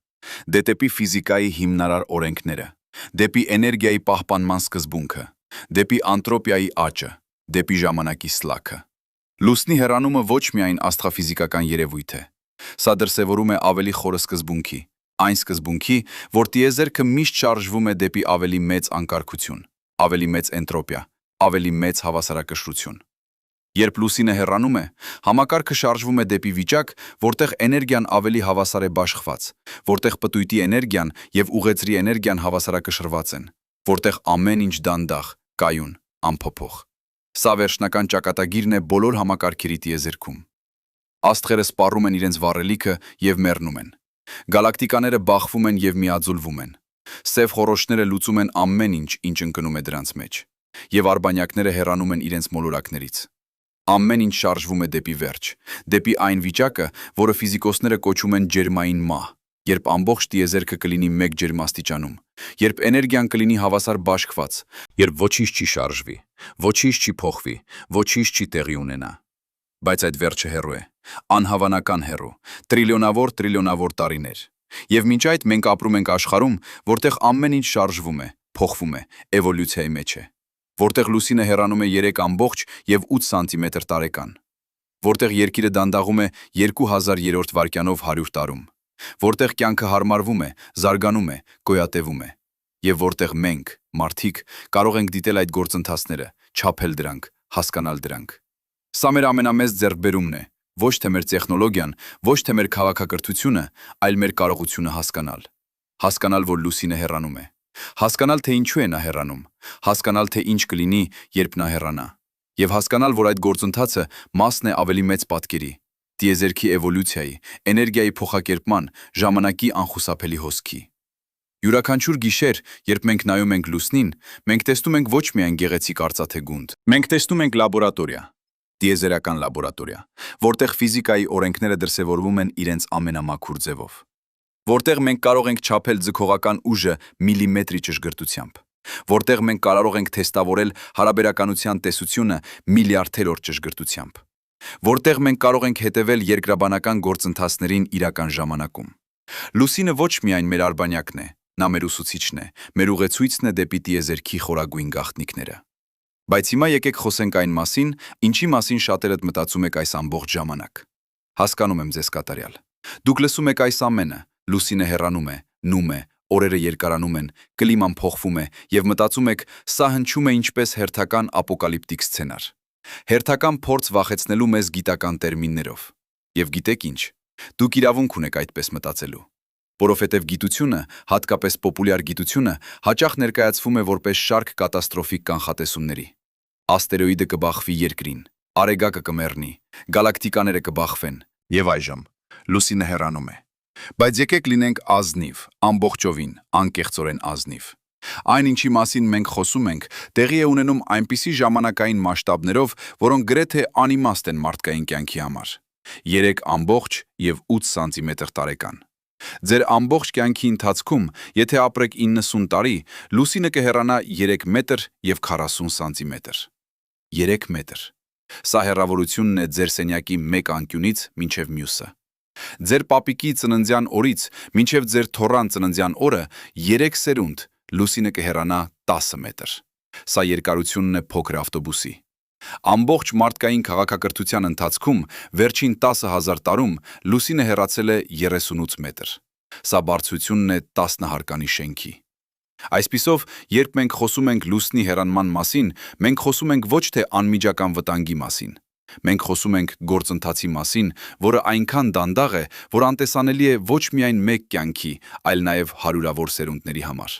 Դեպի ֆիզիկայի հիմնարար օրենքները, դեպի էներգիայի պահպանման սկզբունքը, դեպի անտրոպիայի աճը, դեպի ժամանակի սլաքը։ Լուսնի հեռանումը ոչ միայն աստղաֆիզիկական երևույթ է։ Սա դրսևորում է ավելի խորը սկզբունքի, այն սկզբունքի, որ տիեզերքը միշտ շարժվում է դեպի ավելի մեծ անկարգություն, ավելի մեծ էնտրոպիա, ավելի մեծ հավասարակշռություն։ Երբ լուսինը հեռանում է, համակարգը շարժվում է դեպի վիճակ, որտեղ էներգիան ավելի հավասար է բաշխված, որտեղ պտույտի էներգիան եւ ուղեծրի էներգիան հավասարակշռված են, որտեղ ամեն ինչ դանդաղ, կայուն, անփոփոխ։ Սա վերջնական ճակատագիրն է բոլոր համակարգերի տիեզերքում։ Աստղերը սպառում են իրենց վառելիքը եւ մեռնում են։ Գալակտիկաները բախվում են եւ միաձուլվում են։ Սև խոռոչները լուծում են ամեն ինչ, ինչ ընկնում է դրանց մեջ, եւ արբանյակները հեռանում են իրենց մոլորակներից։ Ամեն ինչ շարժվում է դեպի վերջ, դեպի այն վիճակը, որը ֆիզիկոսները կոչում են ջերմային մահ, երբ ամբողջ տիեզերքը կլինի մեկ ջերմաստիճանում, երբ էներգիան կլինի հավասար բաշխված, երբ ոչինչ չի շարժվի, ոչինչ չի փոխվի, ոչինչ չի տեղի ունենա։ Բայց այդ վերջը հեռու է, անհավանական հեռու, տրիլիոնավոր տարիներ։ Եվ մինչ այդ մենք ապրում ենք աշխարհում, որտեղ ամեն ինչ շարժվում է, փոխվում է, էվոլյուցիայի մեջ է, որտեղ լուսինը հեռանում է 3 և 8 սանտիմետր տարեկան, որտեղ երկիրը դանդաղում է 2000-րդ վայրկյանով 100 տարում, որտեղ կյանքը հարմարվում է, զարգանում է, գոյատևում է, եւ որտեղ մենք, մարդիկ, կարող ենք դիտել այդ գործընթացները, չափել դրանք, հասկանալ դրանք։ Սա մեր ամենամեծ ձեռքբերումն է, ոչ թե մեր տեխնոլոգիան, ոչ թե մեր քաղաքակրթությունը, այլ մեր կարողությունը հասկանալ։ Հասկանալ, որ լուսինը հեռանում է։ Հասկանալ, թե ինչու է նա հեռանում, հասկանալ, թե ինչ կլինի, երբ նա հեռանա, եւ հասկանալ, որ այդ գործընթացը մասն է ավելի մեծ պատկերի, տիեզերքի էվոլյուցիայի, էներգիայի փոխակերպման, ժամանակի անխուսափելի հոսքի։ Յուրաքանչյուր գիշեր, երբ մենք նայում ենք լուսնին, մենք տեսնում ենք ոչ միայն գեղեցիկ արծաթե գունդ, մենք տեսնում ենք լաբորատորիա, տիեզերական լաբորատորիա, որտեղ ֆիզիկայի օրենքները դրսևորվում են իրենց ամենամաքուր ձևով, որտեղ մենք կարող ենք չափել ձգողական ուժը միլիմետրի ճշգրտությամբ, որտեղ մենք կարող ենք թեստավորել հարաբերականության տեսությունը միլիարդերորդ ճշգրտությամբ, որտեղ մենք կարող ենք հետևել երկրաբանական գործընթացներին իրական ժամանակում։ Լուսինը ոչ միայն մեր արբանյակն է, նա մեր ուսուցիչն է, մեր ուղեցույցն է դեպի տիեզերքի խորագույն գաղտնիքները։ Բայց հիմա եկեք խոսենք այն մասին, ինչի մասին շատերդ մտածում եք այս ամբողջ ժամանակ։ Հասկանում եմ ձեզ կատարյալ։ Դուք լսում եք այս ամենը, լուսինը հեռանում է, նում է, օրերը երկարանում են, կլիման փոխվում է, եւ մտածում եք, սա հնչում է ինչպես հերթական ապոկալիպտիկ սցենար։ Հերթական փորձ վախեցնելու մեզ գիտական տերմիններով։ Եվ գիտեք ինչ, դուք իրավունք ունեք այդպես մտածելու։ Որովհետև գիտությունը, հատկապես պոպուլյար գիտությունը, հաճախ ներկայացվում է որպես շարք կատաստրոֆիկ կանխատեսումների։ Աստերոիդը կբախվի երկրին, արեգակը կմեռնի, գալակտիկաները կբախվեն, եւ այժմ լուսինը հեռանում է։ Բայց եկեք լինենք ազնիվ, ամբողջովին, անկեղծորեն ազնիվ։ Այն, ինչի մասին մենք խոսում ենք, տեղի է ունենում այնպիսի ժամանակային մասշտաբներով, որոնք գրեթե անիմաստ են մարդկային կյանքի համար։ 3 և 8 սանտիմետր տարեկան։ Ձեր ամբողջ կյանքի ընթացքում, եթե ապրեք 90 տարի, լուսինը կհեռանա 3 մետր և 40 սանտիմետր։ 3 մետր։ Սա հեռավորությունն է ձեր սենյակի մեկ անկյունից մինչև մյուսը։ Ձեր պապիկի ծննդյան օրից մինչև ձեր թոռան ծննդյան օրը 3 սերունդ լուսինը կհեռանա 10 մետր։ Սա երկարությունն է փոքր ավտոբուսի։ Ամբողջ մարդկային քաղաքակրթության ընթացքում վերջին 10,000 տարում լուսինը հեռացել է 38 մետր։ Սա բարձրությունն է 10 հարկանի շենքի։ Այսպիսով, երբ մենք խոսում ենք լուսնի հեռանման մասին, մենք խոսում ենք ոչ թե անմիջական վտանգի մասին։ Մենք խոսում ենք գործընթացի մասին, որը այնքան դանդաղ է, որ անտեսանելի է ոչ միայն մեկ կյանքի, այլ նաև հարյուրավոր սերունդների համար։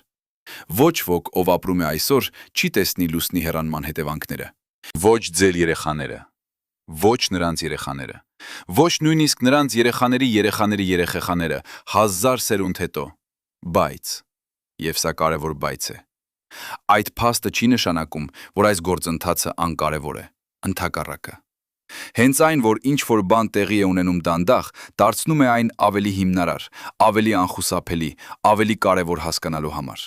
Ոչ ոք, ով ապրում է այսօր, չի տեսնի լուսնի հեռանման հետևանքները։ Ոչ ձեր երեխաները, ոչ նրանց երեխաները, ոչ նույնիսկ նրանց երեխաների երեխաները 1000 սերունդ հետո, բայց, եւ սա կարևոր բայց է, այդ փաստը չի նշանակում, որ այս գործընթացը անկարևոր է, ընդհակառակը։ Հենց այն, որ ինչ-որ բան տեղի է ունենում դանդաղ, դարձնում է այն ավելի հիմնարար, ավելի անխուսափելի, ավելի կարևոր հասկանալու համար։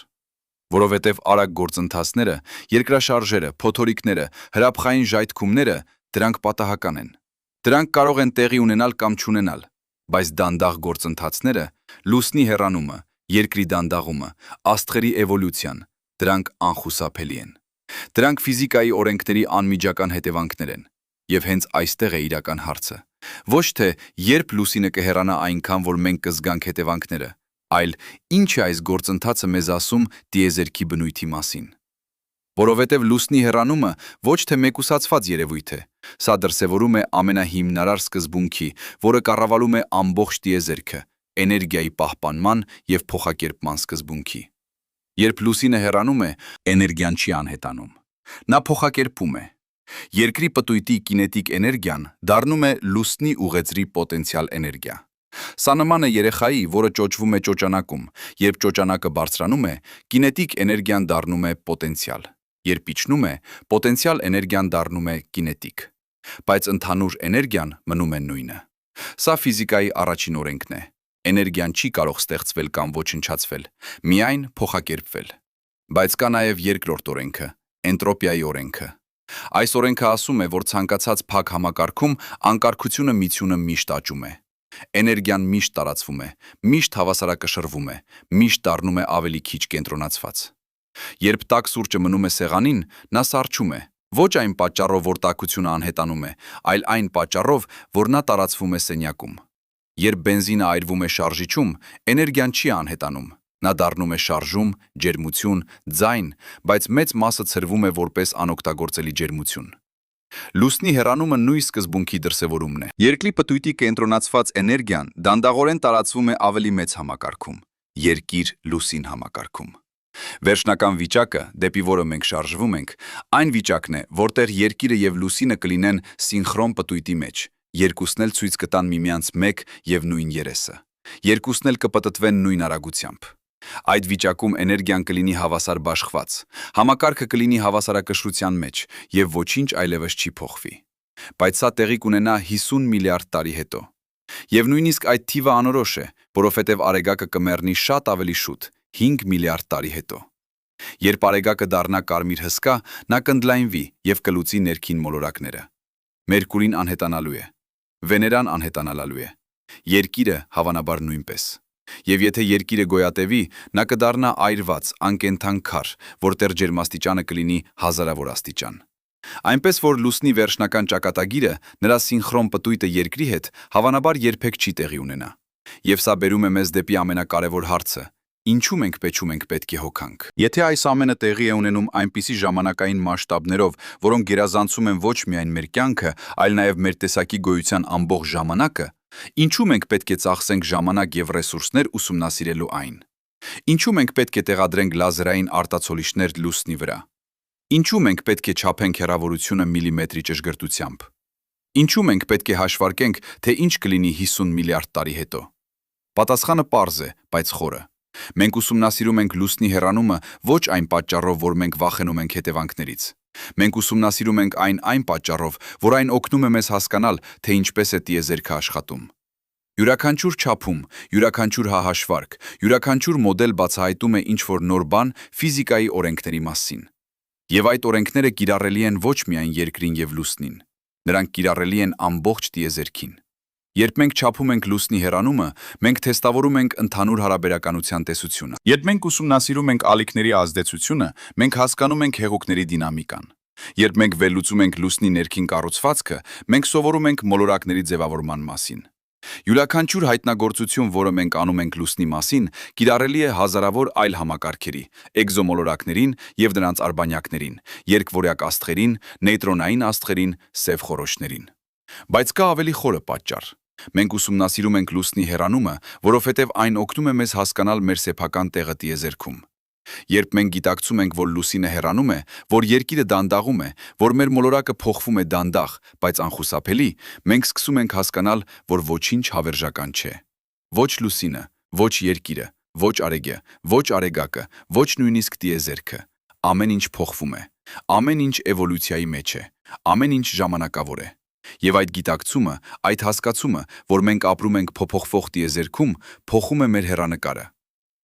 Որովհետև արագ գործընթացները, երկրաշարժերը, փոթորիկները, հրաբխային ժայթքումները, դրանք պատահական են։ Դրանք կարող են տեղի ունենալ կամ չունենալ, բայց դանդաղ գործընթացները, լուսնի հեռանումը, երկրի դանդաղումը, աստղերի էվոլյուցիան, դրանք անխուսափելի են։ Դրանք ֆիզիկայի օրենքների անմիջական հետևանքներ են, եւ հենց այստեղ է իրական հարցը։ Ոչ թե երբ լուսինը կհեռանա այնքան, որ մենք կզգանք հետևանքները, այլ ինչ է այս գործընթացը մեզ ասում տիեզերքի բնույթի մասին։ Որովհետև լուսնի հեռանումը ոչ թե մեկուսացված երևույթ է, սա դրսևորում է ամենահիմնարար սկզբունքի, որը կառավարում է ամբողջ տիեզերքը, էներգիայի պահպանման եւ փոխակերպման սկզբունքի։ Երբ լուսինը հեռանում է, էներգիան չի անհետանում։ Նա փոխակերպում է։ Երկրի պտույտի կինետիկ էներգիան դառնում է լուսնի ուղեծրի պոտենցիալ էներգիա։ Սա նման է երեխայի, որը ճոճվում է ճոճանակում, երբ ճոճանակը բարձրանում է, կինետիկ էներգիան դառնում է պոտենցիալ, երբ իջնում է, պոտենցիալ էներգիան դառնում է կինետիկ, բայց ընդհանուր էներգիան մնում է նույնը։ Սա ֆիզիկայի առաջին օրենքն է։ Էներգիան չի կարող ստեղծվել կամ ոչնչացվել, միայն փոխակերպվել։ Բայց կա նաև երկրորդ օրենքը, էնտրոպիայի օրենքը։ Այս օրենքը ասում է, որ ցանկացած փակ համակարգում անկարգությունը միցյունը միշտ աճում է։ Էներգիան միշտ տարածվում է, միշտ հավասարակշռվում է, միշտ դառնում է ավելի քիչ կենտրոնացված։ Երբ տաք սուրճը մնում է սեղանին, նա սառչում է, ոչ այն պատճառով, որ տաքությունը անհետանում է, այլ այն պատճառով, որ նա տարածվում է սենյակում։ Երբ բենզինը այրվում է շարժիչում, էներգիան չի անհետանում, նա դառնում է շարժում, ջերմություն, ձայն, բայց մեծ մասը ցրվում է որպես անօգտագործելի ջերմություն։ Լուսնի հեռանումը նույն սկզբունքի դրսևորումն է։ Երկրի պտույտի կենտրոնացված էներգիան դանդաղորեն տարածվում է ավելի մեծ համակարգում՝ երկիր-լուսին համակարգում։ Վերջնական վիճակը, դեպի որը մենք շարժվում ենք, այն վիճակն է, որտեղ երկիրը եւ լուսինը կլինեն սինխրոն պտույտի մեջ, երկուսն էլ ցույց կտան միմյանց մեկ եւ նույն երեսը։ Երկուսն էլ կպտտվեն նույն արագությամբ։ Այդ վիճակում էներգիան կլինի հավասար բաշխված, համակարգը կլինի հավասարակշռության մեջ եւ ոչինչ այլևս չի փոխվի։ Բայց սա տեղի կունենա 50 միլիարդ տարի հետո։ Եվ նույնիսկ այդ թիվը անորոշ է, որովհետև արեգակը կմեռնի շատ ավելի շուտ, 5 միլիարդ տարի հետո։ Երբ արեգակը դառնա կարմիր հսկա, նա կընդլայնվի եւ կլուծի ներքին մոլորակները։ Մերկուրին անհետանալու է, Վեներան անհետանալու է, Երկիրը հավանաբար նույնպես։ Եվ եթե Երկիրը գոյատևի, նա կդառնա այրված, անկենդան քար, որտեղ ջերմաստիճանը կլինի հազարավոր աստիճան։ Այնպես որ լուսնի վերջնական ճակատագիրը, նրա սինխրոն պտույտը Երկրի հետ, հավանաբար երբեք չի տեղի ունենա։ Եվ սա բերում է մեզ դեպի ամենակարևոր հարցը. ինչու մենք պեչում ենք պետք է հոգանք։ Եթե այս ամենը տեղի է ունենում այնպիսի ժամանակային մասշտաբներով, որոնք գերազանցում են ոչ միայն մեր կյանքը, այլ նաև մեր տեսակի գոյության ամբողջ ժամանակը, ինչու մենք պետք է ծախսենք ժամանակ եւ ռեսուրսներ ուսումնասիրելու այն։ Ինչու մենք պետք է տեղադրենք լազերային արտացոլիչներ լուսնի վրա։ Ինչու մենք պետք է չափենք հեռավորությունը միլիմետրի ճշգրտությամբ։ Ինչու մենք պետք է հաշվարկենք, թե ինչ կլինի 50 միլիարդ տարի հետո։ Պատասխանը պարզ է, բայց խորը։ Մենք ուսումնասիրում ենք լուսնի հեռանումը ոչ այն պատճառով, որ մենք վախենում ենք հետևանքներից։ Մենք ուսումնասիրում ենք այն պատճառով, որ այն օգնում է մեզ հասկանալ, թե ինչպես է տիեզերքը աշխատում։ Յուրաքանչյուր չափում, յուրաքանչյուր հահաշվարկ, յուրաքանչյուր մոդել բացահայտում է ինչ-որ նոր բան ֆիզիկայի օրենքների մասին։ Եվ այդ օրենքները կիրառելի են ոչ միայն Երկրին եւ լուսնին, նրանք կիրառելի են ամբողջ տիեզերքին։ Երբ մենք չափում ենք լուսնի հեռանումը, մենք թեստավորում ենք ընդհանուր հարաբերականության տեսությունը։ Երբ մենք ուսումնասիրում ենք ալիքների ազդեցությունը, մենք հասկանում ենք հեղուկների դինամիկան։ Երբ մենք վերլուծում ենք լուսնի ներքին կառուցվածքը, մենք սովորում ենք մոլորակների ձևավորման մասին։ Յուրաքանչյուր հայտնագործություն, որը մենք անում ենք լուսնի մասին, կիրառելի է հազարավոր այլ համակարգերի, էկզոմոլորակներին եւ դրանց արբանյակներին, երկվորյակ աստղերին, նեյտրոնային աստղերին, սև խորոչներին։ Բայց կա ավելի խորը պատճառ։ Մենք ուսումնասիրում ենք լուսնի հեռանումը, որովհետև այն օգնում է մեզ հասկանալ մեր սեփական տեղը տիեզերքում։ Երբ մենք գիտակցում ենք, որ լուսինը հեռանում է, որ Երկիրը դանդաղում է, որ մեր մոլորակը փոխվում է դանդաղ, բայց անխուսափելի, մենք սկսում ենք հասկանալ, որ ոչինչ հավերժական չէ։ Ոչ լուսինը, ոչ Երկիրը, ոչ արեգը, ոչ արեգակը, ոչ նույնիսկ տիեզերքը։ Ամեն ինչ փոխվում է, ամեն ինչ էվոլյուցիայի մեջ է, ամեն ինչ ժամանակավոր է։ Եվ այդ գիտակցումը, այդ հասկացումը, որ մենք ապրում ենք փոփոխվող տիեզերքում, փոխում է մեր հեռանկարը։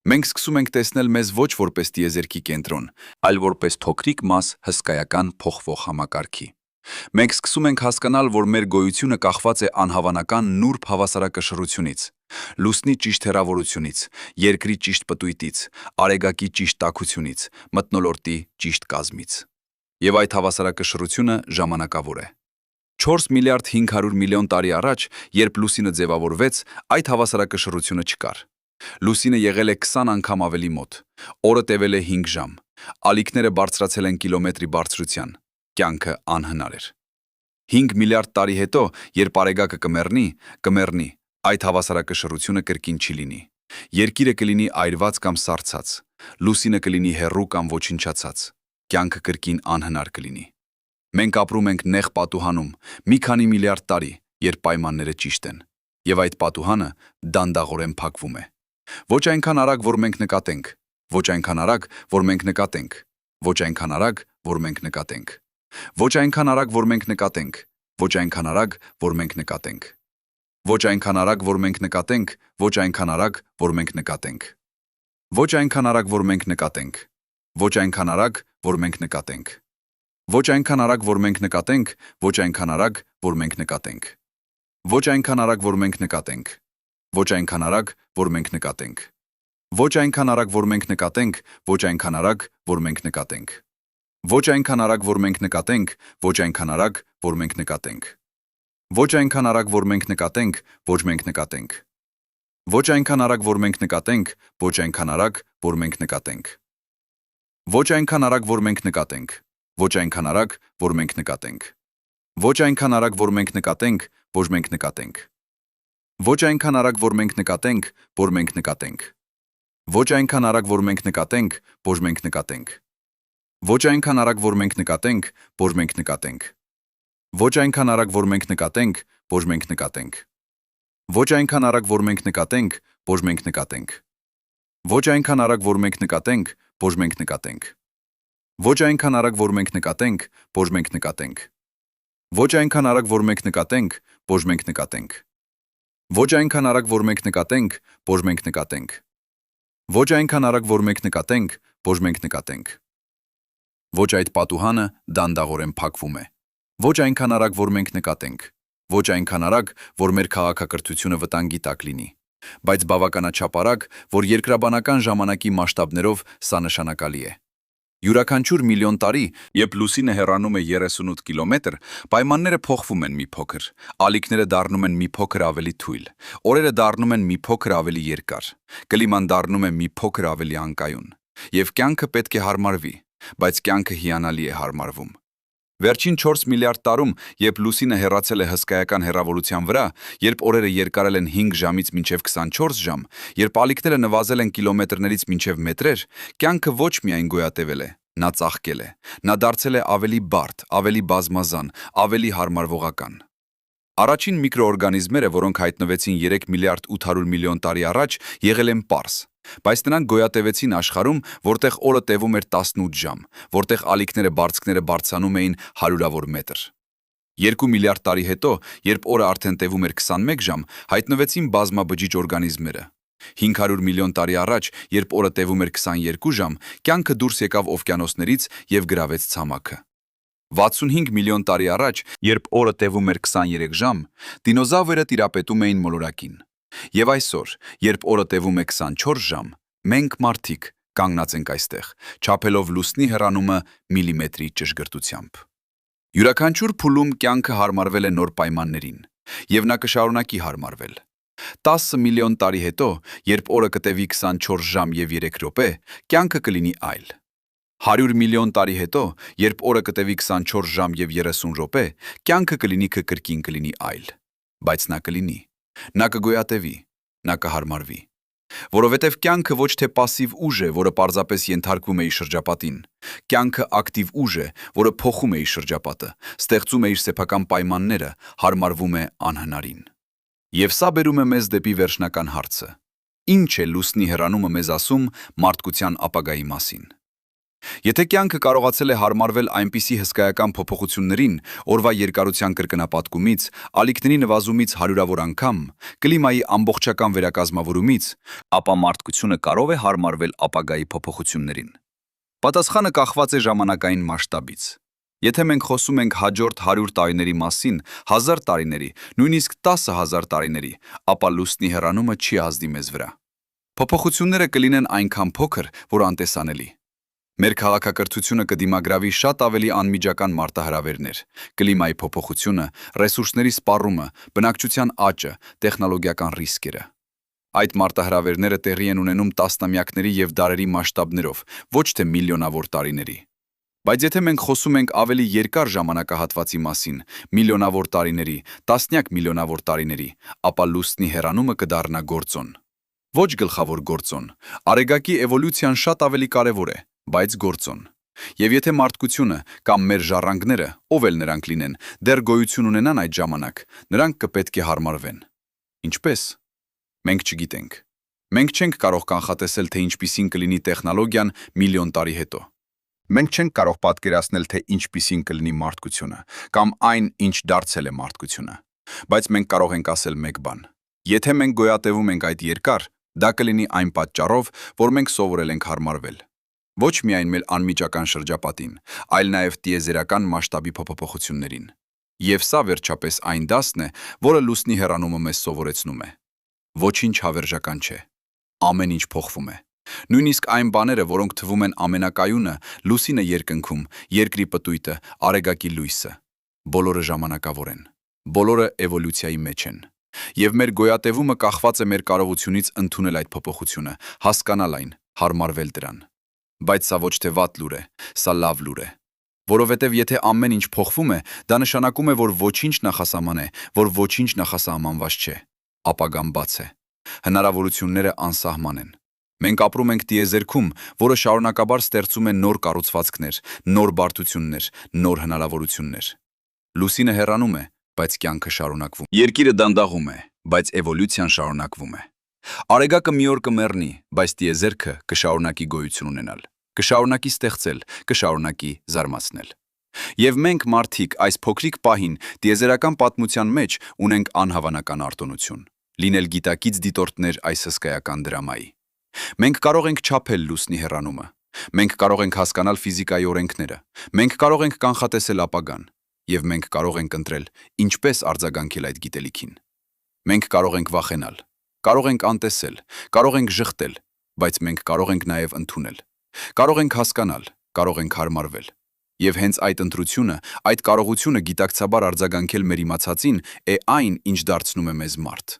Մենք սկսում ենք տեսնել մեզ ոչ որպես տիեզերքի կենտրոն, այլ որպես փոքրիկ մաս հսկայական փոխվող համակարգի։ Մենք սկսում ենք հասկանալ, որ մեր գոյությունը կախված է անհավանական նուրբ հավասարակշռությունից, լուսնի ճիշտ հեռավորությունից, Երկրի ճիշտ պտույտից, արեգակի ճիշտ տաքությունից, մթնոլորտի ճիշտ կազմից։ Եվ այդ հավասարակշռությունը ժամանակավոր է։ 4 միլիարդ 500 միլիոն տարի առաջ, երբ լուսինը ձևավորվեց, այդ հավասարակշռությունը չկար։ Լուսինը եղել է 20 անգամ ավելի մոտ, օրը տևել է 5 ժամ, ալիքները բարձրացել են կիլոմետրի բարձրության, կյանքը անհնար էր։ 5 միլիարդ տարի հետո, երբ արեգակը կմեռնի, այդ հավասարակշռությունը կրկին չի լինի։ Երկիրը կլինի այրված կամ սառցած, լուսինը կլինի հեռու կամ ոչնչացած, կյանքը կրկին անհնար կլինի։ Մենք ապրում ենք նեղ պատուհանում մի քանի միլիարդ տարի, երբ պայմանները ճիշտ են, եւ այդ պատուհանը դանդաղորեն փակվում է։ Ոչ այնքան արագ, որ մենք նկատենք, ոչ այնքան արագ, որ մենք նկատենք, ոչ այնքան արագ, որ մենք նկատենք, ոչ այնքան արագ, որ մենք նկատենք, ոչ այնքան արագ, որ մենք նկատենք, ոչ այնքան արագ, որ մենք նկատենք, ոչ այնքան արագ, որ մենք նկատենք, ոչ այնքան արագ, որ մենք նկատենք, ոչ այնքան արագ, որ մենք նկատենք, ոչ այնքան արագ, որ մենք նկատենք, ոչ այնքան արագ, որ մենք նկատենք, Ոչ այնքան արագ, որ մենք նկատենք։ Ոչ այնքան արագ, որ մենք նկատենք։ Ոչ այնքան արագ, որ մենք նկատենք, ոչ այնքան արագ, որ մենք նկատենք։ Ոչ այնքան արագ, որ մենք նկատենք, ոչ այնքան արագ, որ մենք նկատենք։ Ոչ այնքան արագ, որ մենք նկատենք, ոչ մենք նկատենք։ Ոչ այնքան արագ, որ մենք նկատենք, ոչ այնքան արագ, որ մենք նկատենք։ Ոչ այնքան արագ, որ մենք նկատենք, ոչ այնքան արագ, որ մենք նկատենք։ Ոչ այնքան արագ, որ մենք նկատենք, ոչ մենք նկատենք։ Ոչ այնքան արագ, որ մենք նկատենք, որ մենք նկատենք։ Ոչ այնքան արագ, որ մենք նկատենք, որ մենք նկատենք։ Ոչ այնքան արագ, որ մենք նկատենք, որ մենք նկատենք։ Ոչ այնքան արագ, որ մենք նկատենք, որ մենք նկատենք։ Ոչ այնքան արագ, որ մենք նկատենք, որ մենք նկատենք։ Ոչ այնքան արագ, որ մենք նկատենք, որ մենք նկատենք։ Ոչ այնքան արագ, որ մենք նկատենք, որ մենք նկատենք։ Ոչ այնքան արագ, որ մենք նկատենք, որ մենք նկատենք։ Ոչ այնքան արագ, որ մենք նկատենք, որ մենք նկատենք։ Ոչ այնքան արագ, որ մենք նկատենք, որ մենք նկատենք։ Ոչ այդ պատուհանը դանդաղորեն փակվում է։ Ոչ այնքան արագ, որ մենք նկատենք։ Ոչ այնքան արագ, որ մեր քաղաքակրթությունը վտանգի տակ լինի։ Բայց բավականաչափ արագ, որ երկրաբանական ժամանակի մասշտաբներով սա նշանակալի է։ Յուրաքանչյուր միլիոն տարի, երբ լուսինը հեռանում է 38 կիլոմետր, պայմանները փոխվում են մի փոքր, ալիքները դառնում են մի փոքր ավելի թույլ, օրերը դառնում են մի փոքր ավելի երկար, կլիման դառնում է մի փոքր ավելի անկայուն, եւ կյանքը պետք է հարմարվի, բայց կյանքը հիանալի է հարմարվում։ Վերջին 4 միլիարդ տարում, երբ լուսինը հեռացել է հսկայական հեռավորության վրա, երբ օրերը երկարել են 5 ժամից մինչև 24 ժամ, երբ ալիքները նվազել են կիլոմետրներից մինչև մետրեր, կյանքը ոչ միայն գոյատևել է, նա ծաղկել է, նա դարձել է ավելի բարդ, ավելի բազմազան, ավելի հարմարվողական։ Առաջին միկրոօրգանիզմները, որոնք հայտնվեցին 3 միլիարդ 800 միլիոն տարի առաջ, եղել են պարզ, բայց նրանք գոյատևեցին աշխարհում, որտեղ օրը տևում էր 18 ժամ, որտեղ ալիքները բարձկները բարձրանում էին հարյուրավոր մետր։ 2 միլիարդ տարի հետո, երբ օրը արդեն տևում էր 21 ժամ, հայտնվեցին բազմաբջիջ օրգանիզմները։ 500 միլիոն տարի առաջ, երբ օրը տևում էր 22 ժամ, կյանքը դուրս եկավ օվկիանոսներից եւ գրավեց ցամաքը։ 65 միլիոն տարի առաջ, երբ օրը տևում էր 23 ժամ, դինոզավրերը տիրապետում էին մոլորակին։ Եվ այսօր, երբ օրը տևում է 24 ժամ, մենք մարդիկ կանգնած ենք այստեղ, չափելով լուսնի հեռանումը միլիմետրի ճշգրտությամբ։ Յուրաքանչյուր փուլում կյանքը հարմարվել է նոր պայմաններին, եւ նա կշարունակի հարմարվել։ 10 միլիոն տարի հետո, երբ օրը կտևի 24 ժամ եւ 3 րոպե, կյանքը կլինի այլ։ 100 միլիոն տարի հետո, երբ օրը կտևի 24 ժամ եւ 30 րոպե, կյանքը կլինի կրկին կլինի այլ, բայց նա կլինի, նա կգոյատևի, նա կհարմարվի։ Որովհետև կյանքը ոչ թե պասիվ ուժ է, որը պարզապես ենթարկվում է իր շրջապատին։ Կյանքը ակտիվ ուժ է, որը փոխում է իր շրջապատը, ստեղծում է իր սեփական պայմանները, հարմարվում է անհնարին։ Եվ սա բերում է մեզ դեպի վերջնական հարցը. ինչ է լուսնի հեռանումը մեզ ասում մարդկության ապագայի մասին։ Եթե կյանքը կարողացել է հարմարվել այնպիսի հսկայական փոփոխություններին, օրվա երկարության կրկնապատկումից, ալիքների նվազումից հարյուրավոր անգամ, կլիմայի ամբողջական վերակազմավորումից, ապա մարդկությունը կարող է հարմարվել ապագայի փոփոխություններին։ Պատասխանը կախված է ժամանակային մասշտաբից։ Եթե մենք խոսում ենք հաջորդ 100 տարիների մասին, 1000 տարիների, նույնիսկ 10,000 տարիների, ապա լուսնի հեռանումը չի ազդի մեզ վրա։ Փոփոխությունները կլինեն այնքան փոքր, որ անտեսանելի։ Մեր քաղաքակրթությունը կդիմագրավի շատ ավելի անմիջական մարտահրավերներ՝ կլիմայի փոփոխությունը, ռեսուրսների սպառումը, բնակչության աճը, տեխնոլոգիական ռիսկերը։ Այդ մարտահրավերները տեղի են ունենում տասնամյակների եւ դարերի մասշտաբներով, ոչ թե միլիոնավոր տարիների։ Բայց եթե մենք խոսում ենք ավելի երկար ժամանակահատվածի մասին, միլիոնավոր տարիների, տասնյակ միլիոնավոր տարիների, ապա լուսնի հեռանումը կդառնա գործոն։ Ոչ գլխավոր գործոն, արեգակի էվոլյուցիան շատ ավելի կարևոր է, բայց գործոն։ Եվ եթե մարդկությունը կամ մեր ժառանգները, ով էլ նրանք լինեն, դեռ գոյություն ունենան այդ ժամանակ, նրանք կպետք է հարմարվեն։ Ինչպես։ Մենք չգիտենք։ Մենք չենք կարող կանխատեսել, թե ինչպիսին կլինի տեխնոլոգիան միլիոն տարի հետո։ Մենք չենք կարող պատկերացնել, թե ինչպիսին կլինի մարդկությունը, կամ այն, ինչ դարձել է մարդկությունը։ Բայց մենք կարող ենք ասել մեկ բան. եթե մենք գոյատևում ենք այդ երկար, դա կլինի այն պատճառով, որ մենք սովորել ենք հարմարվել։ Ոչ միայն մեր անմիջական շրջապատին, այլ նաև տիեզերական մասշտաբի փոփոխություններին։ Եվ սա վերջապես այն դասն է, որը լուսնի հեռանումը մեզ սովորեցնում է։ Ոչինչ հավերժական չէ։ Ամեն ինչ փոխվում է։ Նույնիսկ այն բաները, որոնք թվում են ամենակայունը, լուսինը երկնքում, երկրի պտույտը, արեգակի լույսը, բոլորը ժամանակավոր են։ Բոլորը էվոլյուցիայի մեջ են։ Եվ մեր գոյատևումը կախված է մեր կարողությունից ընդունել այդ փոփոխությունը, հասկանալ այն, հարմարվել դրան։ Բայց սա ոչ թե վատ լուր է, սա լավ լուր է։ Որովհետև եթե ամեն ինչ փոխվում է, դա նշանակում է, որ ոչինչ նախասահման է, որ ոչինչ նախասահմանված չէ։ Ապագան բաց է։ Հնարավորությունները անսահման են։ Մենք ապրում ենք տիեզերքում, որը շարունակաբար ստեղծում է նոր կառուցվածքներ, նոր բարդություններ, նոր հնարավորություններ։ Լուսինը հեռանում է, բայց կյանքը շարունակվում։ Երկիրը դանդաղում է, բայց էվոլյուցիան շարունակվում է։ Արեգակը մի օր կմեռնի, բայց տիեզերքը կշարունակի գոյություն ունենալ, կշարունակի ստեղծել, կշարունակի զարմացնել։ Եվ մենք մարդիկ այս փոքրիկ պահին տիեզերական պատմության մեջ ունենք անհավանական արտոնություն, լինել գիտակից դիտորդներ այս հսկայական դրամայի։ Մենք կարող ենք չափել լուսնի հեռանումը, մենք կարող ենք հասկանալ ֆիզիկայի օրենքները, մենք կարող ենք կանխատեսել ապագան, եւ մենք կարող ենք ընտրել ինչպես արձագանքել այդ գիտելիքին։ Մենք կարող ենք վախենալ, կարող ենք անտեսել, կարող ենք ժխտել, բայց մենք կարող ենք նաև ընդունել։ Կարող ենք հասկանալ, կարող ենք հարմարվել։ Եվ հենց այդ ընտրությունը, այդ կարողությունը գիտակցաբար արձագանքել մեր իմացածին է այն, ինչ դարձնում է մեզ մարդ։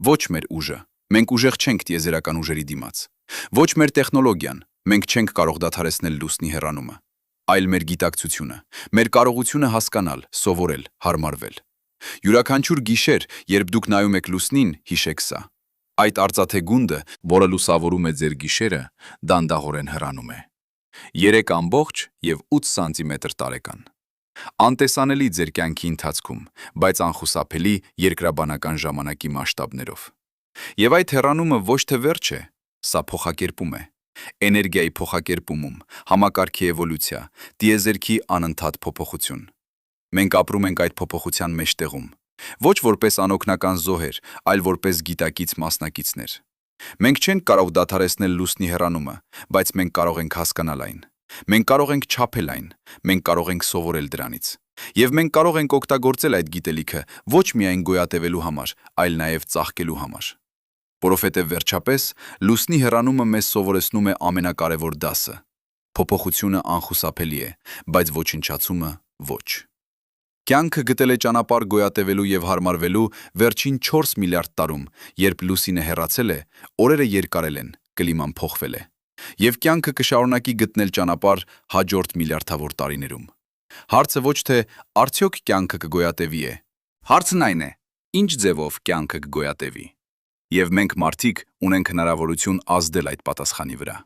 Ոչ մեր ուժը, մենք ուժեղ չենք տիեզերական ուժերի դիմաց։ Ոչ մեր տեխնոլոգիան, մենք չենք կարող դադարեցնել լուսնի հեռանումը, այլ մեր գիտակցությունը, մեր կարողությունը հասկանալ, սովորել, հարմարվել։ Յուրաքանչյուր գիշեր, երբ դուք նայում եք լուսնին, հիշեք սա։ Այդ արծաթե գունդը, որը լուսավորում է ձեր գիշերը, դանդաղորեն հեռանում է։ 3,8 սանտիմետր տարեկան։ Անտեսանելի ձեր կյանքի ընթացքում, բայց անխուսափելի երկրաբանական ժամանակի մասշտաբներով։ Եվ այդ հեռանումը ոչ թե վերջ է, սա փոխակերպում է։ Էներգիայի փոխակերպումում, համակարգի էվոլյուցիա, տիեզերքի անընդհատ փոփոխություն։ Մենք ապրում ենք այդ փոփոխության մեջտեղում, ոչ որպես անօգնական զոհեր, այլ որպես գիտակից մասնակիցներ։ Մենք չենք կարող դադարեցնել լուսնի հեռանումը, բայց մենք կարող ենք հասկանալ այն։ Մենք կարող ենք չափել այն, մենք կարող ենք սովորել դրանից։ Եվ մենք կարող ենք օգտագործել այդ գիտելիքը ոչ միայն գոյատևելու համար, այլ նաև ծաղկելու համար։ Որովհետև վերջապես լուսնի հեռանումը մեզ սովորեցնում է ամենակարևոր դասը։ Փոփոխությունը անխուսափելի է, բայց ոչնչացումը ոչ։ Կյանքը գտել է ճանապարհ գոյատևելու եւ հարմարվելու վերջին 4 միլիարդ տարում, երբ լուսինը հեռացել է, օրերը երկարել են, կլիման փոխվել է։ Եվ կյանքը կշարունակի գտնել ճանապարհ հաջորդ միլիարդավոր տարիներում։ Հարցը ոչ թե արդյոք կյանքը կգոյատևի է։ Հարցն այն է, ինչ ձևով կյանքը կգոյատևի։ Եվ մենք մարդիկ ունենք հնարավորություն ազդել այդ պատասխանի վրա։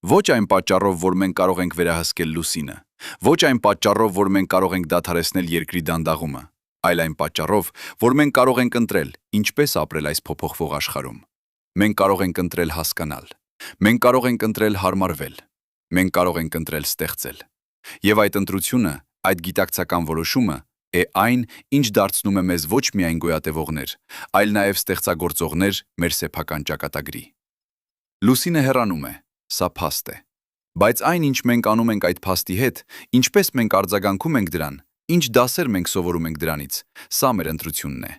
Ոչ այն պատճառով, որ մենք կարող ենք վերահսկել լուսինը, ոչ այն պատճառով, որ մենք կարող ենք դադարեցնել երկրի դանդաղումը, այլ այն պատճառով, որ մենք կարող ենք ընտրել ինչպես ապրել այս փոփոխվող աշխարհում։ Մենք կարող ենք ընտրել հասկանալ, մենք կարող ենք ընտրել հարմարվել, մենք կարող ենք ընտրել ստեղծել։ Եվ այդ ընտրությունը, այդ գիտակցական որոշումը է այն, ինչ դարձնում է մեզ ոչ միայն գոյատևողներ, այլ նաև ստեղծագործողներ մեր սեփական ճակատագրի։ Լուսինը հեռանում է, սա փաստ է։ Բայց այն, ինչ մենք անում ենք այդ փաստի հետ, ինչպես մենք արձագանքում ենք դրան, ինչ դասեր մենք սովորում ենք դրանից, սա մեր ընտրությունն է։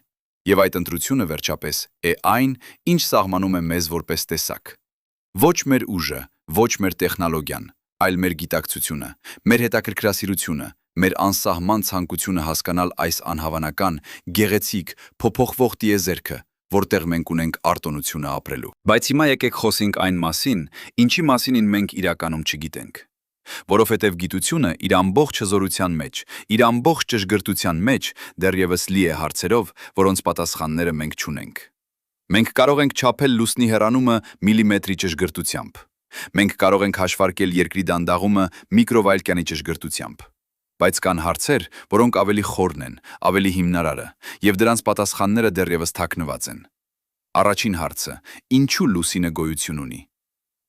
Եվ այդ ընտրությունը վերջապես է այն, ինչ սահմանում է մեզ որպես տեսակ։ Ոչ մեր ուժը, ոչ մեր տեխնոլոգիան, այլ մեր գիտակցությունը, մեր հետաքրքրասիրությունը, մեր անսահման ցանկությունը հասկանալ այս անհավանական, գեղեցիկ, փոփոխվող տիեզերքը, որտեղ մենք ունենք արտոնությունը ապրելու։ Բայց հիմա եկեք խոսենք այն մասին, ինչի մասին մենք իրականում չգիտենք։ Որովհետև գիտությունը իր ամբողջ հզորության մեջ, իր ամբողջ ճշգրտության մեջ դեռևս լի է հարցերով, որոնց պատասխանները մենք չունենք։ Մենք կարող ենք չափել լուսնի հեռանումը միլիմետրի ճշգրտությամբ։ Մենք կարող ենք հաշվարկել երկրի դանդաղումը միկրովայրկյանի ճշգրտությամբ։ Բայց կան հարցեր, որոնք ավելի խորն են, ավելի հիմնարարը, եւ դրանց պատասխանները դեռևս թաքնված են։ Առաջին հարցը՝ ինչու լուսինը գոյություն ունի։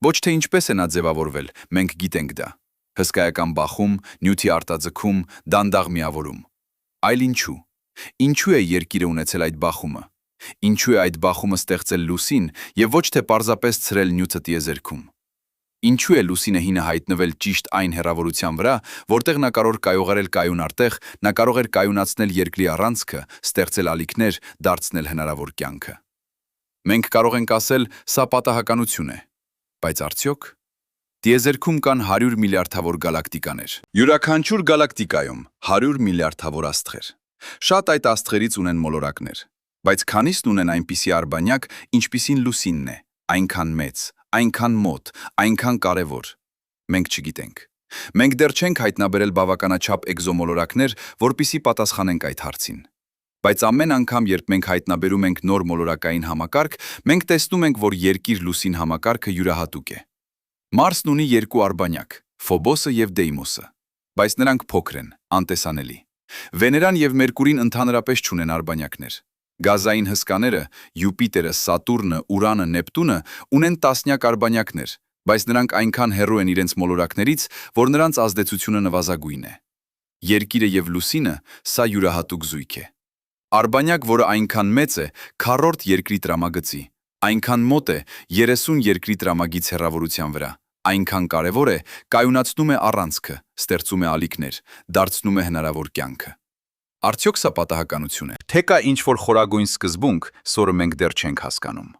Ոչ թե ինչպես է նա ձևավորվել, մենք գիտենք դա։ Հսկայական բախում, նյութի արտաձգում, դանդաղ միավորում։ Այլ ինչու։ Ինչու է երկիրը ունեցել այդ բախումը։ Ինչու է այդ բախումը ստեղծել լուսին եւ ոչ թե պարզապես ցրել նյութը տիեզերքում։ Ինչու է լուսինը հինը հայտնվել ճիշտ այն հեռավորության վրա, որտեղ նա կարող կայողարել կայուն արտեղ, նա կարող էր կայունացնել երկրի առանցքը, ստեղծել ալիքներ, դարձնել հնարավոր կյանքը։ Մենք կարող ենք ասել, սա պատահականություն է, բայց արդյոք տիեզերքում կան 100 միլիարդավոր գալակտիկաներ։ Յուրաքանչյուր գալակտիկայում 100 միլիարդավոր աստղեր։ Շատ այդ աստղերից ունեն մոլորակներ, բայց քանիսն ունեն այնպիսի արբանյակ, ինչպիսին լուսինն է, այնքան մեծ, այնքան մոտ, այնքան կարևոր։ Մենք չգիտենք։ Մենք դեռ չենք հայտնաբերել բավականաչափ էկզոմոլորակներ, որպիսի պատասխանենք այդ հարցին։ Բայց ամեն անգամ, երբ մենք հայտնաբերում ենք նոր մոլորակային համակարգ, մենք տեսնում ենք, որ Երկիր-Լուսին համակարգը յուրահատուկ է։ Մարսն ունի երկու արբանյակ՝ Ֆոբոսը և Դեյմոսը, բայց նրանք փոքր են, անտեսանելի։ Վեներան և Մերկուրին ընդհանրապես չունեն արբանյակներ։ Գազային հսկաները՝ Յուպիտերը, Սատուրնը, Ուրանը, Նեպտունը ունեն տասնյակ արբանյակներ, բայց նրանք այնքան հեռու են իրենց մոլորակներից, որ նրանց ազդեցությունը նվազագույն է։ Երկիրը և լուսինը սա յուրահատուկ զույգ է։ Արբանյակ, որը այնքան մեծ է, քառորդ երկրի տրամագծի, այնքան մոտ է 30 երկրի տրամագից հեռավորության վրա, այնքան կարևոր է, կայունացնում է առանցքը, ստեղծում է ալիքներ, դարձնում է հնարավոր կյանքը։ Արդյոք սա պատահականություն է, թե կա ինչ-որ խորագույն սկզբունք, որը մենք դեռ չենք հասկանում։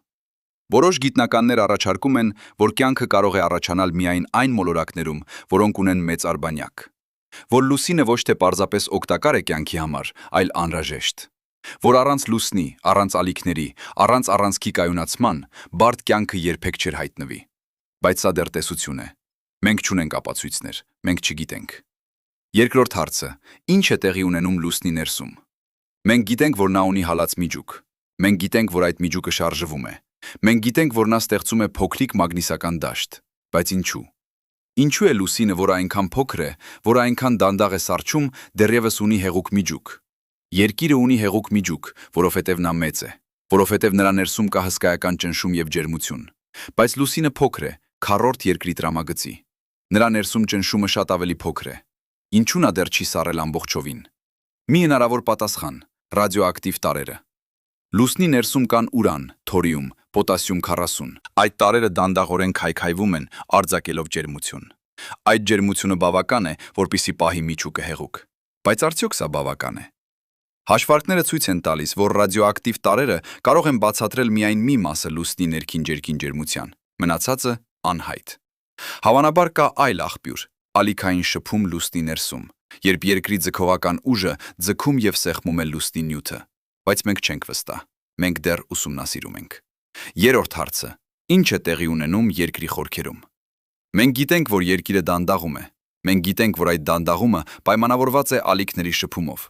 Որոշ գիտնականներ առաջարկում են, որ կյանքը կարող է առաջանալ միայն այն մոլորակներում, որոնք ունեն մեծ արբանյակ, որ լուսինը ոչ թե պարզապես օգտակար է կյանքի համար, այլ անհրաժեշտ, որ առանց լուսնի, առանց ալիքների, առանց առանցքի կայունացման, բարդ կյանքը երբեք չէր հայտնվի։ Բայց սա դեռ տեսություն է։ Մենք չունենք ապացույցներ, մենք չգիտենք։ Երկրորդ հարցը. ինչ է տեղի ունենում լուսնի ներսում։ Մենք գիտենք, որ նա ունի հալած միջուկ։ Մենք գիտենք, որ այդ միջուկը շարժվում է։ Մենք գիտենք, որ նա ստեղծում է փոքրիկ մագնիսական դաշտ։ Բայց ինչու։ Ինչու է լուսինը, որը այնքան փոքր է, որը այնքան դանդաղ է սառչում, դեռևս ունի հեղուկ միջուկ։ Երկիրը ունի հեղուկ միջուկ, որովհետև նա մեծ է, որովհետև նրա ներսում կա հսկայական ճնշում և ջերմություն։ Բայց լուսինը փոքր է, քառորդ երկրի տրամագծի։ Նրա ներսում ճնշումը շատ ավելի փոքր է։ Ինչու նա դեռ չի սառել ամբողջովին։ Մի հնարավոր պատասխան՝ ռադիոակտիվ տարրերը։ Լուսնի ներսում կան ուրան, թորիում, պոտասիում 40։ Այդ տարրերը դանդաղորեն քայքայվում են, արձակելով ջերմություն։ Այդ ջերմությունը բավական է, որպեսզի պահի միջուկը հեղուկ։ Բայց արդյոք սա բավական է։ Հաշվարկները ցույց են տալիս, որ ռադիոակտիվ տարրերը կարող են բացատրել միայն մի մասը լուսնի ներքին ջերքին ջերմության, մնացածը անհայտ։ Հավանաբար կա այլ աղբյուր՝ ալիքային շփում լուսնի ներսում, երբ երկրի ձգողական ուժը ձգում և սեղմում է լուսնի նյութը, բայց մենք չենք վստահ, մենք դեռ ուսումնասիրում ենք։ Երրորդ հարցը. ինչ է տեղի ունենում երկրի խորքերում։ Մենք գիտենք, որ երկիրը դանդաղում է։ Մենք գիտենք, որ այդ դանդաղումը պայմանավորված է ալիքների շփումով,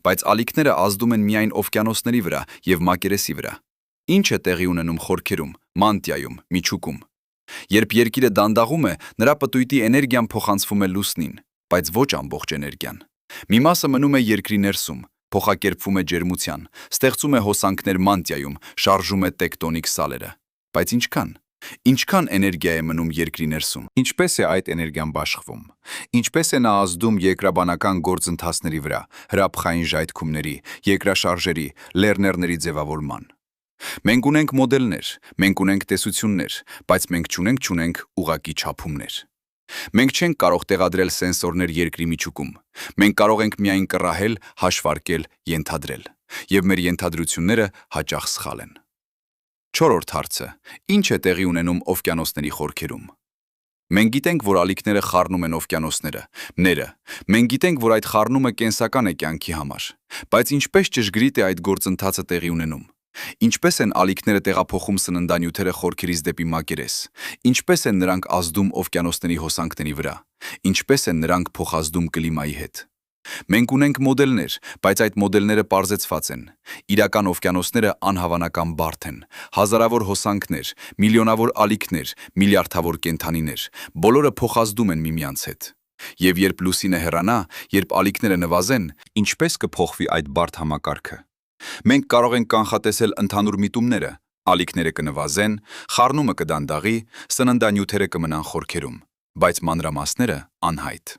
բայց ալիքները ազդում են միայն օվկիանոսների վրա և մակերեսի վրա։ Ինչ է տեղի ունենում խորքերում, մանտիայում, միջուկում։ Երբ երկիրը դանդաղում է, նրա պտույտի էներգիան փոխանցվում է լուսնին, բայց ոչ ամբողջ էներգիան։ Մի մասը մնում է երկրի ներսում, փոխակերպվում է ջերմության, ստեղծում է հոսանքներ մանտիայում, շարժում է տեկտոնիկ սալերը։ Բայց ինչքան էներգիա է մնում երկրի ներսում։ Ինչպես է այդ էներգիան բաշխվում։ Ինչպես է նա ազդում երկրաբանական գործընթացների վրա, հրաբխային ժայթքումների, երկրաշարժերի, լեռներների ձևավորման։ Մենք ունենք մոդելներ, մենք ունենք տեսություններ, բայց մենք չունենք ուղղակի չափումներ։ Մենք չենք կարող տեղադրել սենսորներ երկրի միջուկում։ Մենք կարող ենք միայն կռահել, հաշվարկել, ենթադրել։ Եվ մեր ենթադրությունները հաճախ սխալ են։ Չորրորդ հարցը. ինչ է տեղի ունենում օվկիանոսների խորքերում։ Մենք գիտենք, որ ալիքները խառնում են օվկիանոսները, ները։ Մենք գիտենք, որ այդ խառնումը կենսական է կյանքի համար։ Բայց ինչպես ճշգրիտ է այդ գործընթացը տեղի ունենում։ Ինչպես են ալիքները տեղափոխում սննդանյութերը խորքերից դեպի մակերես։ Ինչպես են նրանք ազդում օվկիանոսների հոսանքների վրա։ Ինչպես են նրանք փոխազդում կլիմայի հետ։ Մենք ունենք մոդելներ, բայց այդ մոդելները պարզեցված են։ Իրական օվկիանոսները անհավանական բարդ են։ Հազարավոր հոսանքներ, միլիոնավոր ալիքներ, միլիարդավոր կենդանիներ, բոլորը փոխազդում են միմյանց հետ։ Եվ երբ լուսինը հեռանա, երբ ալիքները նվազեն, ինչպես կփոխվի այդ բարդ համակարգը։ Մենք կարող ենք կանխատեսել ընդհանուր միտումները, ալիքները կնվազեն, խառնումը կդանդաղի, սննդանյութերը կմնան խորքերում, բայց մանրամասները անհայտ։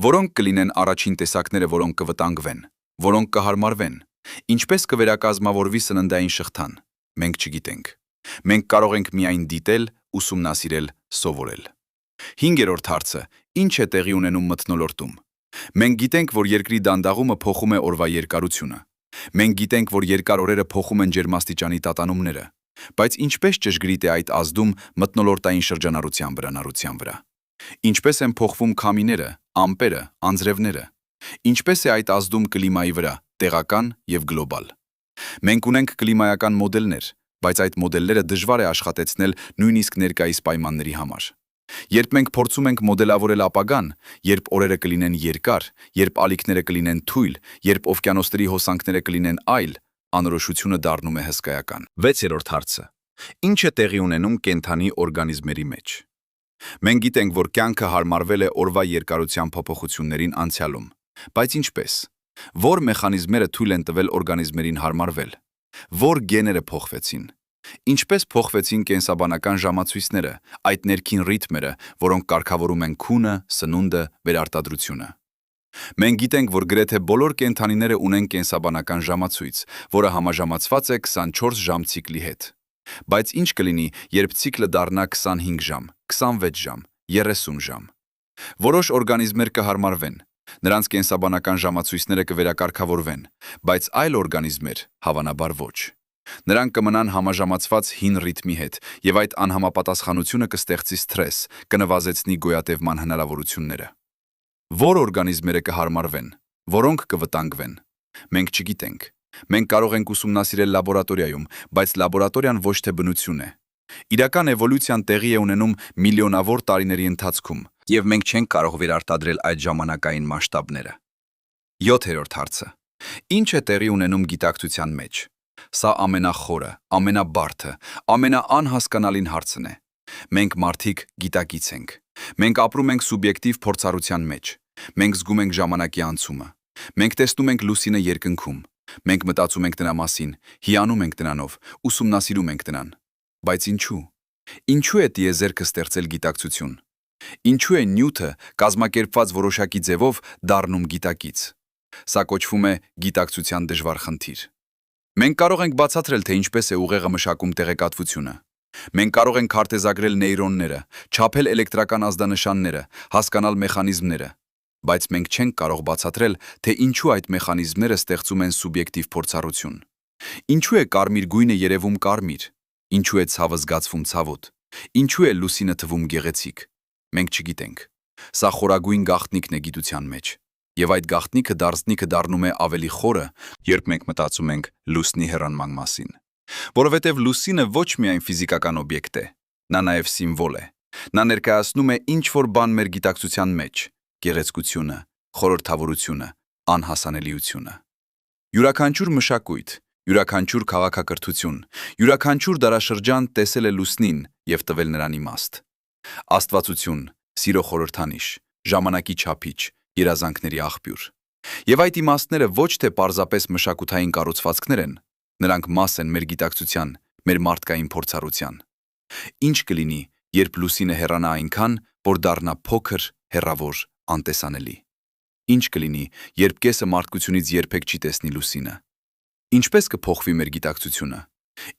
Որոնք կլինեն առաջին տեսակները, որոնք կվտանգվեն, որոնք կհարմարվեն, ինչպես կվերակազմավորվի սննդային շղթան, մենք չգիտենք։ Մենք կարող ենք միայն դիտել, ուսումնասիրել, սովորել։ 5-րդ հարցը. Ինչ է տեղի ունենում մթնոլորտում։ Մենք գիտենք, որ երկրի դանդաղումը փոխում է օրվա երկարությունը։ Մենք գիտենք, որ երկար օրերը փոխում են ջերմաստիճանի տատանումները, բայց ինչպես ճշգրիտ է այդ ազդում մթնոլորտային շրջանառության վրա։ Ինչպես են փոխվում քամիները, ամպերը, անձրևները։ Ինչպես է այդ ազդում կլիմայի վրա, տեղական եւ գլոբալ։ Մենք ունենք կլիմայական մոդելներ, բայց այդ մոդելները դժվար է աշխատեցնել նույնիսկ ներկայիս պայմանների համար։ Երբ մենք փորձում ենք մոդելավորել ապագան, երբ օրերը կլինեն երկար, երբ ալիքները կլինեն թույլ, երբ օվկիանոսների հոսանքները կլինեն այլ, անորոշությունը դառնում է հսկայական։ 6-րդ հարցը. Ինչ է տեղի ունենում կենդանի օրգանիզմերի մեջ։ Մենք գիտենք, որ կյանքը հարմարվել է օրվա երկարության փոփոխություններին անցյալում, բայց ինչպես։ Որ մեխանիզմները թույլ են տվել օրգանիզմերին հարմարվել։ Որ գեները փոխվեցին։ Ինչպես փոխվեցին կենսաբանական ժամացույցները, այդ ներքին ռիթմերը, որոնք կարգավորում են քունը, սնունդը, վերարտադրությունը։ Մենք գիտենք, որ գրեթե բոլոր կենդանիները ունեն կենսաբանական ժամացույց, որը համաժամացված է 24 ժամ ցիկլի հետ։ Բայց ինչ կլինի, երբ ցիկլը դառնա 25 ժամ, 26 ժամ, 30 ժամ։ Որոշ օրգանիզմներ կհարմարվեն, նրանց կենսաբանական ժամացույցները կվերակարգավորվեն, բայց այլ օրգանիզմներ, հավանաբար ոչ։ Նրանք կմնան համաժամացված հին ռիթմի հետ, եւ այդ անհամապատասխանությունը կստեղծի սթրես, կնվազեցնի գոյատևման հնարավորությունները։ Որ օրգանիզմները կհարմարվեն, որոնք կվտանգվեն, մենք չգիտենք։ Մենք կարող ենք ուսումնասիրել լաբորատորիայում, բայց լաբորատորիան ոչ թե բնություն է։ Իրական էվոլյուցիան տեղի է ունենում միլիոնավոր տարիների ընթացքում, եւ մենք չենք կարող վերարտադրել այդ ժամանակային մասշտաբները։ 7-րդ հարցը. Ինչ է տեղի ունենում գիտակցության մեջ։ Սա ամենախորը, ամենաբարդը, ամենաանհասկանալին հարցն է։ Մենք մարդիկ գիտակից ենք։ Մենք ապրում ենք սուբյեկտիվ փորձառության մեջ։ Մենք զգում ենք ժամանակի անցումը։ Մենք տեսնում ենք լուսինը երկնքում։ Մենք մտածում ենք նրա մասին, հիանում ենք նրանով, ուսումնասիրում ենք նրան։ Բայց ինչու։ Ինչու է տիեզերքը ստեղծել գիտակցություն։ Ինչու է նյութը կազմակերպված որոշակի ձևով դառնում գիտակից։ Սա կոչվում է գիտակցության դժվար խնդիր։ Մենք կարող ենք բացատրել, թե ինչպես է ուղեղը մշակում տեղեկատվությունը։ Մենք կարող ենք քարտեզագրել նեյրոնները, չափել էլեկտրական ազդանշանները, հասկանալ մեխանիզմները, բայց մենք չենք կարող բացատրել, թե ինչու այդ մեխանիզմները ստեղծում են սուբյեկտիվ փորձառություն։ Ինչու է կարմիր գույնը երևում կարմիր։ Ինչու է ցավը զգացվում ցավոտ։ Ինչու է լուսինը թվում գեղեցիկ։ Մենք չգիտենք։ Սա խորագույն գաղտնիքն է գիտության մեջ։ Եվ այդ գաղտնիքը դառնում է ավելի խորը, երբ մենք մտածում ենք լուսնի հեռանման մասին։ Որովհետև լուսինը ոչ միայն ֆիզիկական օբյեկտ է, նա նաև սիմվոլ է։ Նա ներկայացնում է ինչ-որ բան մեր գիտակցության մեջ՝ գեղեցկությունը, խորհրդավորությունը, անհասանելիությունը։ Յուրաքանչյուր մշակույթ, յուրաքանչյուր քաղաքակրթություն, յուրաքանչյուր դարաշրջան տեսել է լուսնին եւ տվել նրան իմաստ։ Աստվածություն, սիրո խորհրդանիշ, ժամանակի չափիչ, երազանքների աղբյուր։ Եվ այդ իմաստները ոչ թե պարզապես մշակութային կառուցվածքներ են, նրանք մաս են մեր գիտակցության, մեր մարդկային փորձառության։ Ինչ կլինի, երբ լուսինը հեռանա այնքան, որ դառնա փոքր, հեռավոր, անտեսանելի։ Ինչ կլինի, երբ կեսը մարդկությունից երբեք չի տեսնի լուսինը։ Ինչպես կփոխվի մեր գիտակցությունը։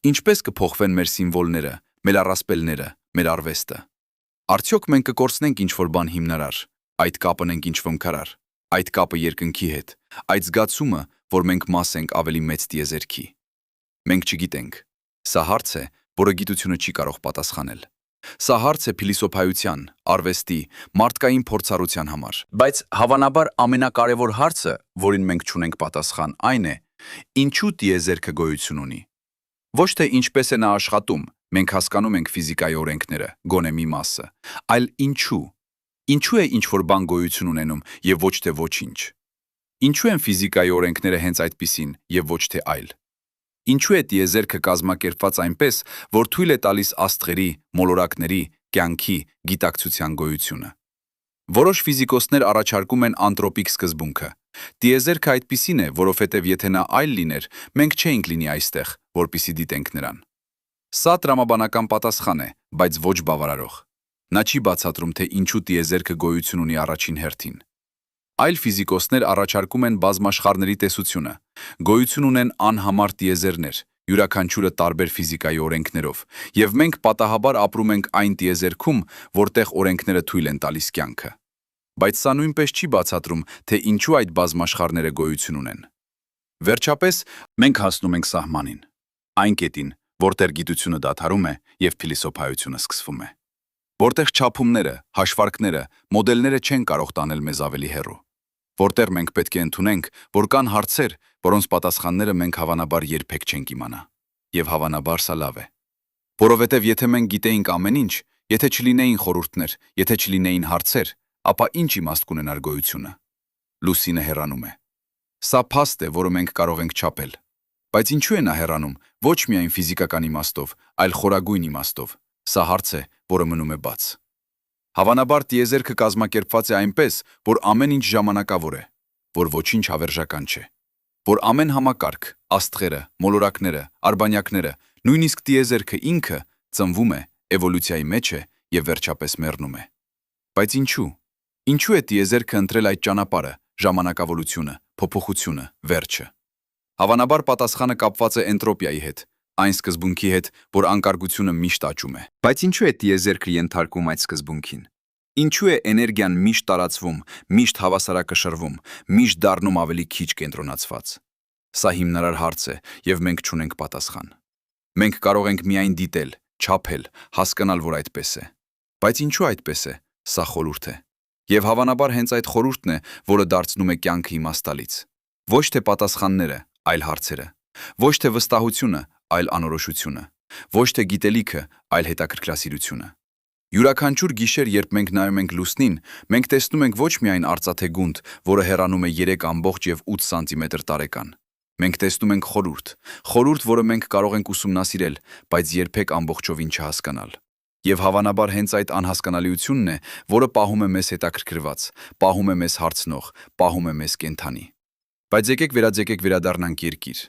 Ինչպես կփոխվեն մեր սիմվոլները, մեր առասպելները, մեր արվեստը։ Արդյոք մենք կկորցնենք ինչ-որ բան հիմնարար, այդ կապն ենք ինչ վնքարար, այդ կապը երկնքի հետ, այդ զգացումը, որ մենք մաս ենք ավելի մեծ տիեզերքի։ Մենք չգիտենք։ Սա հարց է, որը գիտությունը չի կարող պատասխանել։ Սա հարց է փիլիսոփայության, արվեստի, մարդկային փորձառության համար։ Բայց հավանաբար ամենակարևոր հարցը, որին մենք չունենք պատասխան, այն է. ինչու տիեզերքը գոյություն ունի։ Ոչ թե ինչպես է նա աշխատում, մենք հասկանում ենք ֆիզիկայի օրենքները, գոնե մի մասը, այլ ինչու։ Ինչու է ինչ-որ բան գոյություն ունենում եւ ոչ թե ոչինչ։ Ինչու են ֆիզիկայի օրենքները հենց այդպիսին եւ ոչ թե այլ։ Ինչու է տիեզերքը կազմակերպված այնպես, որ թույլ է տալիս աստղերի, մոլորակների, կյանքի, գիտակցության գոյությունը։ Որոշ ֆիզիկոսներ առաջարկում են անտրոպիկ սկզբունքը։ Տիեզերքը այդպիսին է, որովհետև եթե նա այլ լիներ, մենք չէինք լինի այստեղ, որպեսզի դիտենք նրան։ Սա տրամաբանական պատասխան է, բայց ոչ բավարարող։ Նա չի բացատրում, թե ինչու տիեզերքը գոյություն ունի առաջին հերթին։ Այլ ֆիզիկոսներ առաջարկում են բազմաշխարհների տեսությունը։ Գոյություն ունեն անհամար տիեզերներ, յուրաքանչյուրը տարբեր ֆիզիկայի օրենքներով, եւ մենք պատահաբար ապրում ենք այն տիեզերքում, որտեղ օրենքները թույլ են տալիս կյանքը։ Բայց սա նույնպես չի բացատրում, թե ինչու այդ բազմաշխարհները գոյություն ունեն։ Վերջապես, մենք հասնում ենք սահմանին, այն կետին, որտեղ գիտությունը դադարում է եւ փիլիսոփայությունը սկսվում է։ Որտեղ չափումները, հաշվարկները, մոդելները չեն կարող տանել մեզ ավելի հեռու։ Որտեղ մենք պետք է ընդունենք, որ կան հարցեր, որոնց պատասխանները մենք հավանաբար երբեք չենք իմանա։ Եվ հավանաբար սա լավ է։ Որովհետև եթե մենք գիտեինք ամեն ինչ, եթե չլինեին խորհուրդներ, եթե չլինեին հարցեր, ապա ինչ իմաստ կունենար գոյությունը։ Լուսինը հեռանում է։ Սա փաստ է, որը մենք կարող ենք չափել։ Բայց ինչու է նա հեռանում, ոչ միայն ֆիզիկական իմաստով, այլ խորագույն իմաստով։ Սա հարց է, որը մնում է բաց։ Հավանաբար տիեզերքը կազմակերպված է այնպես, որ ամեն ինչ ժամանակավոր է, որ ոչինչ հավերժական չէ, որ ամեն համակարգ, աստղերը, մոլորակները, արբանյակները, նույնիսկ տիեզերքը ինքը ծնվում է, էվոլյուցիայի մեջ է եւ վերջապես մեռնում է։ Բայց ինչու։ Ինչու է տիեզերքը ընտրել այդ ճանապարհը, ժամանակավորությունը, փոփոխությունը, վերջը։ Հավանաբար պատասխանը կապված է էնտրոպիայի հետ, այն սկզբունքի հետ, որ անկարգությունը միշտ աճում է։ Բայց ինչու է տիեզերքը ենթարկում այդ սկզբունքին։ Ինչու է էներգիան միշտ տարածվում, միշտ հավասարակշռվում, միշտ դառնում ավելի քիչ կենտրոնացված։ Սա հիմնարար հարց է, եւ մենք չունենք պատասխան։ Մենք կարող ենք միայն դիտել, չափել, հասկանալ, որ այդպես է։ Բայց ինչու այդպես է, սա խորհուրդ է։ Եվ հավանաբար հենց այդ խորհուրդն է, որը դարձնում է կյանքը իմաստալից։ Ոչ թե պատասխանները, այլ հարցերը։ Ոչ թե վստահությունը, այլ անորոշությունը։ Ոչ թե գիտելիքը, այլ հետաքրքրասիրությունը։ Յուրաքանչյուր գիշեր, երբ մենք նայում ենք լուսնին, մենք տեսնում ենք ոչ միայն արծաթե գունդ, որը հեռանում է 3,8 սանտիմետր տարեկան։ Մենք տեսնում ենք խորհուրդ, որը մենք կարող ենք ուսումնասիրել, բայց երբեք ամբողջովին չհասկանալ։ Եվ հավանաբար հենց այդ անհասկանալիությունն է, որը պահում է մեզ հետաքրքրված, պահում է մեզ հարցնող, պահում է մեզ կենդանի։ Բայց եկեք վերադառնանք երկիր։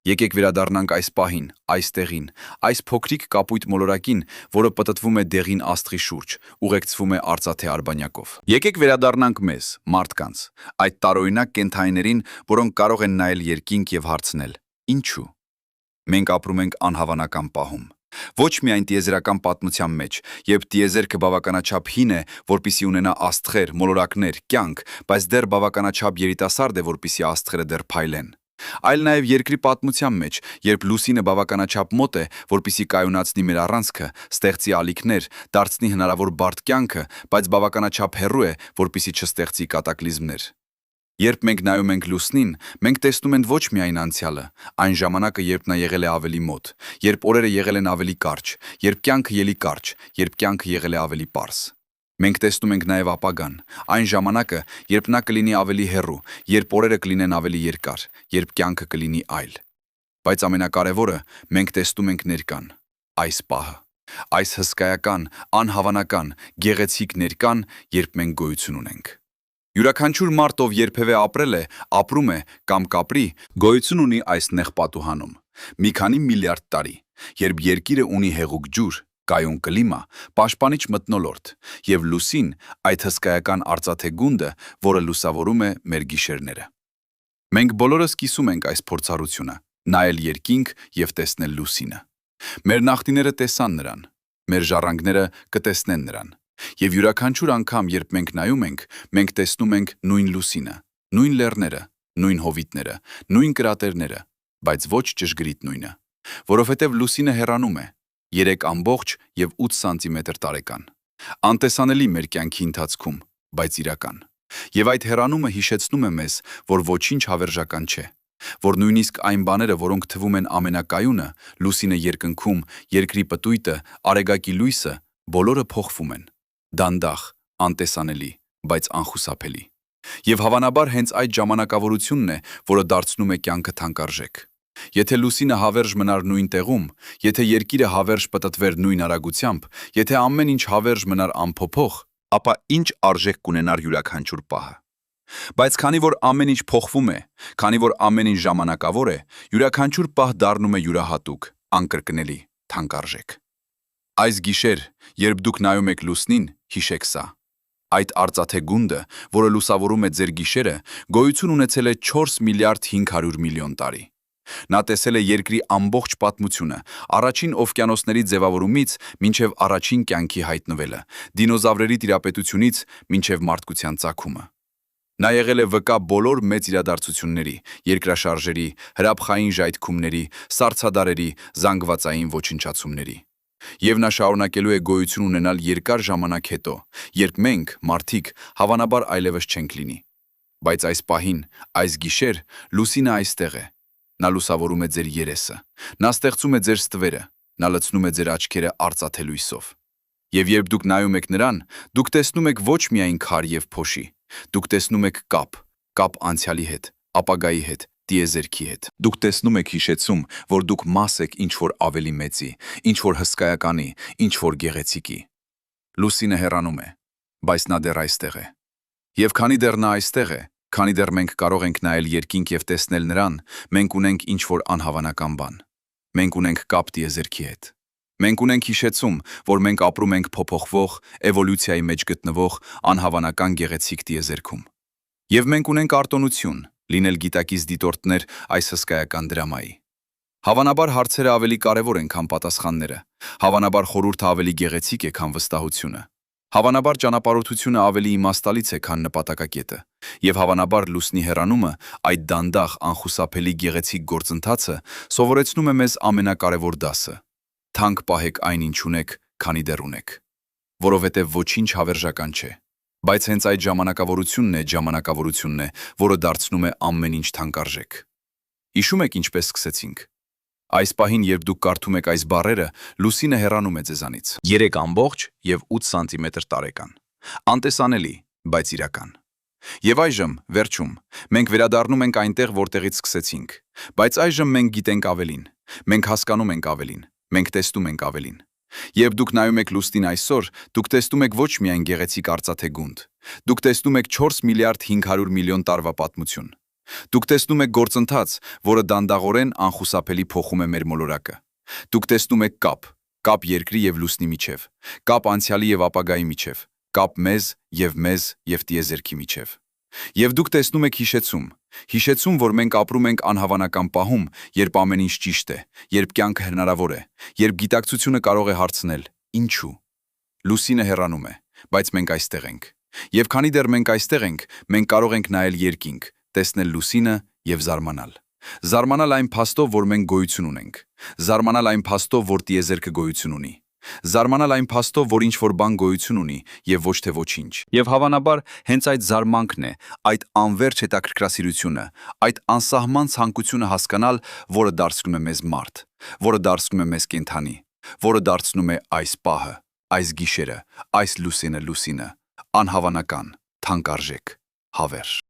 Եկեք վերադառնանք այս պահին, այս տեղին, այս փոքրիկ կապույտ մոլորակին, որը պտտվում է դեղին աստղի շուրջ, ուղեկցվում է արծաթե արբանյակով։ Եկեք վերադառնանք մեզ, մարդկանց, այդ տարօրինակ կենդանիներին, որոնք կարող են նայել երկինք եւ հարցնել. ինչու։ Մենք ապրում ենք անհավանական պահում։ Ոչ միայն տիեզերական պատմության մեջ, երբ տիեզերքը բավականաչափ հին է, որպիսի ունենա աստղեր, մոլորակներ, կյանք, բայց դեռ բավականաչափ երիտասարդ է, որպիսի աստղերը դեռ փայլեն։ Այլ նաև երկրի պատմության մեջ, երբ լուսինը բավականաչափ մոտ է, որպիսի կայունացնի մեր առանցքը, ստեղծի ալիքներ, դարձնի հնարավոր բարդ կյանքը, բայց բավականաչափ հեռու է, որպիսի չստեղծի կատակլիզմներ։ Երբ մենք նայում ենք լուսնին, մենք տեսնում ենք ոչ միայն անցյալը, այն ժամանակը, երբ նա եղել է ավելի մոտ, երբ օրերը եղել են ավելի կարճ, երբ կյանքը ելի կարճ, երբ կյանքը եղել է ավելի պարզ։ Մենք տեսնում ենք նաև ապագան, այն ժամանակը, երբ նա կլինի ավելի հեռու, երբ օրերը կլինեն ավելի երկար, երբ կյանքը կլինի այլ։ Բայց ամենակարևորը, մենք տեսնում ենք ներկան, այս պահը, այս հսկայական, անհավանական, գեղեցիկ ներկան, երբ մենք գոյություն ունենք։ Յուրաքանչյուր մարդ, ով երբևէ ապրել է, ապրում է կամ կապրի, գոյություն ունի այս նեղ պատուհանում։ Մի քանի միլիարդ տարի, երբ երկիրը ունի հեղուկ ջուր, կայուն կլիմա, պաշտպանիչ մթնոլորտ եւ լուսին, այդ հսկայական արծաթե գունդը, որը լուսավորում է մեր գիշերները։ Մենք բոլորս կիսում ենք այս փորձառությունը, նայել երկինք եւ տեսնել լուսինը։ Մեր նախնիները տեսան նրան, մեր ժառանգները կտեսնեն նրան։ Եվ յուրաքանչյուր անգամ, երբ մենք նայում ենք, մենք տեսնում ենք նույն լուսինը, նույն լեռները, նույն հովիտները, նույն կրատերները, բայց ոչ ճշգրիտ նույնը, որովհետև լուսինը հեռանում է 3,8 սանտիմետր տարեկան։ Անտեսանելի մեր կյանքի ընթացքում, բայց իրական։ Եվ այդ հեռանումը հիշեցնում է մեզ, որ ոչինչ հավերժական չէ, որ նույնիսկ այն բաները, որոնք թվում են ամենակայունը, լուսինը երկնքում, երկրի պտույտը, արեգակի լույսը, բոլորը փոխվում են։ Դանդաղ, անտեսանելի, բայց անխուսափելի։ Եվ հավանաբար հենց այդ ժամանակավորությունն է, որը դարձնում է կյանքը թանկարժեք։ Եթե լուսինը հավերժ մնար նույն տեղում, եթե երկիրը հավերժ պտտվեր նույն արագությամբ, եթե ամեն ինչ հավերժ մնար անփոփոխ, ապա ինչ արժեք կունենար յուրաքանչյուր պահը։ Բայց քանի որ ամեն ինչ փոխվում է, քանի որ ամեն ինչ ժամանակավոր է, յուրաքանչյուր պահ դառնում է յուրահատուկ, անկրկնելի, թանկարժեք։ Այս գիշեր, երբ դուք նայում եք լուսնին, հիշեք սա։ Այդ արծաթե գունդը, որը լուսավորում է ձեր գիշերը, գոյություն ունեցել է 4 միլիարդ 500 միլիոն տարի։ Նա տեսել է երկրի ամբողջ պատմությունը, առաջին օվկիանոսների ձևավորումից մինչև առաջին կյանքի հայտնվելը, դինոզավրերի տիրապետությունից մինչև մարդկության ծագումը։ Նա եղել է վկա բոլոր մեծ իրադարձությունների, երկրաշարժերի, հրաբխային ժայթքումների, սառցադարերի, զանգվածային ոչնչացումների։ Եվ նա շարունակելու է գոյություն ունենալ երկար ժամանակ հետո, երբ մենք, մարդիկ, հավանաբար այլևս չենք լինի։ Բայց այս պահին, այս գիշեր, լուսինը այստեղ է։ Նա լուսավորում է ձեր երեսը, նա ստեղծում է ձեր ստվերը, նա լցնում է ձեր աչքերը արծաթե լույսով։ Եվ երբ դուք նայում եք նրան, դուք տեսնում եք ոչ միայն քար եւ փոշի, դուք տեսնում եք կապ անցյալի հետ, ապագայի հետ, տիեզերքի հետ։ Դուք տեսնում եք հիշեցում, որ դուք մաս եք ինչ-որ ավելի մեծի, ինչ-որ հսկայականի, ինչ-որ գեղեցիկի։ Լուսինը հեռանում է, բայց նա դեռ այստեղ է։ Եվ քանի դեռ նա այստեղ է, քանի դեռ մենք կարող ենք նայել երկինք եւ տեսնել նրան, մենք ունենք ինչ-որ անհավանական բան։ Մենք ունենք կապ տիեզերքի հետ։ Մենք ունենք հիշեցում, որ մենք ապրում ենք փոփոխվող, էվոլյուցիայի մեջ գտնվող անհավանական գեղեցիկ տիեզերքում։ Եվ մենք ունենք արտոնություն լինել գիտակից դիտորդներ այս հսկայական դրամայի։ Հավանաբար հարցերը ավելի կարևոր են, քան պատասխանները։ Հավանաբար խորհուրդը ավելի գեղեցիկ է, քան վստահությունը։ Հավանաբար ճանապարհորդությունը ավելի իմաստալից է, քան նպատակակետը։ Եվ հավանաբար լուսնի հեռանումը, այդ դանդաղ, անխուսափելի գեղեցիկ գործընթացը սովորեցնում է մեզ ամենակարևոր դասը. թանկ պահեք այն, ինչ ունեք, քանի դեռ ունեք, որովհետև ոչինչ հավերժական չէ։ Բայց հենց այդ ժամանակավորությունն է, որը դարձնում է ամեն ինչ թանկարժեք։ Հիշում եք ինչպես սկսեցինք։ Այս պահին, երբ դուք կարդում եք այս բառերը, լուսինը հեռանում է ձեզանից։ 3,8 սանտիմետր տարեկան։ Անտեսանելի, բայց իրական։ Եվ այժմ, վերջում, մենք վերադառնում ենք այնտեղ, որտեղից սկսեցինք։ Բայց այժմ մենք գիտենք ավելին։ Մենք հասկանում ենք ավելին։ Մենք տեսնում ենք ավելին։ Երբ դուք նայում եք լուսնին այսօր, դուք տեսնում եք ոչ միայն գեղեցիկ արծաթե գունդ։ Դուք տեսնում եք 4 միլիարդ 500 միլիոն տարվա պատմություն։ Դուք տեսնում եք գործընթաց, որը դանդաղորեն անխուսափելի փոխում է մեր մոլորակը։ Դուք տեսնում եք կապ երկրի եւ լուսնի միջև, կապ անցյալի եւ ապագայի միջև, կապ մեզ եւ տիեզերքի միջև։ Եվ դուք տեսնում եք հիշեցում, որ մենք ապրում ենք անհավանական պահում, երբ ամեն ինչ ճիշտ է, երբ կյանքը հնարավոր է, երբ գիտակցությունը կարող է հարցնել. ինչու։ Լուսինը հեռանում է, բայց մենք այստեղ ենք։ Եվ քանի դեռ մենք այստեղ ենք, մենք կարող ենք նայել երկինք, տեսնել լուսինը եւ զարմանալ։ Զարմանալ այն փաստով, որ մենք գոյություն ունենք։ Զարմանալ այն փաստով, որ տիեզերքը գոյություն ունի։ Զարմանալ այն փաստով, որ ինչ-որ բան գոյություն ունի եւ ոչ թե ոչինչ։ Եվ հավանաբար հենց այդ զարմանքն է, այդ անverջ հետաքրքրասիրությունը, այդ անսահման ցանկությունը հասկանալ, որը դարձնում է մեզ մարդ, որը դարձնում է մեզ կենդանի, որը դարձնում է այս պահը, այս գիշերը, այս լուսինը, անհավանական, թանկարժեք, հավերժ։